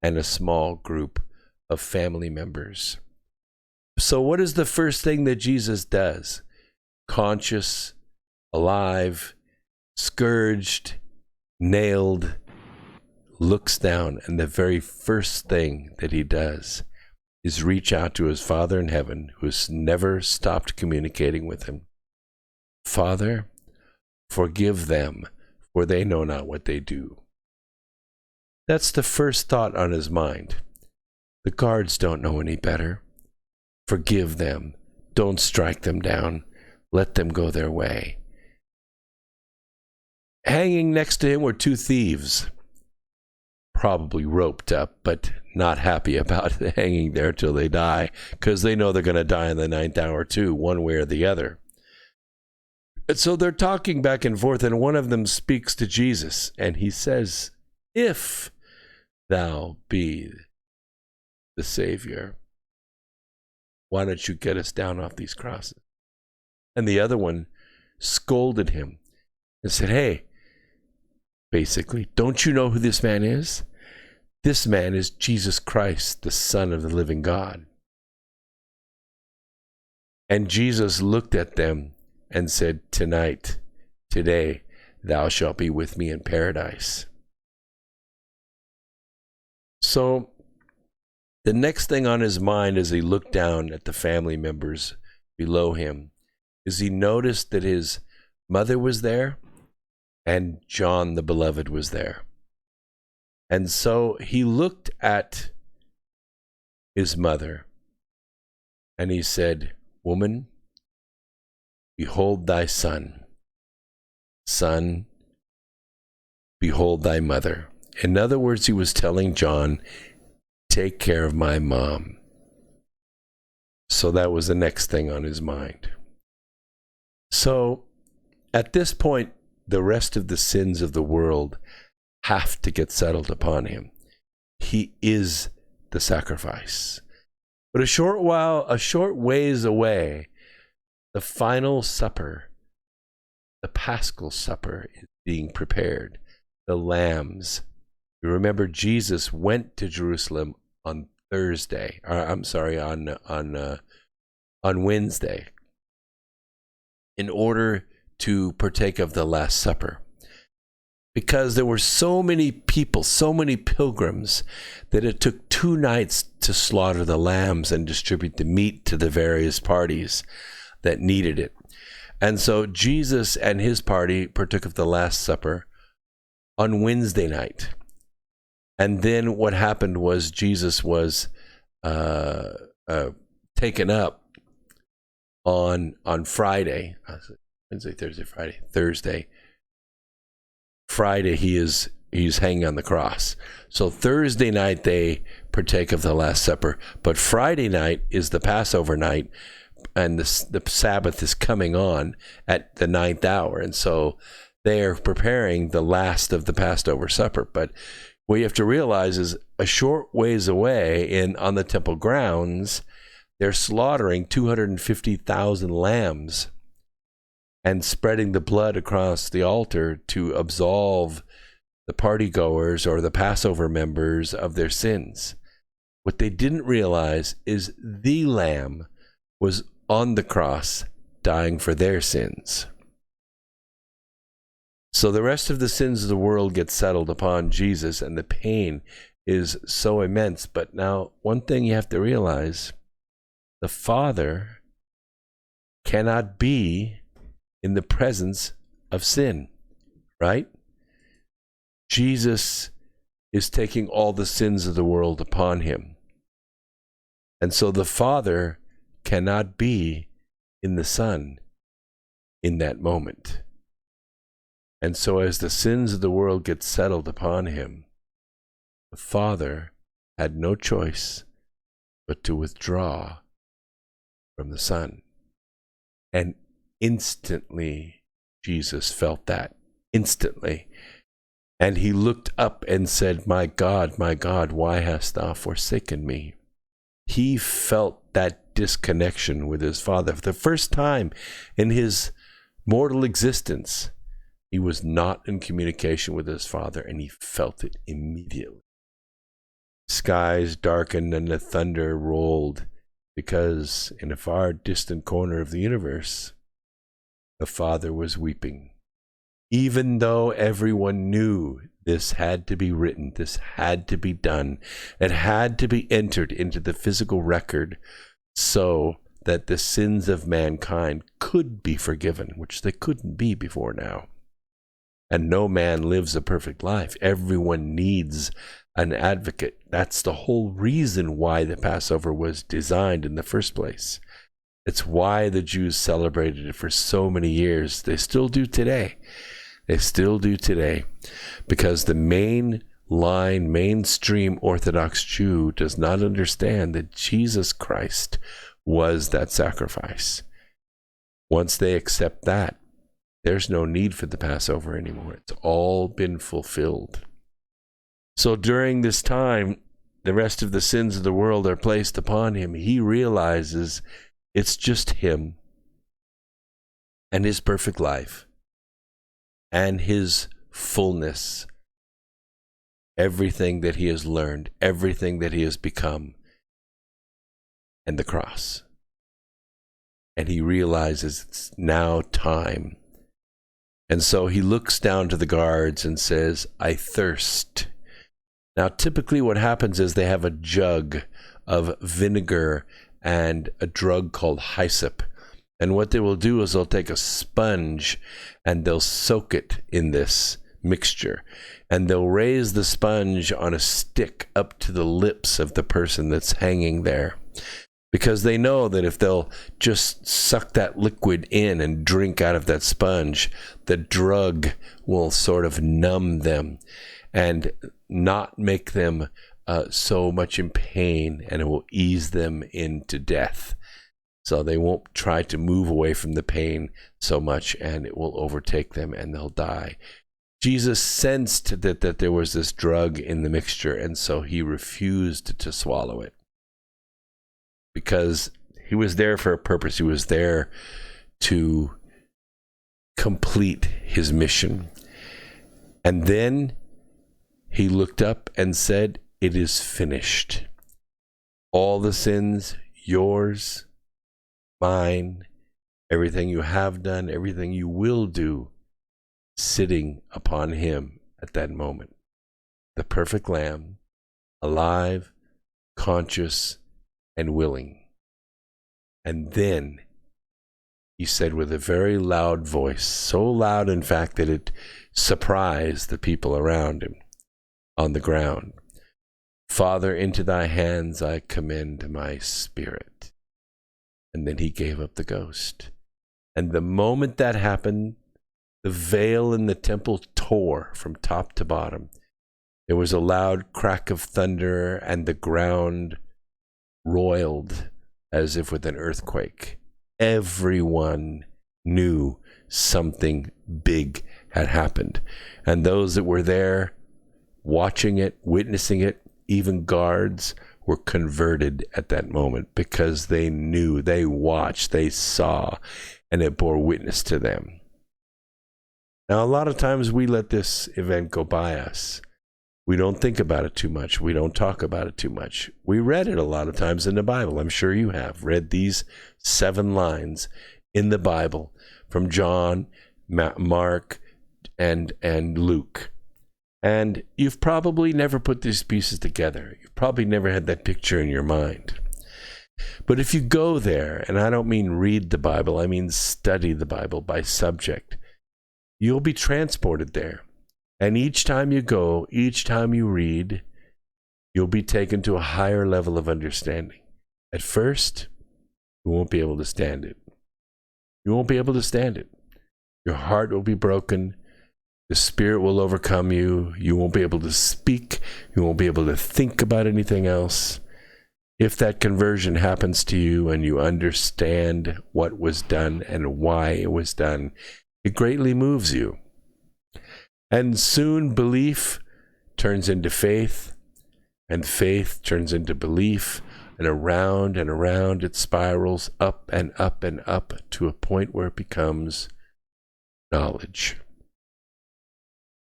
and a small group of family members. So what is the first thing that Jesus does? Conscious, alive, scourged, nailed, looks down, and the very first thing that he does is reach out to his Father in heaven, who has never stopped communicating with him. Father, forgive them, for they know not what they do. That's the first thought on his mind. The guards don't know any better. Forgive them. Don't strike them down. Let them go their way. Hanging next to him were 2 thieves, probably roped up, but not happy about hanging there till they die, because they know they're going to die in the 9th hour too, one way or the other. And so they're talking back and forth, and one of them speaks to Jesus, and he says, "If thou be the Savior, why don't you get us down off these crosses?" And the other one scolded him and said, "Hey, basically, don't you know who this man is? This man is Jesus Christ, the Son of the living God." And Jesus looked at them and said, "Tonight, today, thou shalt be with me in paradise." So the next thing on his mind as he looked down at the family members below him is he noticed that his mother was there and John the Beloved was there. And so he looked at his mother and he said, "Woman, behold thy son. Son, behold thy mother." In other words, he was telling John, take care of my mom. So that was the next thing on his mind. So at this point, the rest of the sins of the world have to get settled upon him. He is the sacrifice. But a short ways away, the final supper, the Paschal supper, is being prepared. The lambs. You remember Jesus went to Jerusalem on Wednesday, in order to partake of the Last Supper. Because there were so many people, so many pilgrims, that it took 2 nights to slaughter the lambs and distribute the meat to the various parties that needed it. And so Jesus and his party partook of the Last Supper on Wednesday night. And then what happened was Jesus was taken up on Friday. Wednesday, Thursday, Friday. Thursday. Friday, he's hanging on the cross. So Thursday night, they partake of the Last Supper. But Friday night is the Passover night, and the Sabbath is coming on at the 9th hour. And so they are preparing the last of the Passover supper. But what you have to realize is a short ways away on the temple grounds, they're slaughtering 250,000 lambs and spreading the blood across the altar to absolve the partygoers or the Passover members of their sins. What they didn't realize is the Lamb was on the cross dying for their sins. So the rest of the sins of the world get settled upon Jesus, and the pain is so immense. But now, one thing you have to realize, the Father cannot be in the presence of sin, right? Jesus is taking all the sins of the world upon him. And so the Father cannot be in the Son in that moment. And so as the sins of the world get settled upon him, the Father had no choice but to withdraw from the Son. And instantly, Jesus felt that. Instantly. And he looked up and said, my God, why hast thou forsaken me? He felt that disconnection with his Father. For the first time in his mortal existence, he was not in communication with his Father, and he felt it immediately. Skies darkened and the thunder rolled, because in a far distant corner of the universe, the Father was weeping. Even though everyone knew this had to be written, this had to be done, it had to be entered into the physical record so that the sins of mankind could be forgiven, which they couldn't be before now. And no man lives a perfect life. Everyone needs an advocate. That's the whole reason why the Passover was designed in the first place. It's why the Jews celebrated it for so many years. They still do today. They still do today, because the mainstream Orthodox Jew does not understand that Jesus Christ was that sacrifice. Once they accept that, there's no need for the Passover anymore. It's all been fulfilled. So during this time, the rest of the sins of the world are placed upon him. He realizes it's just him and his perfect life and his fullness, everything that he has learned, everything that he has become, and the cross. And he realizes it's now time. And so he looks down to the guards and says, I thirst. Now, typically what happens is they have a jug of vinegar and a drug called hyssop. And what they will do is they'll take a sponge and they'll soak it in this mixture. And they'll raise the sponge on a stick up to the lips of the person that's hanging there. Because they know that if they'll just suck that liquid in and drink out of that sponge, the drug will sort of numb them and not make them so much in pain, and it will ease them into death. So they won't try to move away from the pain so much, and it will overtake them and they'll die. Jesus sensed that there was this drug in the mixture, and so he refused to swallow it. Because he was there for a purpose. He was there to complete his mission. And then he looked up and said, it is finished. All the sins, yours, mine, everything you have done, everything you will do, sitting upon him at that moment. The perfect Lamb, alive, conscious, and willing. And then he said with a very loud voice, so loud in fact that it surprised the people around him on the ground, Father, into thy hands I commend my spirit. And then he gave up the ghost. And the moment that happened, the veil in the temple tore from top to bottom. There was a loud crack of thunder, and the ground roiled as if with an earthquake. Everyone knew something big had happened. And those that were there watching it, witnessing it, even guards, were converted at that moment because they knew, they watched, they saw, and it bore witness to them. Now, a lot of times we let this event go by us. We don't think about it too much. We don't talk about it too much. We read it a lot of times in the Bible. I'm sure you have read these 7 lines in the Bible from John, Mark, and Luke. And you've probably never put these pieces together. You've probably never had that picture in your mind. But if you go there, and I don't mean read the Bible, I mean study the Bible by subject, you'll be transported there. And each time you go, each time you read, you'll be taken to a higher level of understanding. At first, you won't be able to stand it. You won't be able to stand it. Your heart will be broken. The Spirit will overcome you. You won't be able to speak. You won't be able to think about anything else. If that conversion happens to you and you understand what was done and why it was done, it greatly moves you. And soon belief turns into faith, and faith turns into belief, and around it spirals up and up and up to a point where it becomes knowledge.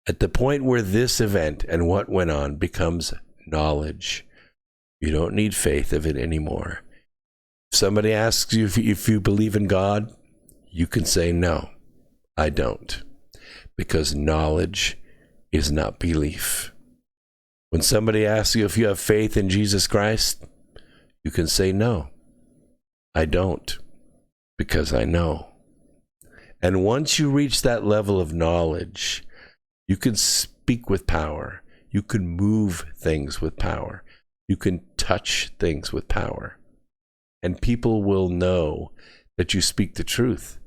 At the point where this event and what went on becomes knowledge, you don't need faith of it anymore. If somebody asks you if you believe in God, you can say, no, I don't. Because knowledge is not belief. When somebody asks you if you have faith in Jesus Christ, you can say, no, I don't, because I know. And once you reach that level of knowledge, you can speak with power. You can move things with power. You can touch things with power. And people will know that you speak the truth,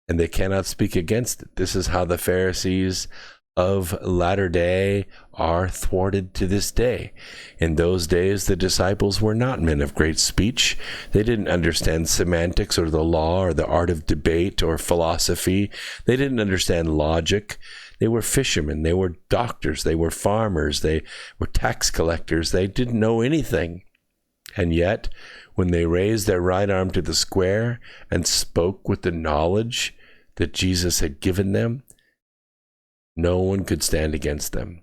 and they cannot speak against it. This is how the Pharisees of latter day are thwarted to this day. In those days, the disciples were not men of great speech. They didn't understand semantics or the law or the art of debate or philosophy. They didn't understand logic. They were fishermen. They were doctors. They were farmers. They were tax collectors. They didn't know anything. And yet, when they raised their right arm to the square and spoke with the knowledge that Jesus had given them, no one could stand against them.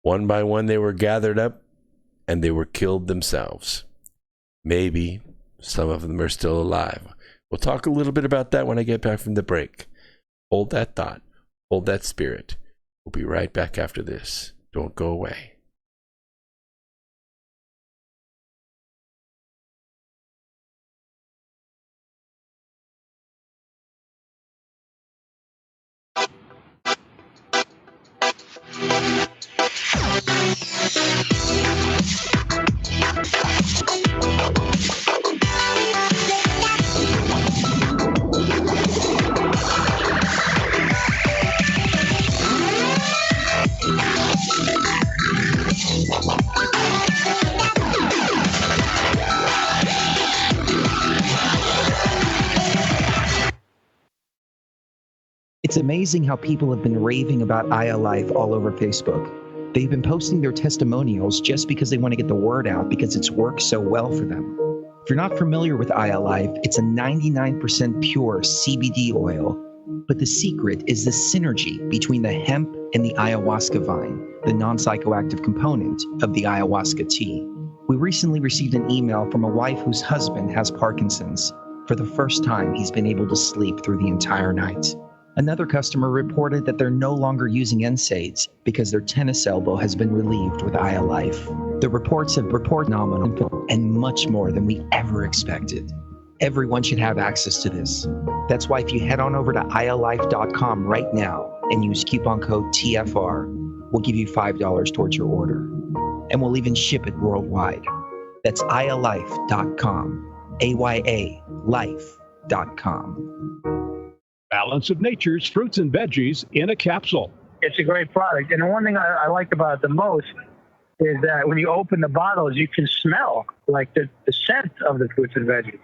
One by one, they were gathered up and they were killed themselves. Maybe some of them are still alive. We'll talk a little bit about that when I get back from the break. Hold that thought. Hold that spirit. We'll be right back after this. Don't go away. It's amazing how people have been raving about iAlife all over Facebook. They've been posting their testimonials just because they want to get the word out because it's worked so well for them. If you're not familiar with iAlife, it's a 99% pure CBD oil, but the secret is the synergy between the hemp and the ayahuasca vine, the non-psychoactive component of the ayahuasca tea. We recently received an email from a wife whose husband has Parkinson's. For the first time, he's been able to sleep through the entire night. Another customer reported that they're no longer using NSAIDs because their tennis elbow has been relieved with iAlife. The reports have reported nominal and much more than we ever expected. Everyone should have access to this. That's why if you head on over to iAlife.com right now and use coupon code TFR, we'll give you $5 towards your order. and we'll even ship it worldwide. That's ayalife.com, AYA-life.com. Balance of Nature's fruits and veggies in a capsule. It's a great product. And the one thing I like about it the most is that when you open the bottles, you can smell like the scent of the fruits and veggies.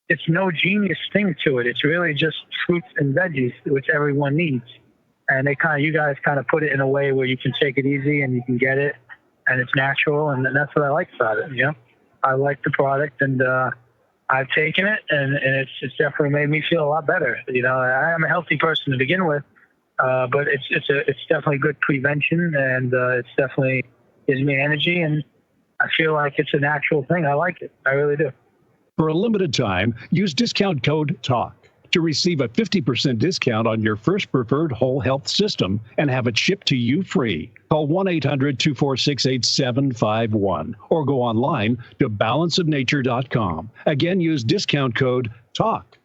It's no genius thing to it. It's really just fruits and veggies, which everyone needs. And you guys kind of put it in a way where you can take it easy and you can get it, and it's natural, and that's what I like about it. You know, I like the product, and I've taken it, and it's definitely made me feel a lot better. You know, I am a healthy person to begin with, but it's definitely good prevention, and it's definitely gives me energy, and I feel like it's a natural thing. I like it. I really do. For a limited time, use discount code TALK to receive a 50% discount on your first preferred whole health system and have it shipped to you free. Call 1-800-246-8751 or go online to balanceofnature.com. Again, use discount code TALK.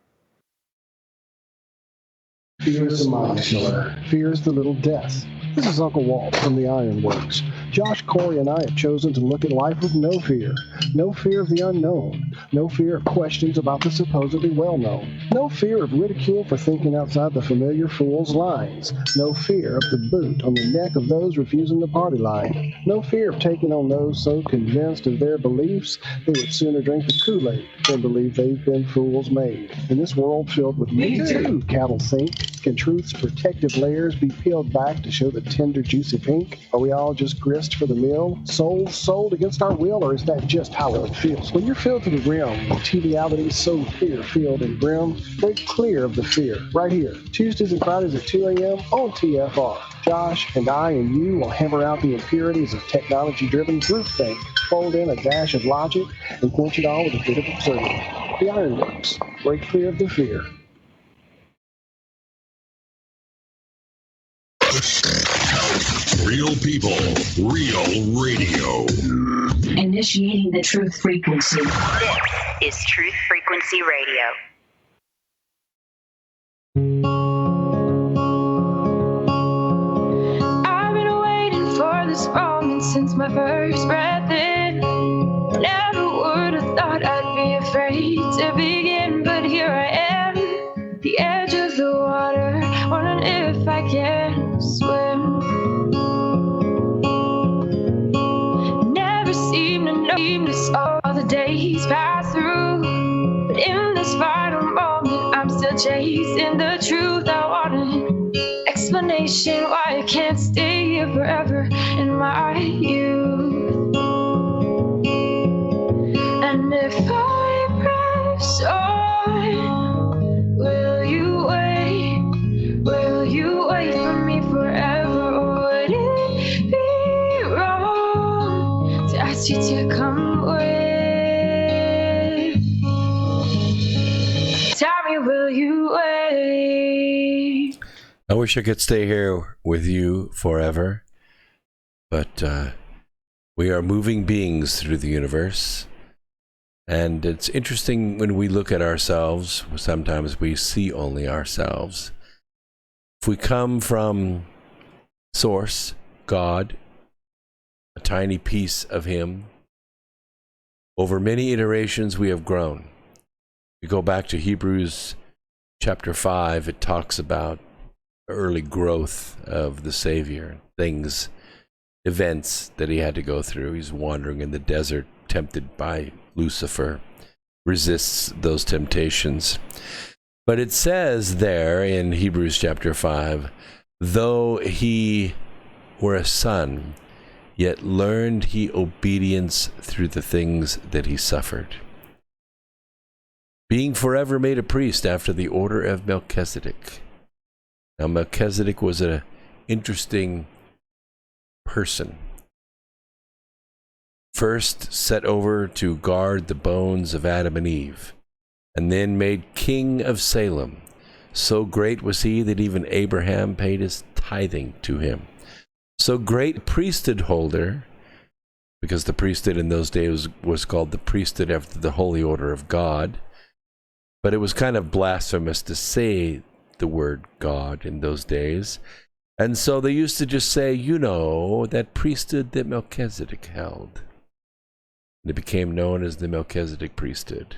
Fear is a mind killer. Fear is the little death. This is Uncle Walt from the Ironworks. Josh, Corey, and I have chosen to look at life with no fear. No fear of the unknown. No fear of questions about the supposedly well-known. No fear of ridicule for thinking outside the familiar fool's lines. No fear of the boot on the neck of those refusing the party line. No fear of taking on those so convinced of their beliefs they would sooner drink the Kool-Aid than believe they've been fools made. In this world filled with me too, cattle think, can truth's protective layers be peeled back to show the tender, juicy pink? Are we all just grist for the mill? Souls sold against our will, or is that just how it feels? When you're filled to the rim, trivialities so fear-filled and grim, break clear of the fear. Right here, Tuesdays and Fridays at 2 a.m. on TFR. Josh and I and you will hammer out the impurities of technology-driven groupthink, fold in a dash of logic, and quench it all with a bit of absurdity. The Ironworks. Break clear of the fear. Real people, real radio. Initiating the truth frequency. This is Truth Frequency Radio. I've been waiting for this moment since my first breath in. Never would have thought I'd be afraid to begin, but here I am, the edge of the water, wondering if I can swim. Never seem to notice all the days pass through, but in this final moment, I'm still chasing the truth. I want an explanation why I can't stay here forever in my youth. And if I press on, will you wait? Will you wait for me forever? Or would it be wrong to ask you to come with? Tell me, will you wait? I wish I could stay here with you forever, but we are moving beings through the universe. And it's interesting when we look at ourselves, sometimes we see only ourselves. If we come from Source, God, a tiny piece of Him, over many iterations we have grown. We go back to Hebrews chapter 5, it talks about early growth of the Savior, things, events that He had to go through. He's wandering in the desert, tempted by Lucifer, resists those temptations. But it says there in Hebrews chapter 5, though He were a son, yet learned He obedience through the things that He suffered, being forever made a priest after the order of Melchizedek. Now Melchizedek was an interesting person. First set over to guard the bones of Adam and Eve, and then made king of Salem. So great was he that even Abraham paid his tithing to him. So great priesthood holder, because the priesthood in those days was called the priesthood after the holy order of God, but it was kind of blasphemous to say the word God in those days. And so they used to just say, that priesthood that Melchizedek held. And it became known as the Melchizedek priesthood.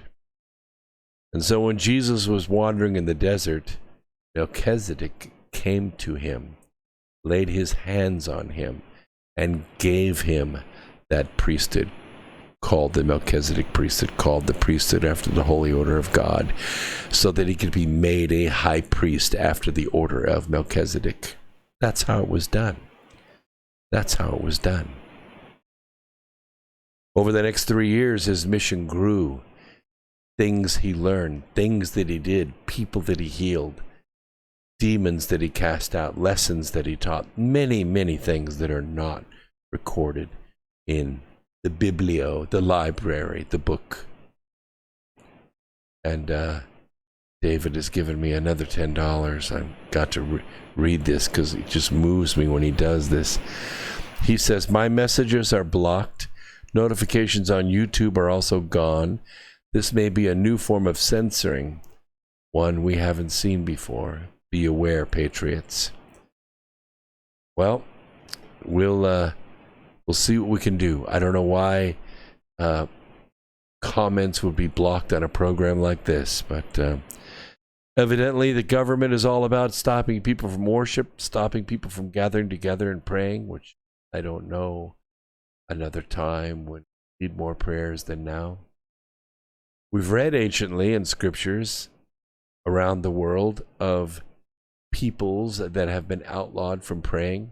And so when Jesus was wandering in the desert, Melchizedek came to him, laid his hands on him, and gave him that priesthood called the Melchizedek priesthood, called the priesthood after the holy order of God, so that he could be made a high priest after the order of Melchizedek. That's how it was done. That's how it was done. Over the next 3 years, his mission grew. Things he learned, things that he did, people that he healed, demons that he cast out, lessons that he taught, many, many things that are not recorded in the biblio, the library, the book. And David has given me another $10. I've got to read this because it just moves me when he does this. He says, my messages are blocked. Notifications on YouTube are also gone. This may be a new form of censoring, one we haven't seen before. Be aware, patriots. Well, we'll see what we can do. I don't know why comments would be blocked on a program like this, but evidently the government is all about stopping people from worship, stopping people from gathering together and praying, which I don't know another time when we need more prayers than now. We've read anciently in scriptures around the world of peoples that have been outlawed from praying.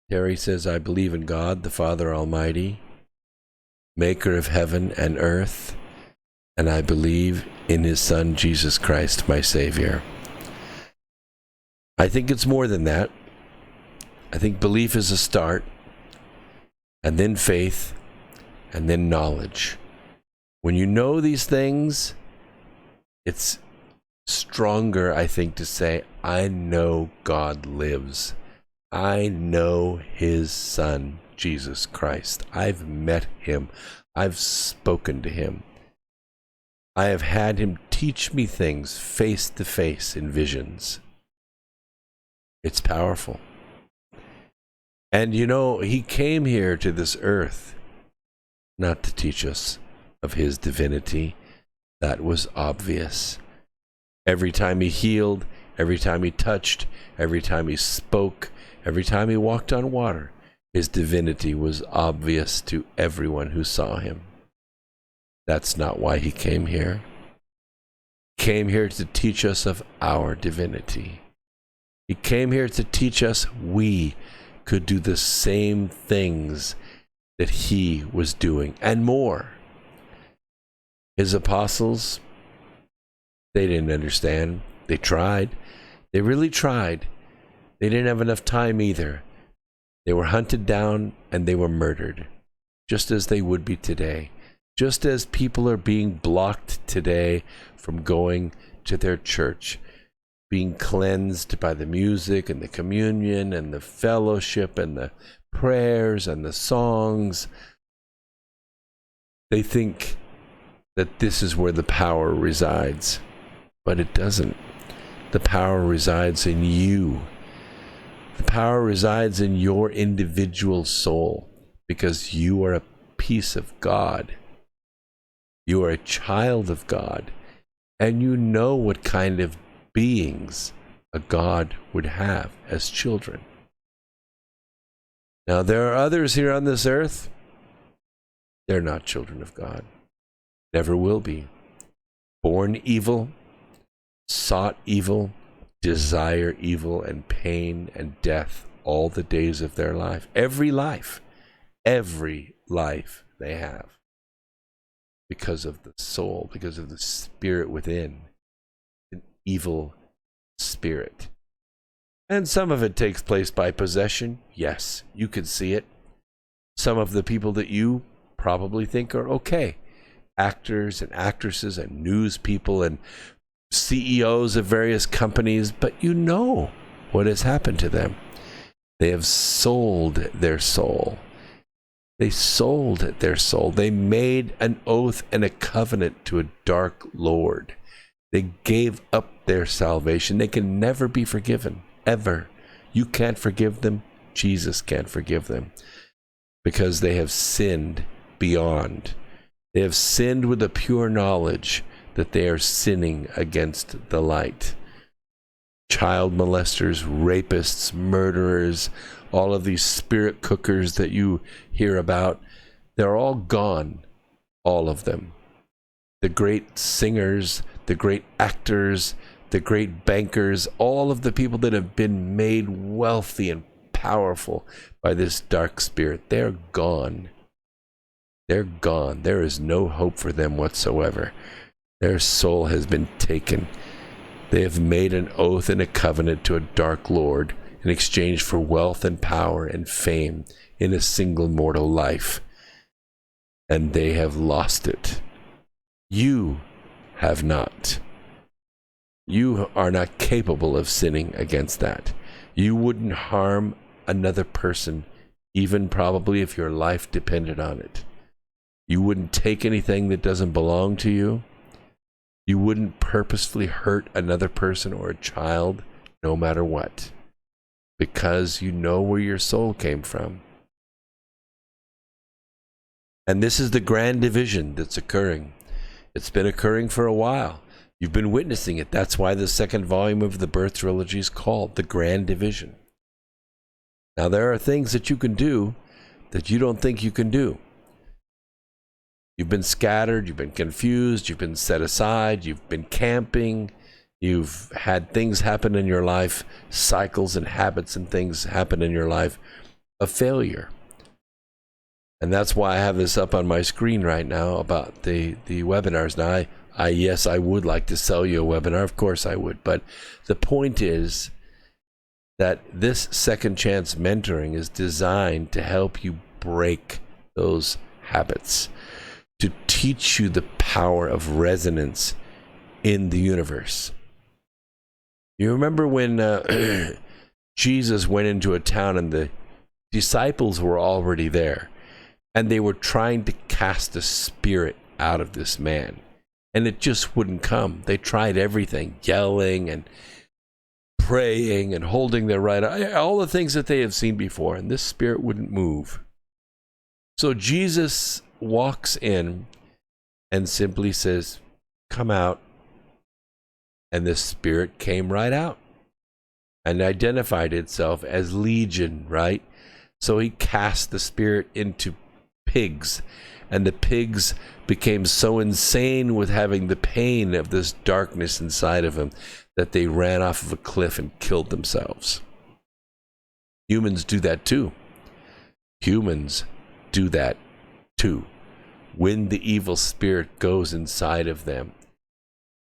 Terry says, I believe in God, the Father Almighty, maker of heaven and earth, and I believe in his Son, Jesus Christ, my Savior. I think it's more than that. I think belief is a start, and then faith, and then knowledge. When you know these things, it's stronger, I think, to say, I know God lives. I know his Son, Jesus Christ. I've met him. I've spoken to him. I have had him teach me things face to face in visions. It's powerful. And he came here to this earth not to teach us of his divinity. That was obvious. Every time he healed, every time he touched, every time he spoke, every time he walked on water, his divinity was obvious to everyone who saw him. That's not why he came here. He came here to teach us of our divinity. He came here to teach us we could do the same things that he was doing and more. His apostles, they didn't understand. They tried. They really tried. They didn't have enough time either. They were hunted down and they were murdered, just as they would be today. Just as people are being blocked today from going to their church, being cleansed by the music and the communion and the fellowship and the prayers and the songs. They think that this is where the power resides, but it doesn't. The power resides in you. The power resides in your individual soul, because you are a piece of God. You are a child of God, and you know what kind of beings a God would have as children. Now, there are others here on this earth. They're not children of God. Never will be. Born evil, sought evil, desire evil and pain and death all the days of their life. Every life they have. Because of the soul, because of the spirit within. An evil spirit. And some of it takes place by possession. Yes, you can see it. Some of the people that you probably think are okay, actors and actresses and news people and CEOs of various companies, but you know what has happened to them. They have sold their soul. They sold their soul. They made an oath and a covenant to a dark lord. They gave up their salvation. They can never be forgiven, ever. You can't forgive them. Jesus can't forgive them because they have sinned beyond. They have sinned with a pure knowledge that they are sinning against the light. Child molesters, rapists, murderers, all of these spirit cookers that you hear about, they're all gone, all of them. The great singers, the great actors, the great bankers, all of the people that have been made wealthy and powerful by this dark spirit, they're gone. They're gone. There is no hope for them whatsoever. Their soul has been taken. They have made an oath and a covenant to a dark lord in exchange for wealth and power and fame in a single mortal life. And they have lost it. You have not. You are not capable of sinning against that. You wouldn't harm another person, even probably if your life depended on it. You wouldn't take anything that doesn't belong to you. You wouldn't purposefully hurt another person or a child, no matter what, because you know where your soul came from. And this is the grand division that's occurring. It's been occurring for a while. You've been witnessing it. That's why the second volume of the Birth Trilogy is called The Grand Division. Now, there are things that you can do that you don't think you can do. You've been scattered, you've been confused, you've been set aside, you've been camping, you've had things happen in your life, cycles and habits and things happen in your life of failure. And that's why I have this up on my screen right now about the webinars. Now, yes, I would like to sell you a webinar. Of course I would. But the point is that this second chance mentoring is designed to help you break those habits, to teach you the power of resonance in the universe. You remember when Jesus went into a town and the disciples were already there and they were trying to cast a spirit out of this man and it just wouldn't come. They tried everything, yelling and praying and holding their right eye, all the things that they have seen before, and this spirit wouldn't move. So Jesus walks in and simply says, "Come out." And the spirit came right out and identified itself as Legion, right? So he cast the spirit into pigs, and the pigs became so insane with having the pain of this darkness inside of them that they ran off of a cliff and killed themselves. Humans do that too. Humans do that too. When the evil spirit goes inside of them,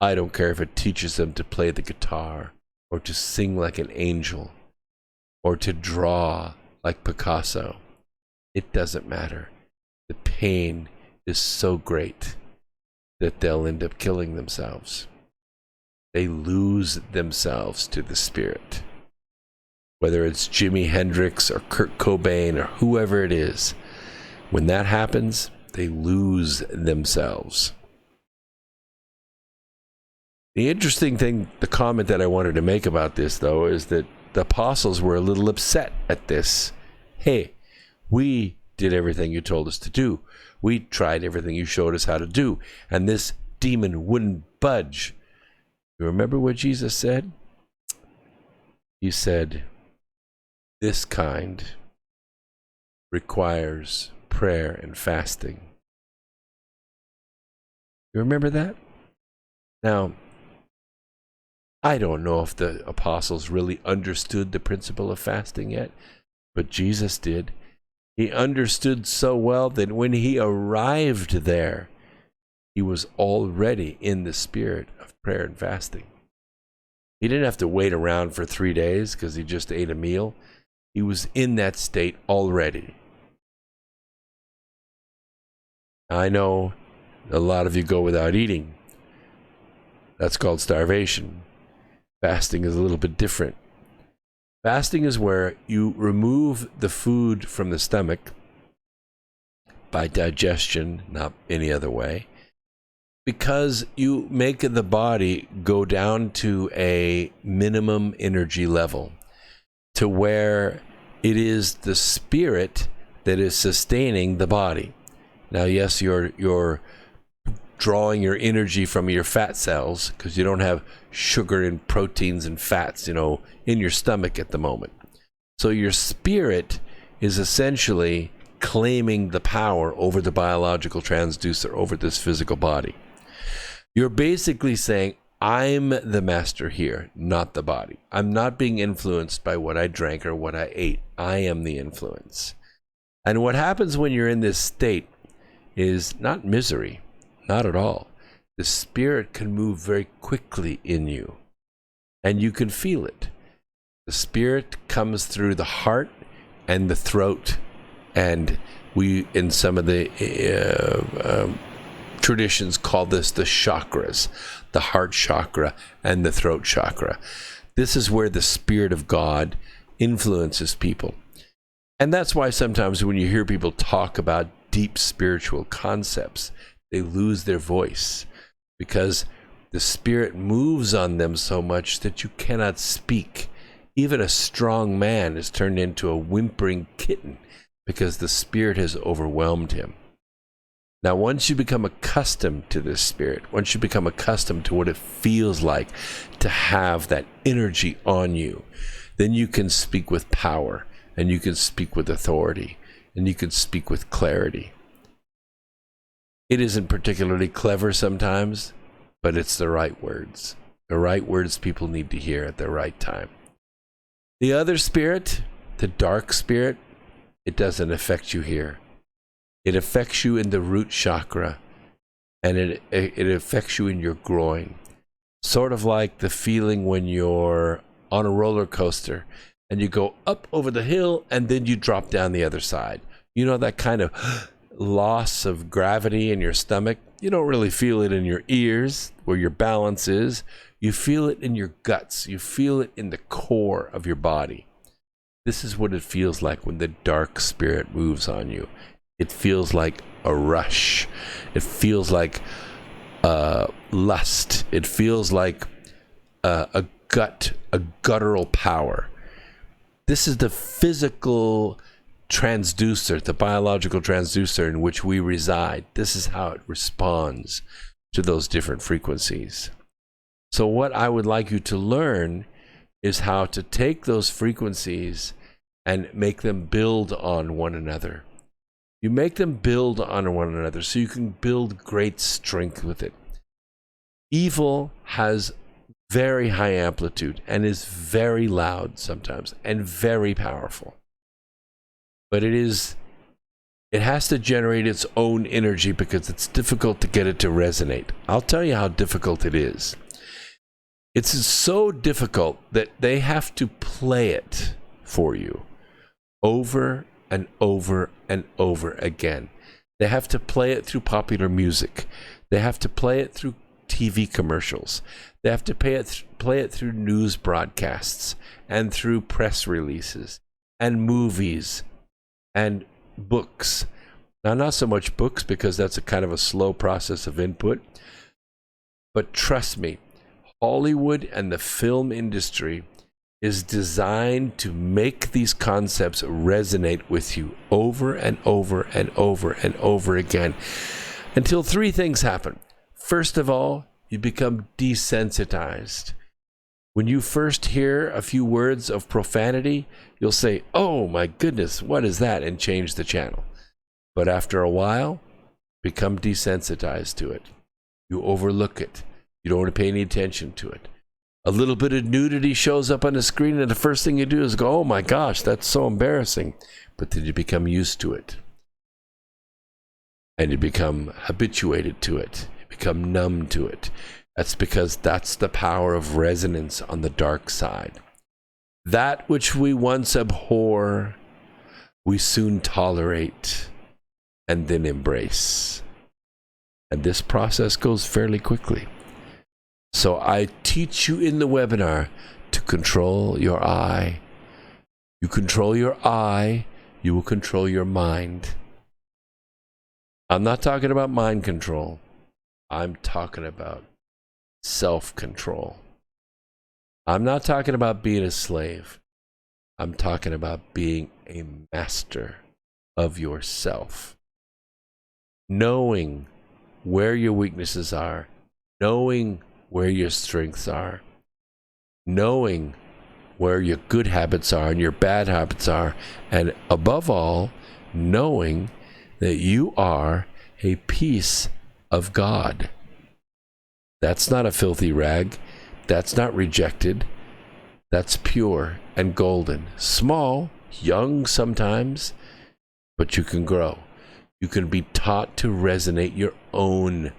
I don't care if it teaches them to play the guitar or to sing like an angel or to draw like Picasso. It doesn't matter. The pain is so great that they'll end up killing themselves. They lose themselves to the spirit. Whether it's Jimi Hendrix or Kurt Cobain or whoever it is, when that happens, they lose themselves. The interesting thing, the comment that I wanted to make about this, though, is that the apostles were a little upset at this. Hey, we did everything you told us to do. We tried everything you showed us how to do. And this demon wouldn't budge. You remember what Jesus said? He said, "This kind requires prayer and fasting." You remember that? Now, I don't know if the apostles really understood the principle of fasting yet, but Jesus did. He understood so well that when he arrived there, he was already in the spirit of prayer and fasting. He didn't have to wait around for 3 days because he just ate a meal. He was in that state already. I know a lot of you go without eating. That's called starvation. Fasting is a little bit different. Fasting is where you remove the food from the stomach by digestion, not any other way. because you make the body go down to a minimum energy level to where it is the spirit that is sustaining the body. Now, yes, you're drawing your energy from your fat cells because you don't have sugar and proteins and fats, in your stomach at the moment. So your spirit is essentially claiming the power over the biological transducer, over this physical body. You're basically saying, I'm the master here, not the body. I'm not being influenced by what I drank or what I ate. I am the influence. And what happens when you're in this state is not misery, not at all. The spirit can move very quickly in you, and you can feel it. The spirit comes through the heart and the throat, and we, in some of the traditions, call this the chakras, the heart chakra and the throat chakra. This is where the Spirit of God influences people. And that's why sometimes when you hear people talk about deep spiritual concepts, they lose their voice, because the Spirit moves on them so much that you cannot speak. Even a strong man is turned into a whimpering kitten because the Spirit has overwhelmed him. Now, once you become accustomed to this Spirit, once you become accustomed to what it feels like to have that energy on you, then you can speak with power, and you can speak with authority, and you can speak with clarity. It isn't particularly clever sometimes, but it's the right words people need to hear at the right time. The other spirit, the dark spirit, it doesn't affect you here. It affects you in the root chakra, and it affects you in your groin. Sort of like the feeling when you're on a roller coaster and you go up over the hill and then you drop down the other side. You know, that kind of loss of gravity in your stomach? You don't really feel it in your ears where your balance is. You feel it in your guts. You feel it in the core of your body. This is what it feels like when the dark spirit moves on you. It feels like a rush. It feels like lust. It feels like a guttural power. This is the physical transducer, the biological transducer in which we reside. This is how it responds to those different frequencies. So what I would like you to learn is how to take those frequencies and make them build on one another. You make them build on one another so you can build great strength with it. Evil has very high amplitude and is very loud sometimes and very powerful. But it has to generate its own energy because it's difficult to get it to resonate. I'll tell you how difficult it is. It's so difficult that they have to play it for you over and over and over again. They have to play it through popular music. They have to play it through TV commercials. They have to play it through news broadcasts and through press releases and movies and books. Now, not so much books because that's a kind of a slow process of input. But trust me, Hollywood and the film industry is designed to make these concepts resonate with you over and over and over and over again until three things happen. First of all, you become desensitized. When you first hear a few words of profanity, you'll say, "Oh my goodness, what is that?" and change the channel. But after a while, become desensitized to it. You overlook it. You don't want to pay any attention to it. A little bit of nudity shows up on the screen, and the first thing you do is go, "Oh my gosh, that's so embarrassing." But then you become used to it. And you become habituated to it. You become numb to it. That's because that's the power of resonance on the dark side. That which we once abhor, we soon tolerate and then embrace. And this process goes fairly quickly. So I teach you in the webinar to control your eye. You control your eye, you will control your mind. I'm not talking about mind control. I'm talking about self-control. I'm not talking about being a slave. I'm talking about being a master of yourself. Knowing where your weaknesses are, knowing where your strengths are, knowing where your good habits are and your bad habits are, and above all, knowing that you are a piece of God. That's not a filthy rag. That's not rejected. That's pure and golden. Small, young sometimes, but you can grow. You can be taught to resonate your own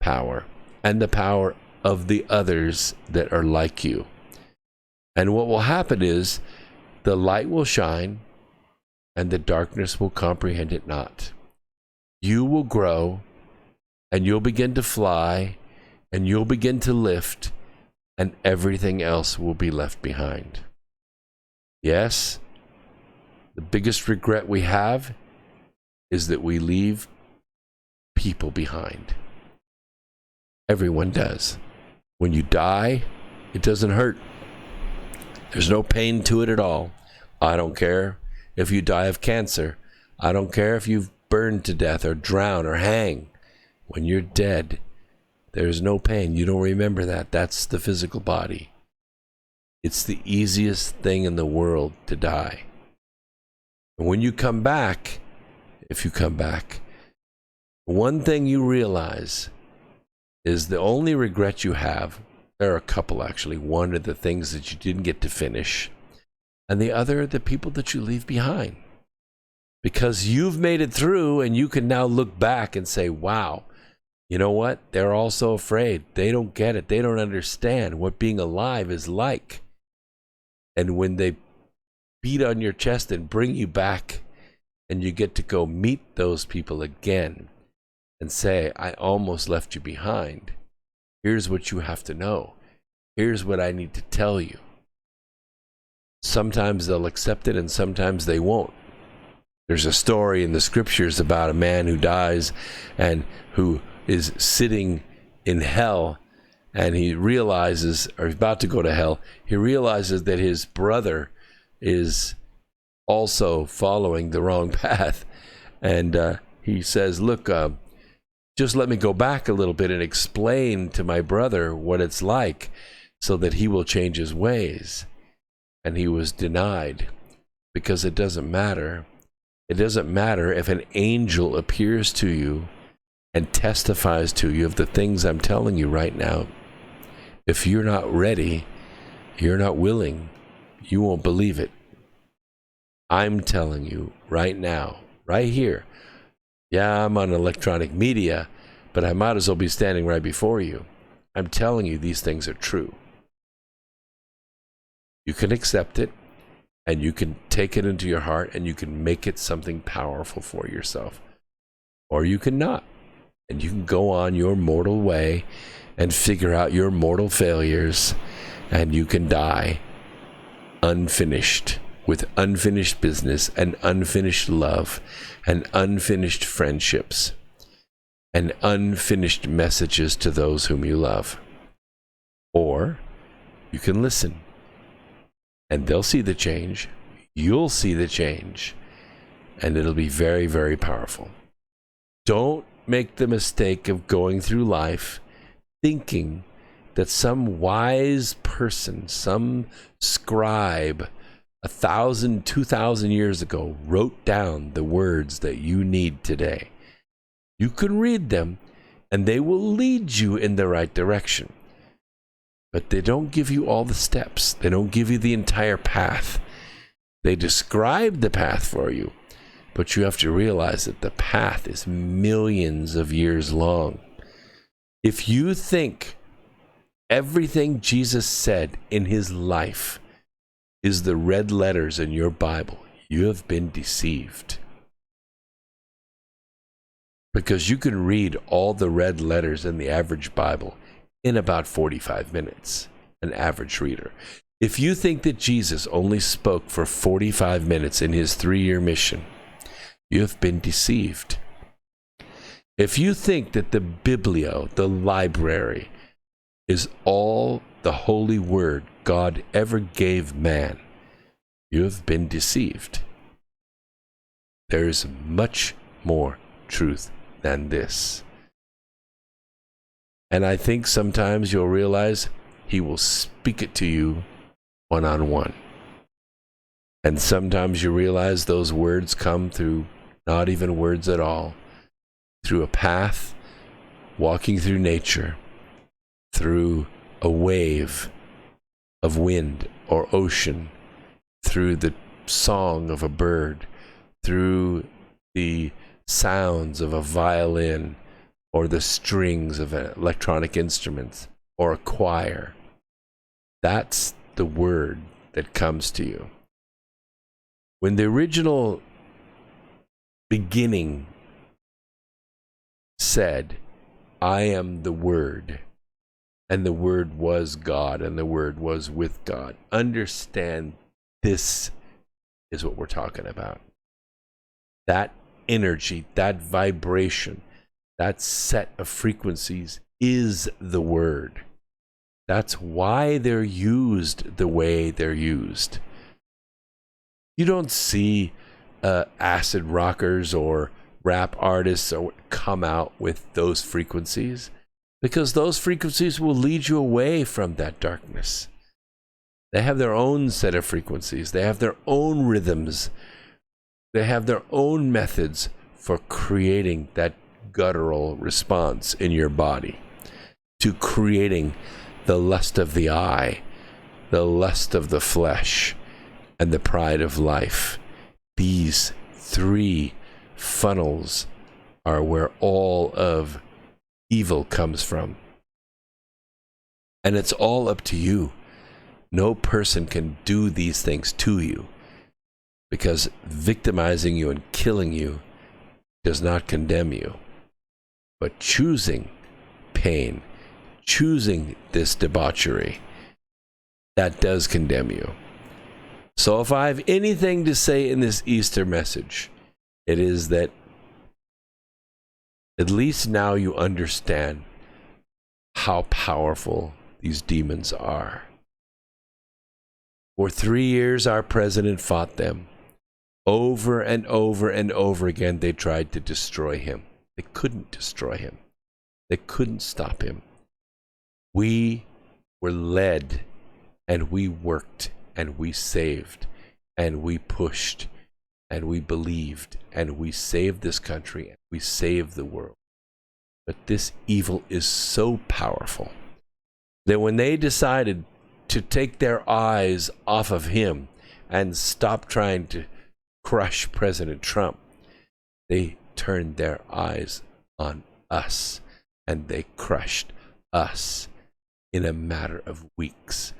power and the power of the others that are like you. And what will happen is the light will shine and the darkness will comprehend it not. You will grow and you'll begin to fly and you'll begin to lift, and everything else will be left behind. Yes, the biggest regret we have is that we leave people behind. Everyone does. When you die, it doesn't hurt. There's no pain to it at all. I don't care if you die of cancer. I don't care if you've burned to death or drown or hang. When you're dead, there's no pain. You don't remember that. That's the physical body. It's the easiest thing in the world to die. And when you come back, if you come back, one thing you realize is the only regret you have, there are a couple actually. One are the things that you didn't get to finish, and the other are the people that you leave behind. Because you've made it through and you can now look back and say, wow, you know what? They're all so afraid. They don't get it. They don't understand what being alive is like. And when they beat on your chest and bring you back and you get to go meet those people again and say, I almost left you behind. Here's what you have to know. Here's what I need to tell you. Sometimes they'll accept it and sometimes they won't. There's a story in the scriptures about a man who dies and who is sitting in hell, and he realizes, or he's about to go to hell, he realizes that his brother is also following the wrong path. And he says, look, just let me go back a little bit and explain to my brother what it's like so that he will change his ways. And he was denied, because it doesn't matter. It doesn't matter if an angel appears to you and testifies to you of the things I'm telling you right now. If you're not ready, you're not willing, you won't believe it. I'm telling you right now, right here. Yeah, I'm on electronic media, but I might as well be standing right before you. I'm telling you these things are true. You can accept it, and you can take it into your heart, and you can make it something powerful for yourself. Or you can not. And you can go on your mortal way and figure out your mortal failures, and you can die unfinished, with unfinished business and unfinished love and unfinished friendships and unfinished messages to those whom you love. Or you can listen, and they'll see the change, you'll see the change, and it'll be very, very powerful. Don't make the mistake of going through life thinking that some wise person, some scribe 1,000, 2,000 years ago wrote down the words that you need today. You can read them and they will lead you in the right direction. But they don't give you all the steps. They don't give you the entire path. They describe the path for you. But you have to realize that the path is millions of years long. If you think everything Jesus said in his life is the red letters in your Bible, you have been deceived. Because you can read all the red letters in the average Bible in about 45 minutes, an average reader. If you think that Jesus only spoke for 45 minutes in his 3-year mission, you have been deceived. If you think that the Biblio, the library, is all the holy word God ever gave man, you have been deceived. There is much more truth than this. And I think sometimes you'll realize he will speak it to you one-on-one. And sometimes you realize those words come through not even words at all, through a path, walking through nature, through a wave of wind or ocean, through the song of a bird, through the sounds of a violin or the strings of an electronic instrument or a choir. That's the word that comes to you. When the original beginning said, I am the Word, and the Word was God, and the Word was with God, understand this is what we're talking about. That energy, that vibration, that set of frequencies is the Word. That's why they're used the way they're used. You don't see acid rockers or rap artists come out with those frequencies, because those frequencies will lead you away from that darkness. They have their own set of frequencies. They have their own rhythms. They have their own methods for creating that guttural response in your body, to creating the lust of the eye, the lust of the flesh, and the pride of life. These three funnels are where all of evil comes from. And it's all up to you. No person can do these things to you, because victimizing you and killing you does not condemn you. But choosing pain, choosing this debauchery, that does condemn you. So if I have anything to say in this Easter message, it is that at least now you understand how powerful these demons are. For 3 years, our president fought them. Over and over and over again, they tried to destroy him. They couldn't destroy him. They couldn't stop him. We were led, and we worked, and we saved, and we pushed, and we believed, and we saved this country, and we saved the world. But this evil is so powerful that when they decided to take their eyes off of him and stop trying to crush President Trump, they turned their eyes on us, and they crushed us in a matter of weeks.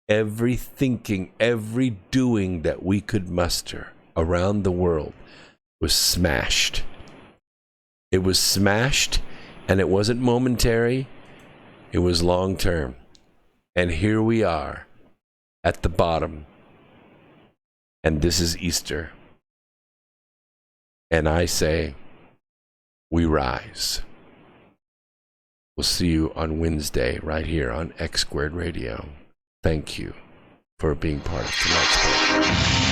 Every thinking, every doing that we could muster around the world was smashed. It was smashed, and it wasn't momentary, it was long term. And here we are at the bottom, and this is Easter. And I say, we rise. We'll see you on Wednesday right here on X Squared Radio. Thank you for being part of tonight's program.